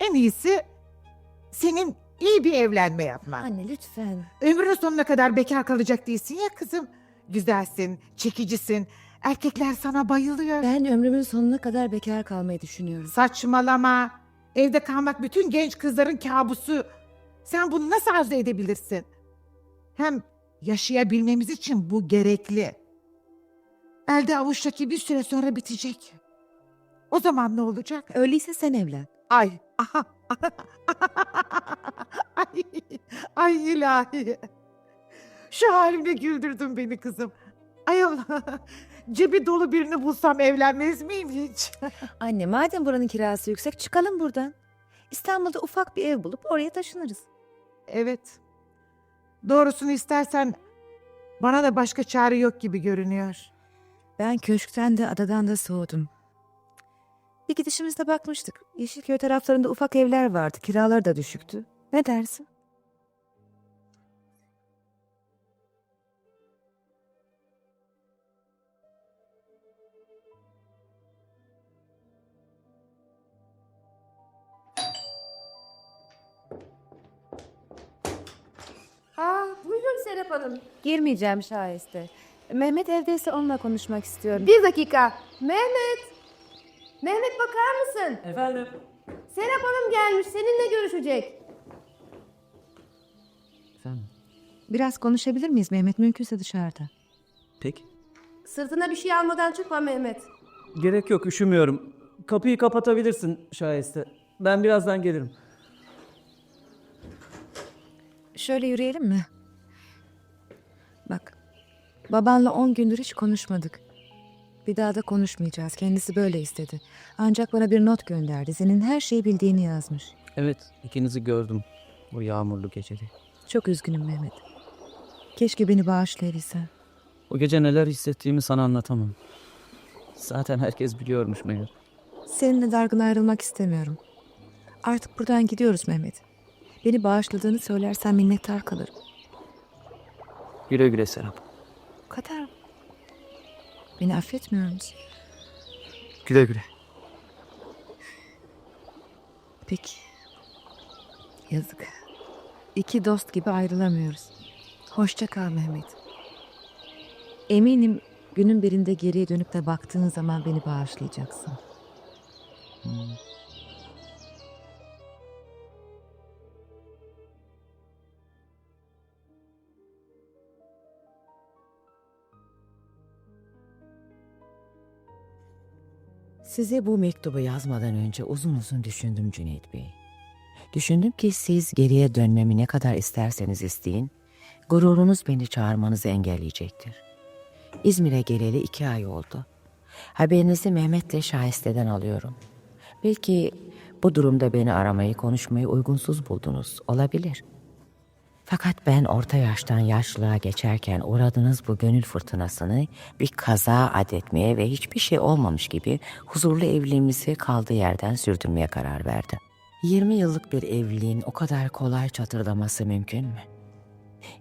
En iyisi senin iyi bir evlenme yapman. Anne lütfen. Ömrünün sonuna kadar bekar kalacak değilsin ya kızım. Güzelsin, çekicisin. Erkekler sana bayılıyor. Ben ömrümün sonuna kadar bekar kalmayı düşünüyorum. Saçmalama. Evde kalmak bütün genç kızların kabusu. Sen bunu nasıl arzu edebilirsin? Hem yaşayabilmemiz için bu gerekli. Elde avuçtaki bir süre sonra bitecek. O zaman ne olacak? Öyleyse sen evlen. Ay. ay. Ay ilahi. Şu halimle güldürdün beni kızım. Ay Allah. Cebi dolu birini bulsam evlenmez miyim hiç? Anne madem buranın kirası yüksek çıkalım buradan. İstanbul'da ufak bir ev bulup oraya taşınırız. Evet. Doğrusunu istersen bana da başka çare yok gibi görünüyor. Ben köşkten de adadan da soğudum. Bir gidişimizde bakmıştık. Yeşilköy taraflarında ufak evler vardı. Kiralar da düşüktü. Ne dersin? Buyurun Serap Hanım. Girmeyeceğim şahiste. Mehmet evdeyse onunla konuşmak istiyorum. Bir dakika. Mehmet. Mehmet bakar mısın? Efendim? Serap Hanım gelmiş. Seninle görüşecek. Efendim? Biraz konuşabilir miyiz Mehmet? Mümkünse dışarıda. Peki. Sırtına bir şey almadan çıkma Mehmet. Gerek yok, üşümüyorum. Kapıyı kapatabilirsin şahiste. Ben birazdan gelirim. Şöyle yürüyelim mi? Bak, babanla 10 gündür hiç konuşmadık. Bir daha da konuşmayacağız. Kendisi böyle istedi. Ancak bana bir not gönderdi. Senin her şeyi bildiğini yazmış. Evet, ikinizi gördüm bu yağmurlu gecede. Çok üzgünüm Mehmet. Keşke beni bağışlayabilsen. O gece neler hissettiğimi sana anlatamam. Zaten herkes biliyormuş meğer. Seninle dargın ayrılmak istemiyorum. Artık buradan gidiyoruz Mehmet. Beni bağışladığını söylersen minnettar kalırım. Güle güle Serap. Bu kadar mı? Beni affetmiyor musun? Güle güle. Peki. Yazık. İki dost gibi ayrılamıyoruz. Hoşça kal Mehmet. Eminim günün birinde geriye dönüp de baktığın zaman beni bağışlayacaksın. Size bu mektubu yazmadan önce uzun uzun düşündüm Cüneyt Bey. Düşündüm ki siz geriye dönmemi ne kadar isterseniz isteyin, gururunuz beni çağırmanızı engelleyecektir. İzmir'e geleli 2 ay oldu. Haberinizi Mehmet'le Şahiste'den alıyorum. Belki bu durumda beni aramayı, konuşmayı uygunsuz buldunuz. Olabilir. Fakat ben orta yaştan yaşlılığa geçerken uğradığınız bu gönül fırtınasını bir kaza adetmeye ve hiçbir şey olmamış gibi huzurlu evliliğimizi kaldığı yerden sürdürmeye karar verdim. 20 yıllık bir evliliğin o kadar kolay çatırdaması mümkün mü?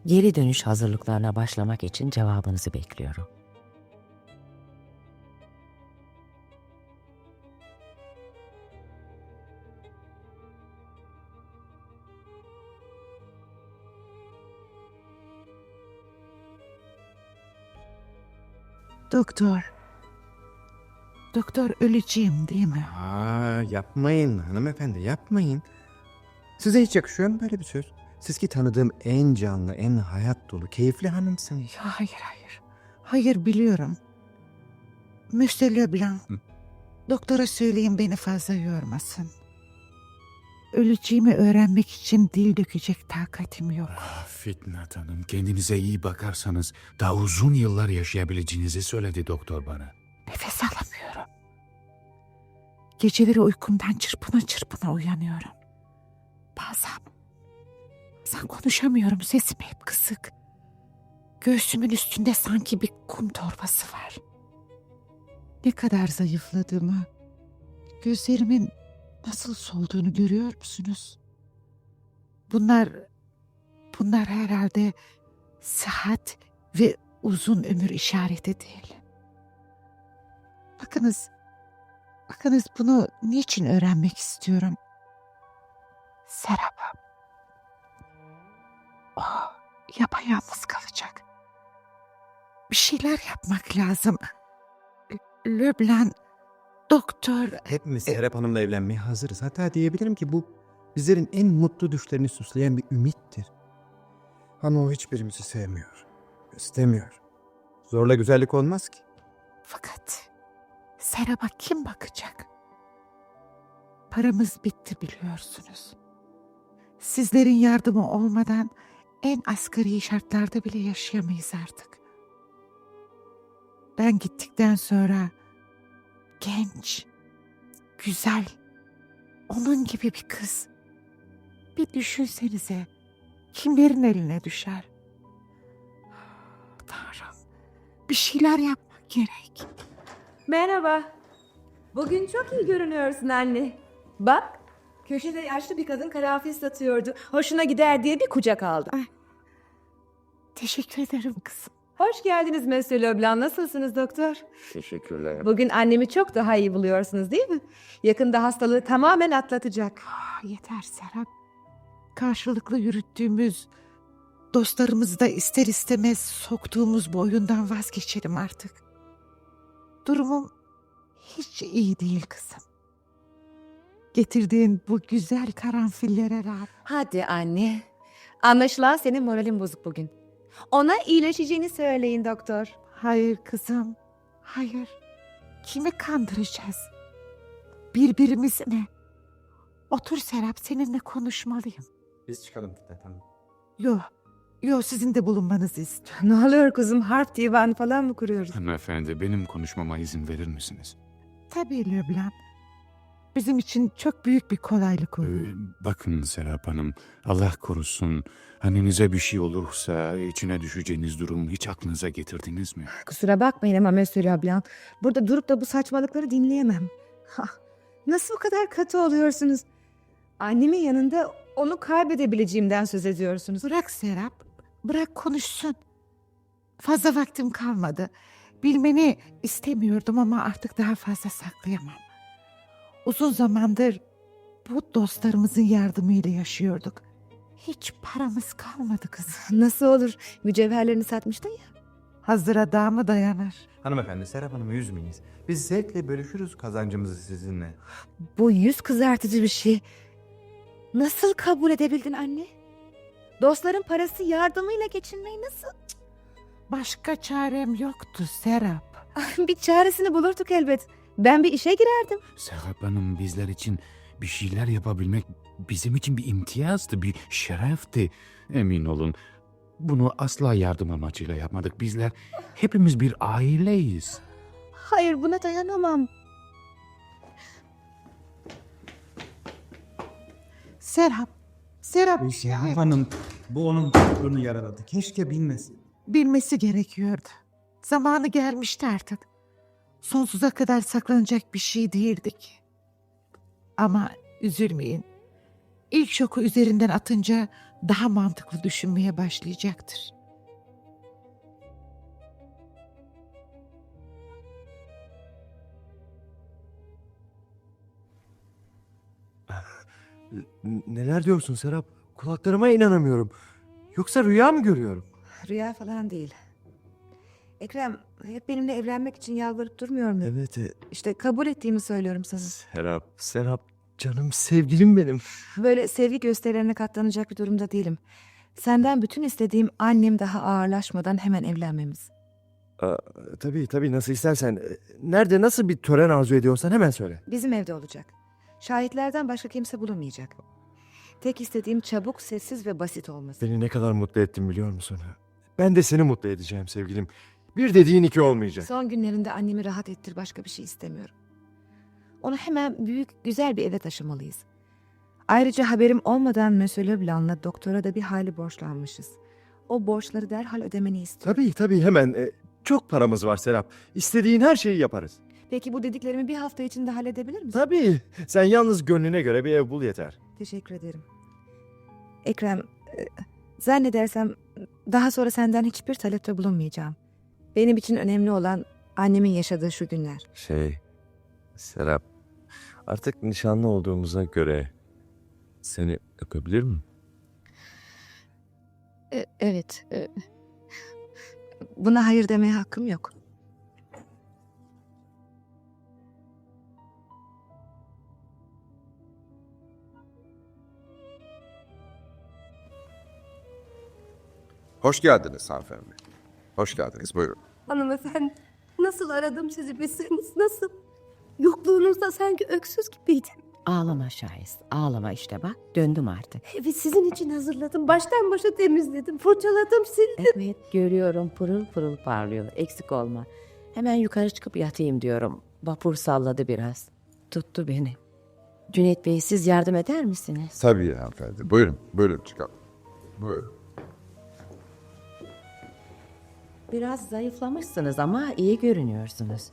Geri dönüş hazırlıklarına başlamak için cevabınızı bekliyorum. Doktor. Doktor öleceğim değil mi? Yapmayın hanımefendi, yapmayın. Size hiç yakışıyor mu böyle bir söz? Siz ki tanıdığım en canlı, en hayat dolu, keyifli hanımsınız. Hayır hayır. Hayır biliyorum. Monsieur Leblanc. Doktora söyleyin beni fazla yormasın. Öleceğimi öğrenmek için dil dökecek takatim yok. Fitnat Hanım, kendinize iyi bakarsanız daha uzun yıllar yaşayabileceğinizi söyledi doktor bana. Nefes alamıyorum. Geceleri uykumdan çırpına çırpına uyanıyorum. Bazen konuşamıyorum, sesim hep kısık. Göğsümün üstünde sanki bir kum torbası var. Ne kadar zayıfladığımı, gözlerimin nasıl solduğunu görüyor musunuz? Bunlar herhalde sıhhat ve uzun ömür işareti değil. Bakınız bunu niçin öğrenmek istiyorum? Serap. O yapayalnız kalacak. Bir şeyler yapmak lazım. Leblanc, doktor... Hepimiz Serap Hanım'la evlenmeye hazırız. Hatta diyebilirim ki bu bizlerin en mutlu düşlerini süsleyen bir ümittir. Ama o hiçbirimizi sevmiyor. İstemiyor. Zorla güzellik olmaz ki. Fakat Serap'a kim bakacak? Paramız bitti biliyorsunuz. Sizlerin yardımı olmadan en asgari şartlarda bile yaşayamayız artık. Ben gittikten sonra genç, güzel, onun gibi bir kız. Bir düşünsenize, kimlerin eline düşer? Tanrım, bir şeyler yapmak gerek. Merhaba. Bugün çok iyi görünüyorsun anne. Bak, köşede yaşlı bir kadın karanfil satıyordu. Hoşuna gider diye bir kucak aldım. Teşekkür ederim kızım. Hoş geldiniz Monsieur Leblanc. Nasılsınız doktor? Teşekkürler. Bugün annemi çok daha iyi buluyorsunuz değil mi? Yakında hastalığı tamamen atlatacak. Yeter Serap. Karşılıklı yürüttüğümüz, dostlarımızı da ister istemez soktuğumuz bu oyundan vazgeçelim artık. Durumum hiç iyi değil kızım. Getirdiğin bu güzel karanfillere rağmen. Hadi anne. Anlaşılan senin moralin bozuk bugün. Ona iyileşeceğini söyleyin doktor. Hayır kızım, hayır. Kimi kandıracağız? Birbirimizi mi? Otur Serap, seninle konuşmalıyım. Biz çıkalım Fitnat Hanım. Yo sizin de bulunmanızı istiyorum. Ne oluyor kuzum? Harp divan falan mı kuruyoruz? Hanımefendi, benim konuşmama izin verir misiniz? Tabii Leblanc. Bizim için çok büyük bir kolaylık olur. Bakın Serap Hanım, Allah korusun. Annenize bir şey olursa içine düşeceğiniz durumu hiç aklınıza getirdiniz mi? Kusura bakmayın ama Monsieur Leblanc. Burada durup da bu saçmalıkları dinleyemem. Nasıl bu kadar katı oluyorsunuz? Annemin yanında onu kaybedebileceğimden söz ediyorsunuz. Bırak Serap, bırak konuşsun. Fazla vaktim kalmadı. Bilmeni istemiyordum ama artık daha fazla saklayamam. Uzun zamandır bu dostlarımızın yardımıyla yaşıyorduk. Hiç paramız kalmadı kızım. Nasıl olur? Mücevherlerini satmıştın ya. Hazıra daha mı dayanır? Hanımefendi, Serap Hanım'ı üzmeyiniz. Biz zevkle bölüşürüz kazancımızı sizinle. Bu yüz kızartıcı bir şey. Nasıl kabul edebildin anne? Dostların parası yardımıyla geçinmeyi nasıl? Başka çarem yoktu Serap. Bir çaresini bulurduk elbet. Ben bir işe girerdim. Serap Hanım, bizler için bir şeyler yapabilmek bizim için bir imtiyazdı, bir şerefti. Emin olun, bunu asla yardım amacıyla yapmadık. Bizler hepimiz bir aileyiz. Hayır, buna dayanamam. Serap, Serap. Hanım, bu onun çocukluğunu yaraladı. Keşke bilmesin. Bilmesi gerekiyordu. Zamanı gelmişti artık. Sonsuza kadar saklanacak bir şey değildik. Ama üzülmeyin. İlk şoku üzerinden atınca daha mantıklı düşünmeye başlayacaktır. Neler diyorsun Serap? Kulaklarıma inanamıyorum. Yoksa rüya mı görüyorum? Rüya falan değil. Ekrem hep benimle evlenmek için yalvarıp durmuyor mu? Evet. İşte kabul ettiğimi söylüyorum sana. Serap, canım sevgilim benim. Böyle sevgi gösterilerine katlanacak bir durumda değilim. Senden bütün istediğim annem daha ağırlaşmadan hemen evlenmemiz. Tabii nasıl istersen. Nerede nasıl bir tören arzu ediyorsan hemen söyle. Bizim evde olacak. Şahitlerden başka kimse bulunmayacak. Tek istediğim çabuk, sessiz ve basit olması. Beni ne kadar mutlu ettin biliyor musun? Ben de seni mutlu edeceğim sevgilim. Bir dediğin iki olmayacak. Son günlerinde annemi rahat ettir, başka bir şey istemiyorum. Onu hemen büyük, güzel bir eve taşımalıyız. Ayrıca haberim olmadan Monsieur Leblanc'la doktora da bir hali borçlanmışız. O borçları derhal ödemeni istiyorum. Tabii hemen. Çok paramız var Serap. İstediğin her şeyi yaparız. Peki bu dediklerimi bir hafta içinde halledebilir misin? Tabii. Sen yalnız gönlüne göre bir ev bul yeter. Teşekkür ederim. Ekrem, zannedersem daha sonra senden hiçbir talepte bulunmayacağım. Benim için önemli olan annemin yaşadığı şu günler. Serap, artık nişanlı olduğumuza göre seni öpebilir miyim? Evet. Buna hayır demeye hakkım yok. Hoş geldiniz hanımefendi. Hoş geldiniz, buyurun. Hanımefendi, nasıl aradım sizi bilseniz, nasıl? Yokluğunuzda sanki öksüz gibiydim. Ağlama Şahist, ağlama işte bak döndüm artık. Evi sizin için hazırladım. Baştan başa temizledim, fırçaladım, sildim. Evet görüyorum pırıl pırıl parlıyor eksik olma. Hemen yukarı çıkıp yatayım diyorum. Vapur salladı biraz. Tuttu beni. Cüneyt Bey siz yardım eder misiniz? Tabii hanımefendi, buyurun çıkalım. Buyurun. Biraz zayıflamışsınız ama iyi görünüyorsunuz.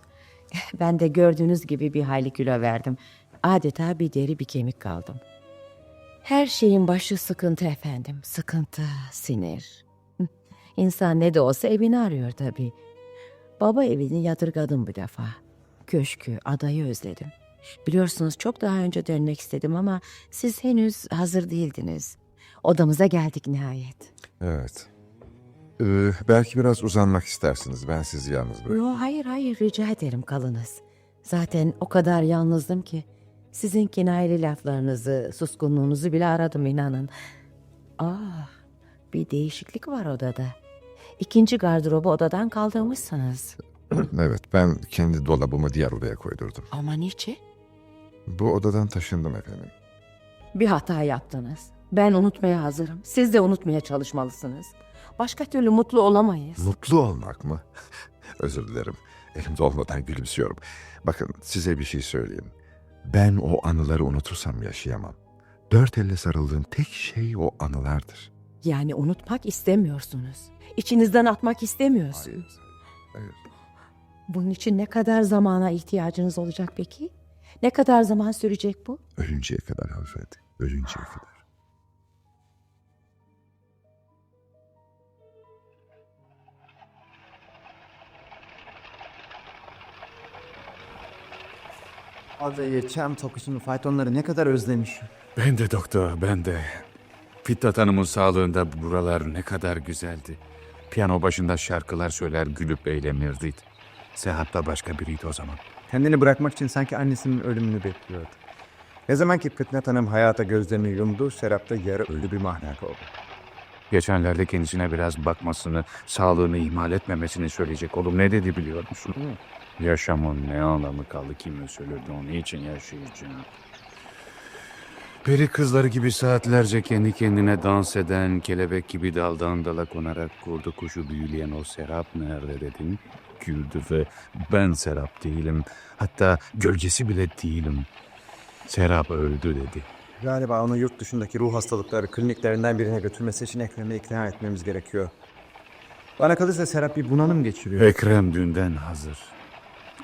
Ben de gördüğünüz gibi bir hayli kilo verdim. Adeta bir deri bir kemik kaldım. Her şeyin başı sıkıntı efendim. Sıkıntı, sinir. İnsan ne de olsa evini arıyor tabii. Baba evini yadırgadım bu defa. Köşkü, adayı özledim. Biliyorsunuz çok daha önce dönmek istedim ama siz henüz hazır değildiniz. Odamıza geldik nihayet. Evet. Belki biraz uzanmak istersiniz. Ben sizi yalnız bırakayım. Yo, hayır rica ederim kalınız. Zaten o kadar yalnızdım ki sizin kinayeli laflarınızı, suskunluğunuzu bile aradım inanın. Bir değişiklik var odada. İkinci gardırobu odadan kaldırmışsınız. Evet, ben kendi dolabımı diğer odaya koydurdum. Ama niçin? Bu odadan taşındım efendim. Bir hata yaptınız. Ben unutmaya hazırım. Siz de unutmaya çalışmalısınız. Başka türlü mutlu olamayız. Mutlu olmak mı? Özür dilerim. Elimde olmadan gülümsüyorum. Bakın size bir şey söyleyeyim. Ben o anıları unutursam yaşayamam. Dört elle sarıldığım tek şey o anılardır. Yani unutmak istemiyorsunuz. İçinizden atmak istemiyorsunuz. Hayır. Bunun için ne kadar zamana ihtiyacınız olacak peki? Ne kadar zaman sürecek bu? Ölünceye kadar hanımefendi. Ölünceye kadar. Adayı, çam tokusunu, faytonları ne kadar özlemişim. Ben de doktor, ben de. Fitnat Hanım'ın sağlığında buralar ne kadar güzeldi. Piyano başında şarkılar söyler, gülüp eğlenirdik. Serap da başka biriydi o zaman. Kendini bırakmak için sanki annesinin ölümünü bekliyordu. Ne zaman ki Fitnat Hanım hayata gözlerini yumdu, Serap da yarı ölü bir mahnak oldu. Geçenlerde kendisine biraz bakmasını, sağlığını ihmal etmemesini söyleyecek oğlum ne dedi biliyor musun? Yaşamın ne anlamı kaldı, kim söyledi, onun için yaşayacağım. Peri kızları gibi saatlerce kendi kendine dans eden, kelebek gibi daldan dala konarak kurdu kuşu büyüleyen o Serap nerede dedim. Güldü ve ben Serap değilim, hatta gölgesi bile değilim. Serap öldü dedi. Galiba onu yurt dışındaki ruh hastalıkları kliniklerinden birine götürmesi için Ekrem'i ikna etmemiz gerekiyor. Bana kalırsa Serap bir bunalım geçiriyor. Ekrem dünden hazır.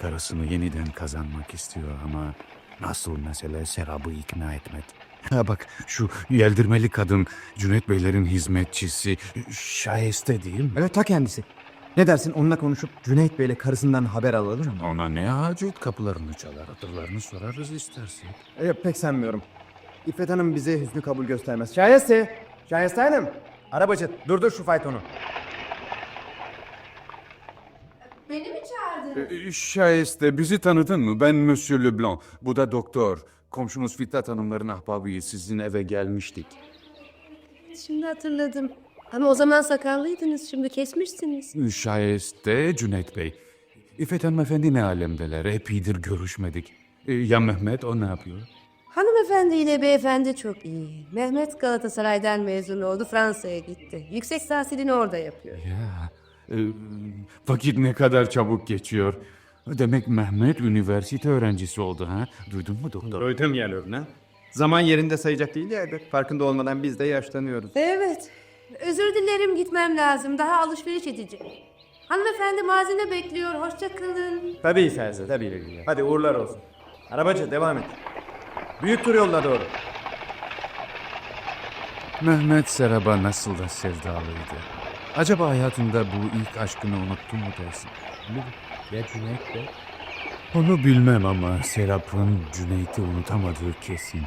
Karısını yeniden kazanmak istiyor ama nasıl mesele Serap'ı ikna etmek. Ha bak şu yeldirmeli kadın Cüneyt Beylerin hizmetçisi Şayeste değil mi? Evet, ta kendisi. Ne dersin, onunla konuşup Cüneyt Bey'le karısından haber alalım mı? Ona ne hacet, kapılarını çalar, hatırlarını sorarız istersen. Pek sanmıyorum. İffet Hanım bize hüsnü kabul göstermez. Şayeste! Şayeste Hanım! Arabacı, durdur şu faytonu. Beni mi çağırdın? Şayeste bizi tanıdın mı? Ben Monsieur Leblanc. Bu da doktor. Komşumuz Fitnat Hanımların ahbabıyız. Sizin eve gelmiştik. Şimdi hatırladım. Ama o zaman sakallıydınız, şimdi kesmişsiniz. Şayeste Cüneyt Bey. İffet hanımefendi ne alemdeler? Epeydir görüşmedik. Ya Mehmet, o ne yapıyor? Hanımefendi ile beyefendi çok iyi. Mehmet Galatasaray'dan mezun oldu, Fransa'ya gitti. Yüksek tahsilini orada yapıyor. Ya, vakit ne kadar çabuk geçiyor. Demek Mehmet üniversite öğrencisi oldu ha? Duydun mu doktor? Duydum yani öyle. Zaman yerinde sayacak değil ya elbet. Farkında olmadan biz de yaşlanıyoruz. Evet. Özür dilerim, gitmem lazım. Daha alışveriş edeceğim. Hanımefendi mazine bekliyor. Hoşça kalın. Tabii Ferze, tabii. Hadi uğurlar olsun. Arabacı devam et. Büyük tur yoluna doğru. Mehmet Serap'a nasıl da sevdalıydı. Acaba hayatında bu ilk aşkını unuttu mu dersin? Ya Cüneyt Bey? Onu bilmem ama Serap'ın Cüneyt'i unutamadığı kesin.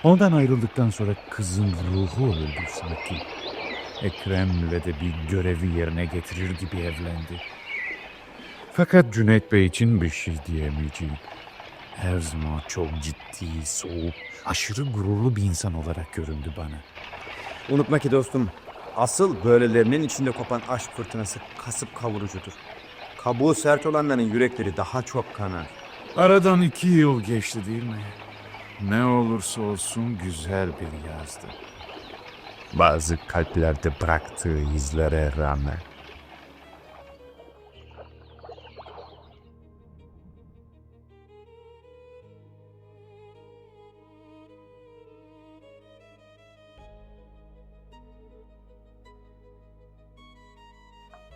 Ondan ayrıldıktan sonra kızın ruhu öldü sanki. Ekrem'le de bir görevi yerine getirir gibi evlendi. Fakat Cüneyt Bey için bir şey diyemeyeceğim. Her zaman çok ciddi, soğuk, aşırı gururlu bir insan olarak göründü bana. Unutma ki dostum, asıl böylelerinin içinde kopan aşk fırtınası kasıp kavurucudur. Kabuğu sert olanların yürekleri daha çok kanar. Aradan 2 yıl geçti değil mi? Ne olursa olsun güzel bir yazdı. Bazı kalplerde bıraktığı izlere rağmen.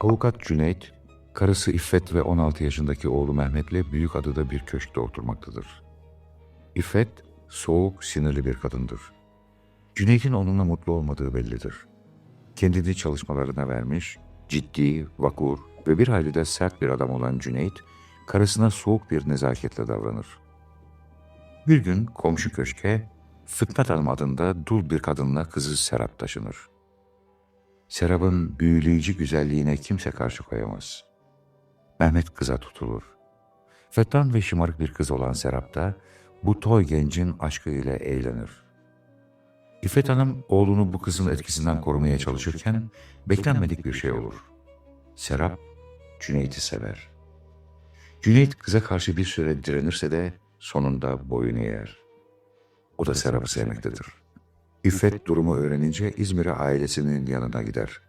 Avukat Cüneyt, karısı İffet ve 16 yaşındaki oğlu Mehmet'le Büyükada'da bir köşkte oturmaktadır. İffet, soğuk, sinirli bir kadındır. Cüneyt'in onunla mutlu olmadığı bellidir. Kendini çalışmalarına vermiş, ciddi, vakur ve bir hayli de sert bir adam olan Cüneyt, karısına soğuk bir nezaketle davranır. Bir gün komşu köşke, Fitnat Hanım adında dul bir kadınla kızı Serap taşınır. Serap'ın büyüleyici güzelliğine kimse karşı koyamaz. Mehmet kıza tutulur. Fettan ve şımarık bir kız olan Serap da bu toy gencin aşkıyla eğlenir. İffet Hanım oğlunu bu kızın etkisinden korumaya çalışırken beklenmedik bir şey olur. Serap Cüneyt'i sever. Cüneyt kıza karşı bir süre direnirse de sonunda boyun eğer. O da Serap'ı sevmektedir. İffet durumu öğrenince İzmir'e ailesinin yanına gider.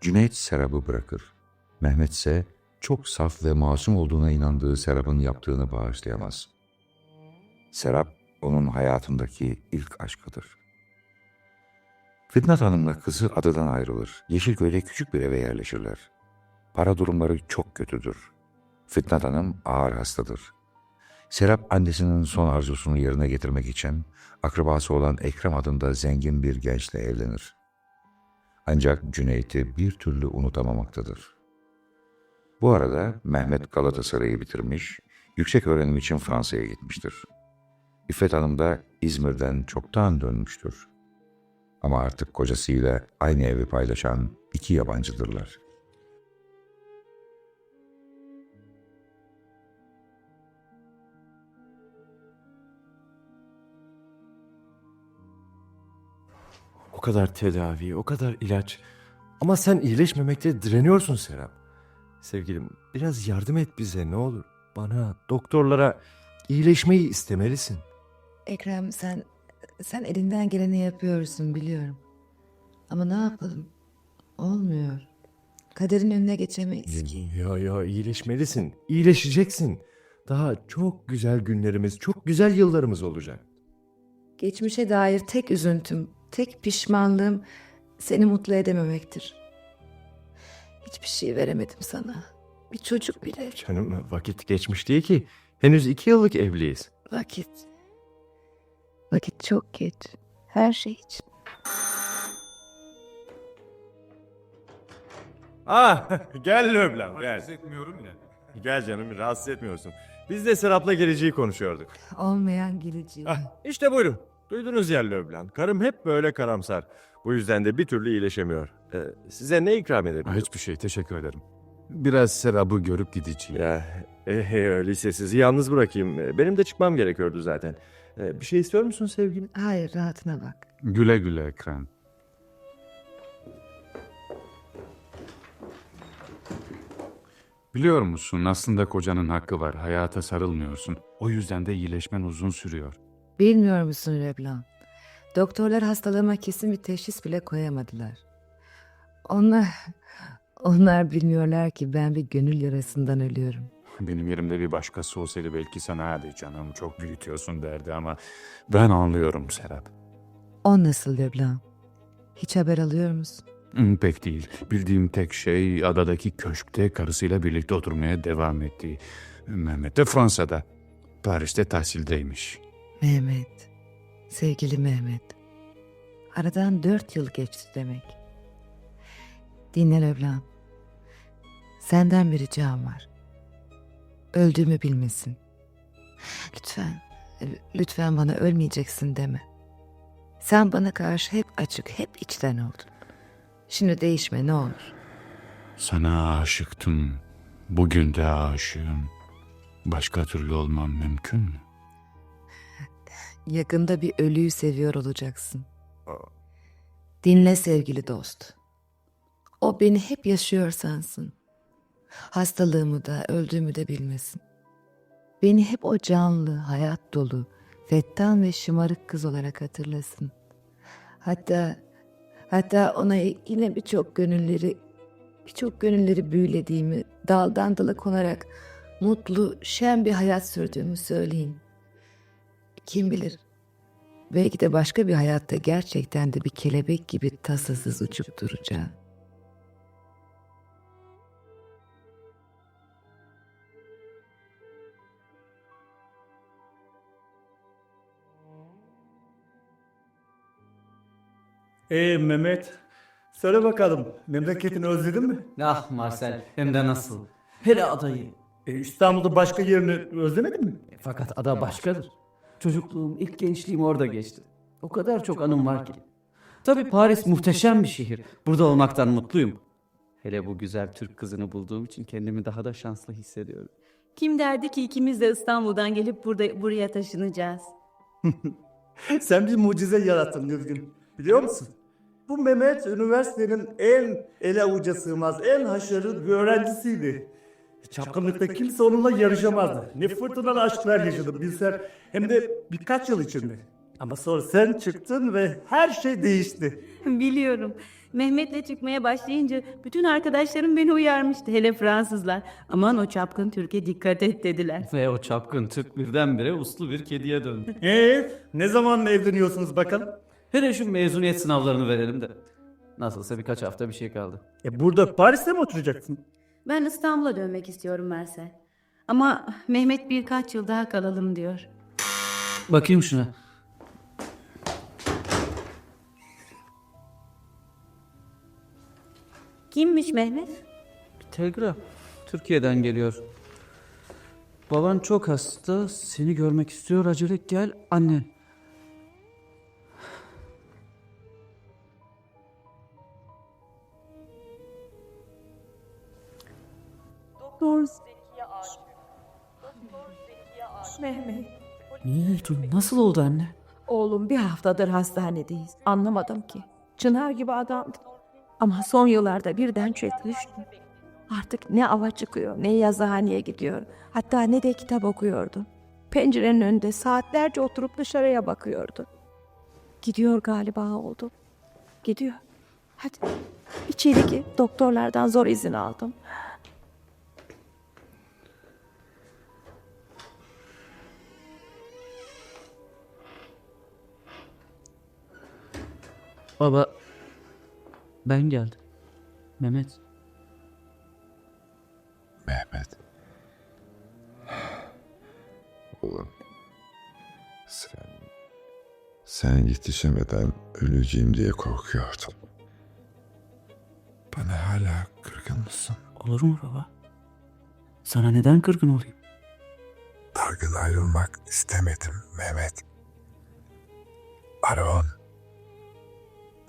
Cüneyt Serap'ı bırakır. Mehmet ise çok saf ve masum olduğuna inandığı Serap'ın yaptığını bağışlayamaz. Serap onun hayatındaki ilk aşkıdır. Fitnat Hanım'la kızı adadan ayrılır. Yeşilköy'de küçük bir eve yerleşirler. Para durumları çok kötüdür. Fitnat Hanım ağır hastadır. Serap annesinin son arzusunu yerine getirmek için akrabası olan Ekrem adında zengin bir gençle evlenir. Ancak Cüneyt'i bir türlü unutamamaktadır. Bu arada Mehmet Galatasaray'ı bitirmiş, yüksek öğrenim için Fransa'ya gitmiştir. İffet Hanım da İzmir'den çoktan dönmüştür. Ama artık kocasıyla aynı evi paylaşan iki yabancıdırlar. O kadar tedavi, o kadar ilaç. Ama sen iyileşmemekte direniyorsun Serap. Sevgilim, biraz yardım et bize ne olur. Bana, doktorlara iyileşmeyi istemelisin. Ekrem sen elinden geleni yapıyorsun biliyorum. Ama ne yapalım? Olmuyor. Kaderin önüne geçemeyiz ki. Ya iyileşmelisin. İyileşeceksin. Daha çok güzel günlerimiz, çok güzel yıllarımız olacak. Geçmişe dair tek üzüntüm, tek pişmanlığım seni mutlu edememektir. Hiçbir şey veremedim sana. Bir çocuk bile. Canım vakit geçmiş değil ki. Henüz 2 yıllık evliyiz. Vakit. Vakit çok geç. Her şey için. Gel Löblam gel. Rahatsız etmiyorum ya. Gel canım rahatsız etmiyorsun. Biz de Serap'la geleceği konuşuyorduk. Olmayan geleceği. İşte buyurun. Duydunuz ya Löblan. Karım hep böyle karamsar. Bu yüzden de bir türlü iyileşemiyor. Size ne ikram edebilirim? Hiçbir şey, teşekkür ederim. Biraz Serap'ı görüp gideceğim. Ya öyleyse sizi yalnız bırakayım. Benim de çıkmam gerekiyordu zaten. Bir şey istiyor musun sevgilim? Hayır, rahatına bak. Güle güle Ekrem. Biliyor musun, aslında kocanın hakkı var. Hayata sarılmıyorsun. O yüzden de iyileşmen uzun sürüyor. Bilmiyor musun Reblan? Doktorlar hastalığıma kesin bir teşhis bile koyamadılar. Onlar bilmiyorlar ki ben bir gönül yarasından ölüyorum. Benim yerimde bir başkası olsaydı belki sana hadi canım çok büyütüyorsun derdi ama ben anlıyorum Serap. O nasıl Reblan? Hiç haber alıyor musun? Pek değil. Bildiğim tek şey adadaki köşkte karısıyla birlikte oturmaya devam ettiği. Mehmet de Fransa'da. Paris'te tahsildeymiş. Mehmet. Sevgili Mehmet. Aradan 4 yıl geçti demek. Dinle Reblan. Senden bir ricam var. Öldüğümü bilmesin. Lütfen bana ölmeyeceksin deme. Sen bana karşı hep açık, hep içten oldun. Şimdi değişme ne olur. Sana aşıktım. Bugün de aşığım. Başka türlü olmam mümkün mü? Yakında bir ölüyü seviyor olacaksın. Dinle sevgili dost. O beni hep yaşıyor sansın. Hastalığımı da öldüğümü de bilmesin. Beni hep o canlı, hayat dolu, fettan ve şımarık kız olarak hatırlasın. Hatta ona yine birçok gönülleri büyülediğimi, daldan dala konarak mutlu, şen bir hayat sürdüğümü söyleyin. Kim bilir, belki de başka bir hayatta gerçekten de bir kelebek gibi tasasız uçup duracağım. Mehmet, söyle bakalım, memleketini özledin mi? Ah Marcel, hem de nasıl? Hele adayı. İstanbul'da başka yerini özlemedin mi? Fakat ada başkadır. Çocukluğum, ilk gençliğim orada geçti. O kadar çok anım var ki. Tabii Paris muhteşem bir şehir. Burada olmaktan mutluyum. Hele bu güzel Türk kızını bulduğum için kendimi daha da şanslı hissediyorum. Kim derdi ki ikimiz de İstanbul'dan gelip buraya taşınacağız? Sen bir mucize yarattın Gülgün. Biliyor musun? Bu Mehmet üniversitenin en ele avuca sığmaz, en haşarı bir öğrencisiydi. Çapkınlıkta kimse onunla yarışamazdı. Ne fırtınalı aşklar yaşadım bilsen. Hem de birkaç yıl içinde. Ama sonra sen çıktın ve her şey değişti. Biliyorum. Mehmet'le çıkmaya başlayınca bütün arkadaşlarım beni uyarmıştı. Hele Fransızlar. Aman o çapkın Türk'e dikkat et dediler. Ve o çapkın Türk birdenbire uslu bir kediye döndü. Ne zaman evleniyorsunuz bakalım? Hele şu mezuniyet sınavlarını verelim de. Nasılsa birkaç hafta bir şey kaldı. Burada Paris'te mi oturacaksın? Ben İstanbul'a dönmek istiyorum Mersel. Ama Mehmet birkaç yıl daha kalalım diyor. Bakayım şuna. Kimmiş Mehmet? Bir telgraf. Türkiye'den geliyor. Baban çok hasta. Seni görmek istiyor. Acele gel anne. Mehmet. Ne oldu? Nasıl oldu anne? Oğlum bir haftadır hastanedeyiz. Anlamadım ki. Çınar gibi adamdı. Ama son yıllarda birden çökmüştü. Artık ne ava çıkıyor, ne yazıhaneye gidiyor. Hatta ne de kitap okuyordu. Pencerenin önünde saatlerce oturup dışarıya bakıyordu. Gidiyor galiba oldu. Gidiyor. Hadi içeri gir. Doktorlardan zor izin aldım. Baba, ben geldim. Mehmet. Mehmet. Oğlum. Sen yetişemeden öleceğim diye korkuyordum. Bana hala kırgın mısın? Olur mu baba? Sana neden kırgın olayım? Dargın ayrılmak istemedim Mehmet. Ara onu.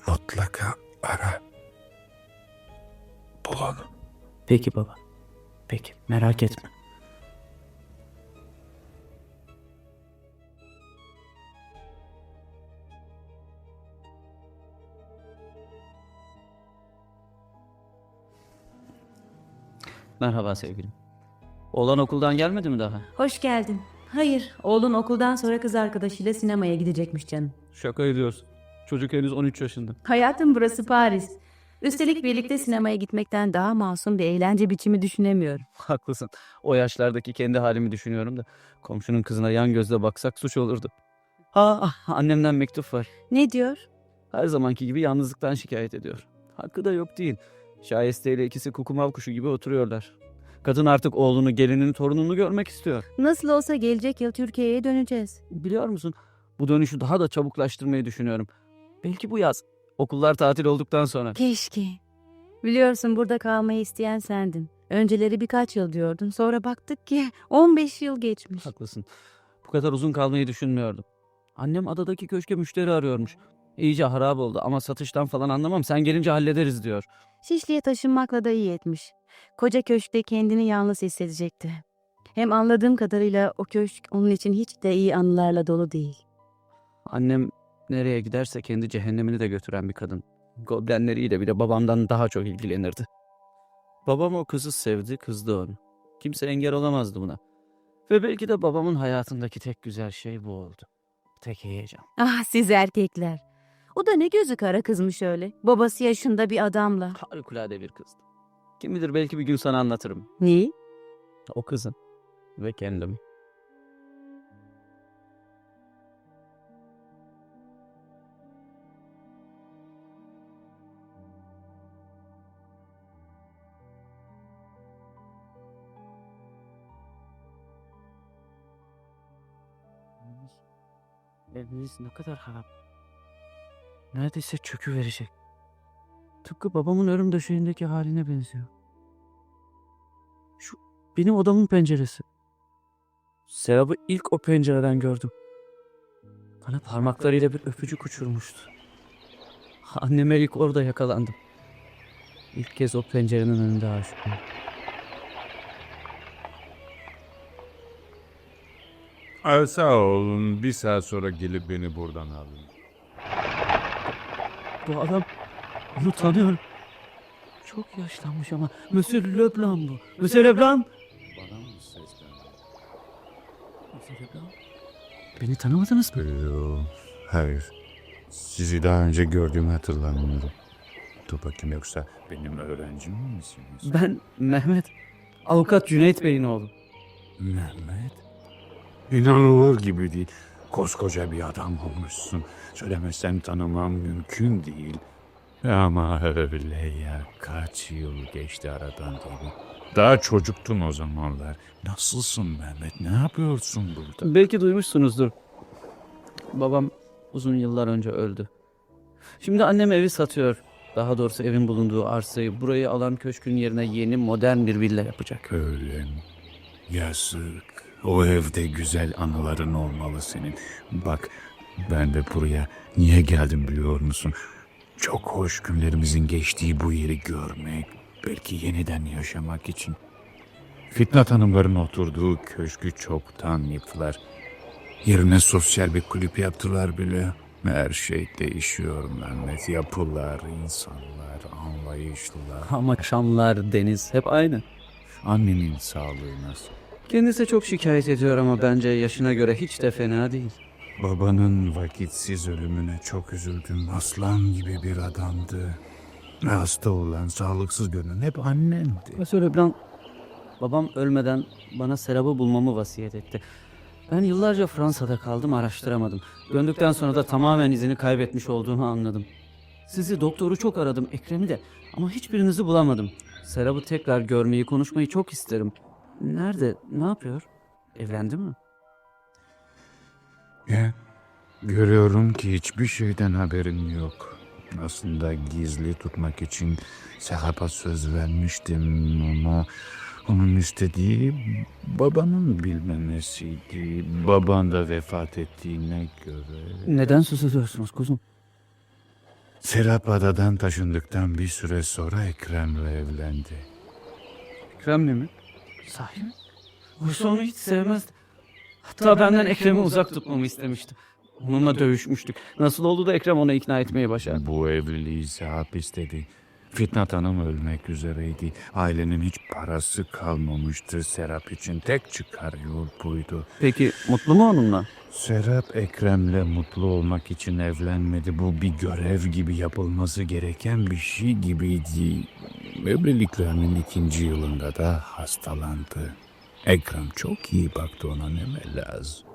Mutlaka ara. Bul onu. Peki baba. Peki, merak etme. Merhaba sevgilim. Oğlan okuldan gelmedi mi daha? Hoş geldin. Hayır, oğlun okuldan sonra kız arkadaşıyla sinemaya gidecekmiş canım. Şaka ediyorsun. Çocuk henüz 13 yaşında. Hayatım, burası Paris. Üstelik birlikte sinemaya gitmekten daha masum bir eğlence biçimi düşünemiyorum. Haklısın. O yaşlardaki kendi halimi düşünüyorum da komşunun kızına yan gözle baksak suç olurdu. Annemden mektup var. Ne diyor? Her zamanki gibi yalnızlıktan şikayet ediyor. Hakkı da yok değil. Şayeste ile ikisi kukumav kuşu gibi oturuyorlar. Kadın artık oğlunu, gelinini, torununu görmek istiyor. Nasıl olsa gelecek yıl Türkiye'ye döneceğiz. Biliyor musun? Bu dönüşü daha da çabuklaştırmayı düşünüyorum. Belki bu yaz. Okullar tatil olduktan sonra. Keşke. Biliyorsun, burada kalmayı isteyen sendin. Önceleri birkaç yıl diyordun. Sonra baktık ki 15 yıl geçmiş. Haklısın. Bu kadar uzun kalmayı düşünmüyordum. Annem adadaki köşke müşteri arıyormuş. İyice harap oldu ama satıştan falan anlamam. Sen gelince hallederiz diyor. Şişli'ye taşınmakla da iyi etmiş. Koca köşkte kendini yalnız hissedecekti. Hem anladığım kadarıyla o köşk onun için hiç de iyi anılarla dolu değil. Annem nereye giderse kendi cehennemini de götüren bir kadın. Goblenleriyle bile babamdan daha çok ilgilenirdi. Babam o kızı sevdi, kızdı onu. Kimse engel olamazdı buna. Ve belki de babamın hayatındaki tek güzel şey bu oldu. Tek heyecan. Ah, siz erkekler. O da ne gözü kara kızmış öyle. Babası yaşında bir adamla. Harikulade bir kızdı. Kim bilir belki bir gün sana anlatırım. Neyi? O kızın ve kendimi. Eviniz ne kadar harap. Neredeyse çöküverecek. Tıpkı babamın ölüm döşeğindeki haline benziyor. Şu benim odamın penceresi. Sevabı ilk o pencereden gördüm. Bana parmaklarıyla bir öpücük uçurmuştu. Anneme ilk orada yakalandım. İlk kez o pencerenin önünde aşık oldum. Sağ olun. Bir saat sonra gelip beni buradan alın. Bu adam, onu tanıyorum. Çok yaşlanmış ama. Monsieur Leblanc bu. Monsieur Leblanc. Bana mı seslendi? Monsieur Leblanc. Beni tanımadınız mı? Yok, hayır. Sizi daha önce gördüğümü hatırlamıyorum. Dur bakayım, yoksa benim öğrencim misiniz? Ben Mehmet. Avukat Cüneyt Bey'in oğlu. Mehmet? İnanılır gibi değil. Koskoca bir adam olmuşsun. Söylemezsem tanımam mümkün değil. Ama öyle ya, kaç yıl geçti aradan değil mi? Daha çocuktun o zamanlar. Nasılsın Mehmet? Ne yapıyorsun burada? Belki duymuşsunuzdur. Babam uzun yıllar önce öldü. Şimdi annem evi satıyor. Daha doğrusu evin bulunduğu arsayı, burayı alan köşkün yerine yeni modern bir villa yapacak. Öyle mi? Yazık. O evde güzel anıların olmalı senin. Bak, ben de buraya niye geldim biliyor musun? Çok hoş günlerimizin geçtiği bu yeri görmek, belki yeniden yaşamak için. Fitnat Hanımların oturduğu köşkü çoktan yıktılar. Yerine sosyal bir kulüp yaptılar bile. Her şey değişiyor Mehmet. Yapılar, insanlar, anlayışlılar. Ama akşamlar, deniz hep aynı. Annenin sağlığı nasıl? Kendisi çok şikayet ediyor ama bence yaşına göre hiç de fena değil. Babanın vakitsiz ölümüne çok üzüldüm. Aslan gibi bir adamdı. Hasta olan, sağlıksız görünen hep annemdi. Ve söyle Blanc, babam ölmeden bana Serap'ı bulmamı vasiyet etti. Ben yıllarca Fransa'da kaldım, araştıramadım. Döndükten sonra da tamamen izini kaybetmiş olduğumu anladım. Sizi, doktoru çok aradım, Ekrem'i de, ama hiçbirinizi bulamadım. Serap'ı tekrar görmeyi, konuşmayı çok isterim. Nerede, ne yapıyor? Evlendi mi? Ya, görüyorum ki hiçbir şeyden haberin yok. Aslında gizli tutmak için Serap'a söz vermiştim ama onun istediği babanın bilmemesiydi. Baban da vefat ettiğine göre... Neden söz ediyorsunuz kuzum? Serap adadan taşındıktan bir süre sonra Ekrem'le evlendi. Ekrem'le mi? Sahi mi? Oysa onu hiç sevmezdi. Hatta benden Ekrem'i uzak tutmamı istemişti. Onunla dövüşmüştük. Nasıl oldu da Ekrem onu ikna etmeyi başardı? Bu evliliği Serap istedi. Fitnat Hanım ölmek üzereydi. Ailenin hiç parası kalmamıştı. Serap için tek çıkar yol buydu. Peki mutlu mu onunla? Serap Ekrem'le mutlu olmak için evlenmedi. Bu bir görev gibi yapılması gereken bir şey gibiydi. Evliliklerinin 2. yılında da hastalandı. Ekrem çok iyi baktı ona, ne lazım.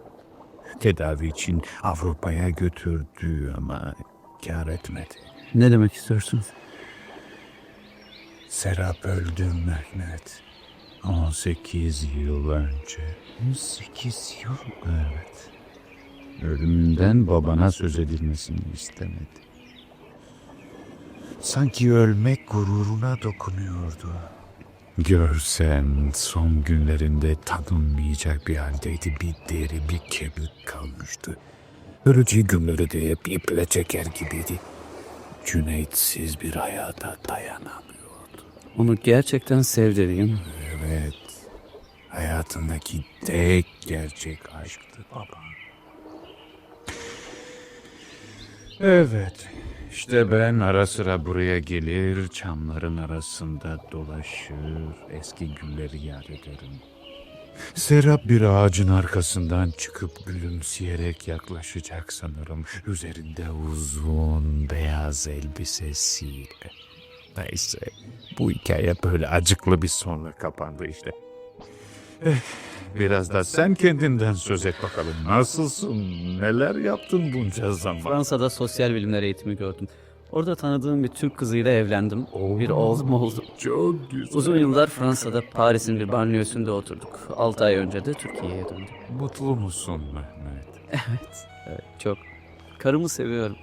Tedavi için Avrupa'ya götürdü ama kâr etmedi. Ne demek istiyorsunuz? Serap öldü Mehmet. 18 yıl önce. 18 yıl? Evet. Ölümünden babana söz edilmesini istemedi. Sanki ölmek gururuna dokunuyordu. Görsen son günlerinde tanınmayacak bir haldeydi. Bir deri, bir kemik kalmıştı. Öleceği günleri de hep iple çeker gibiydi. Cüneyt'siz bir hayata dayanamıyordu. Onu gerçekten sevdi değil mi? Evet. Hayatındaki tek gerçek aşktı baba. Evet. İşte ben ara sıra buraya gelir, çamların arasında dolaşır, eski günleri yad ederim. Serap bir ağacın arkasından çıkıp gülümseyerek yaklaşacak sanırım. Üzerinde uzun beyaz elbisesiyle. Neyse, bu hikaye böyle acıklı bir sonla kapandı işte. Biraz da sen kendinden söz et bakalım. Nasılsın? Neler yaptın bunca zaman? Fransa'da sosyal bilimler eğitimi gördüm. Orada tanıdığım bir Türk kızıyla evlendim. Bir oğlum oldu. Çok güzel. Uzun yıllar Fransa'da, Paris'in bir banliyösünde oturduk. 6 ay önce de Türkiye'ye döndüm. Mutlu musun Mehmet? Evet, çok. Karımı seviyorum.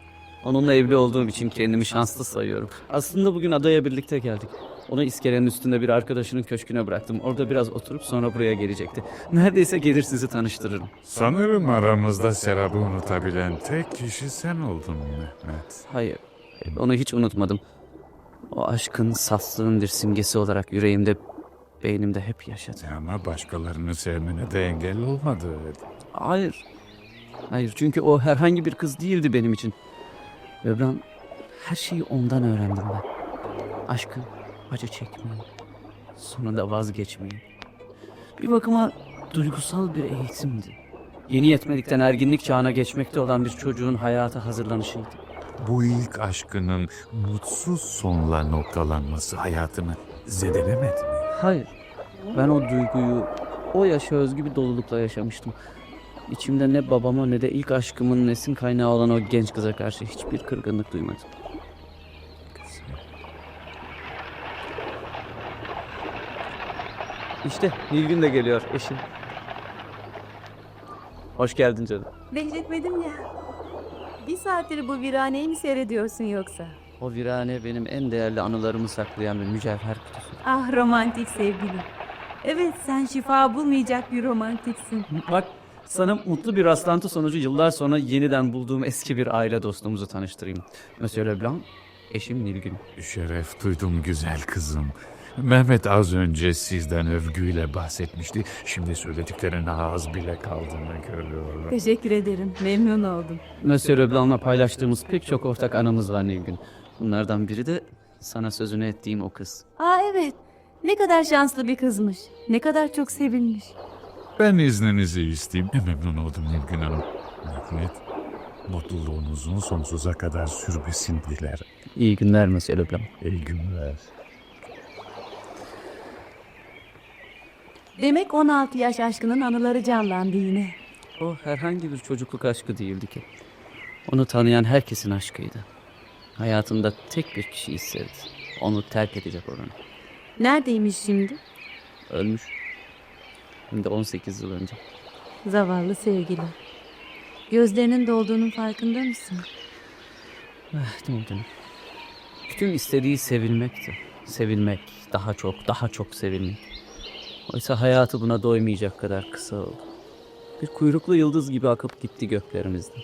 Onunla evli olduğum için kendimi şanslı sayıyorum. Aslında bugün adaya birlikte geldik. Onu iskelenin üstünde bir arkadaşının köşküne bıraktım. Orada biraz oturup sonra buraya gelecekti. Neredeyse gelir sizi tanıştırırım. Sanırım aramızda Serap'ı unutabilen tek kişi sen oldun Mehmet. Hayır, onu hiç unutmadım. O aşkın, saflığın bir simgesi olarak yüreğimde, beynimde hep yaşadı. Ama başkalarını sevmene de engel olmadı. Hayır. Hayır, çünkü o herhangi bir kız değildi benim için. Bebran, her şeyi ondan öğrendim ben. Aşkı, acı çekmeyi, sonra da vazgeçmeyi. Bir bakıma duygusal bir eğitimdi. Yeni yetmelikten erginlik çağına geçmekte olan bir çocuğun hayata hazırlanışıydı. Bu ilk aşkının mutsuz sonla noktalanması hayatını zedelemedi mi? Hayır, ben o duyguyu o yaşa özgü bir dolulukla yaşamıştım. İçimde ne babama ne de ilk aşkımın nesin kaynağı olan o genç kıza karşı hiçbir kırgınlık duymadım. İşte Nilgün de geliyor eşim. Hoş geldin canım. Bekletmedim ya. Bir saattir bu viraneyi mi seyrediyorsun yoksa? O virane benim en değerli anılarımı saklayan bir mücevher kutusu. Ah romantik sevgili. Evet sen şifa bulmayacak bir romantiksin. Bak sana mutlu bir rastlantı sonucu yıllar sonra yeniden bulduğum eski bir aile dostumuzu tanıştırayım. Monsieur Leblanc, eşim Nilgün. Şeref duydum güzel kızım. Mehmet az önce sizden övgüyle bahsetmişti. Şimdi söylediklerine az bile kaldığını görüyorum. Teşekkür ederim. Memnun oldum. Monsieur Leblanc'la paylaştığımız pek çok ortak anımız var Nilgün. Bunlardan biri de sana sözünü ettiğim o kız. Aa evet. Ne kadar şanslı bir kızmış. Ne kadar çok sevilmiş. Ben izninizi isteyeyim. Memnun oldum Nilgün Hanım. Mehmet, mutluluğunuzun sonsuza kadar sürmesini dilerim. İyi günler Monsieur Leblanc. İyi günler. Demek 16 yaş aşkının anıları canlandı yine. O herhangi bir çocukluk aşkı değildi ki. Onu tanıyan herkesin aşkıydı. Hayatında tek bir kişiyi sevdi. Onu terk edecek olanı. Neredeymiş şimdi? Ölmüş. Hem de 18 yıl önce. Zavallı sevgili. Gözlerinin dolduğunun farkında mısın? Nilgün. Bütün istediği sevilmekti. Sevilmek, daha çok sevilmek. Oysa hayatı buna doymayacak kadar kısa oldu. Bir kuyruklu yıldız gibi akıp gitti göklerimizden.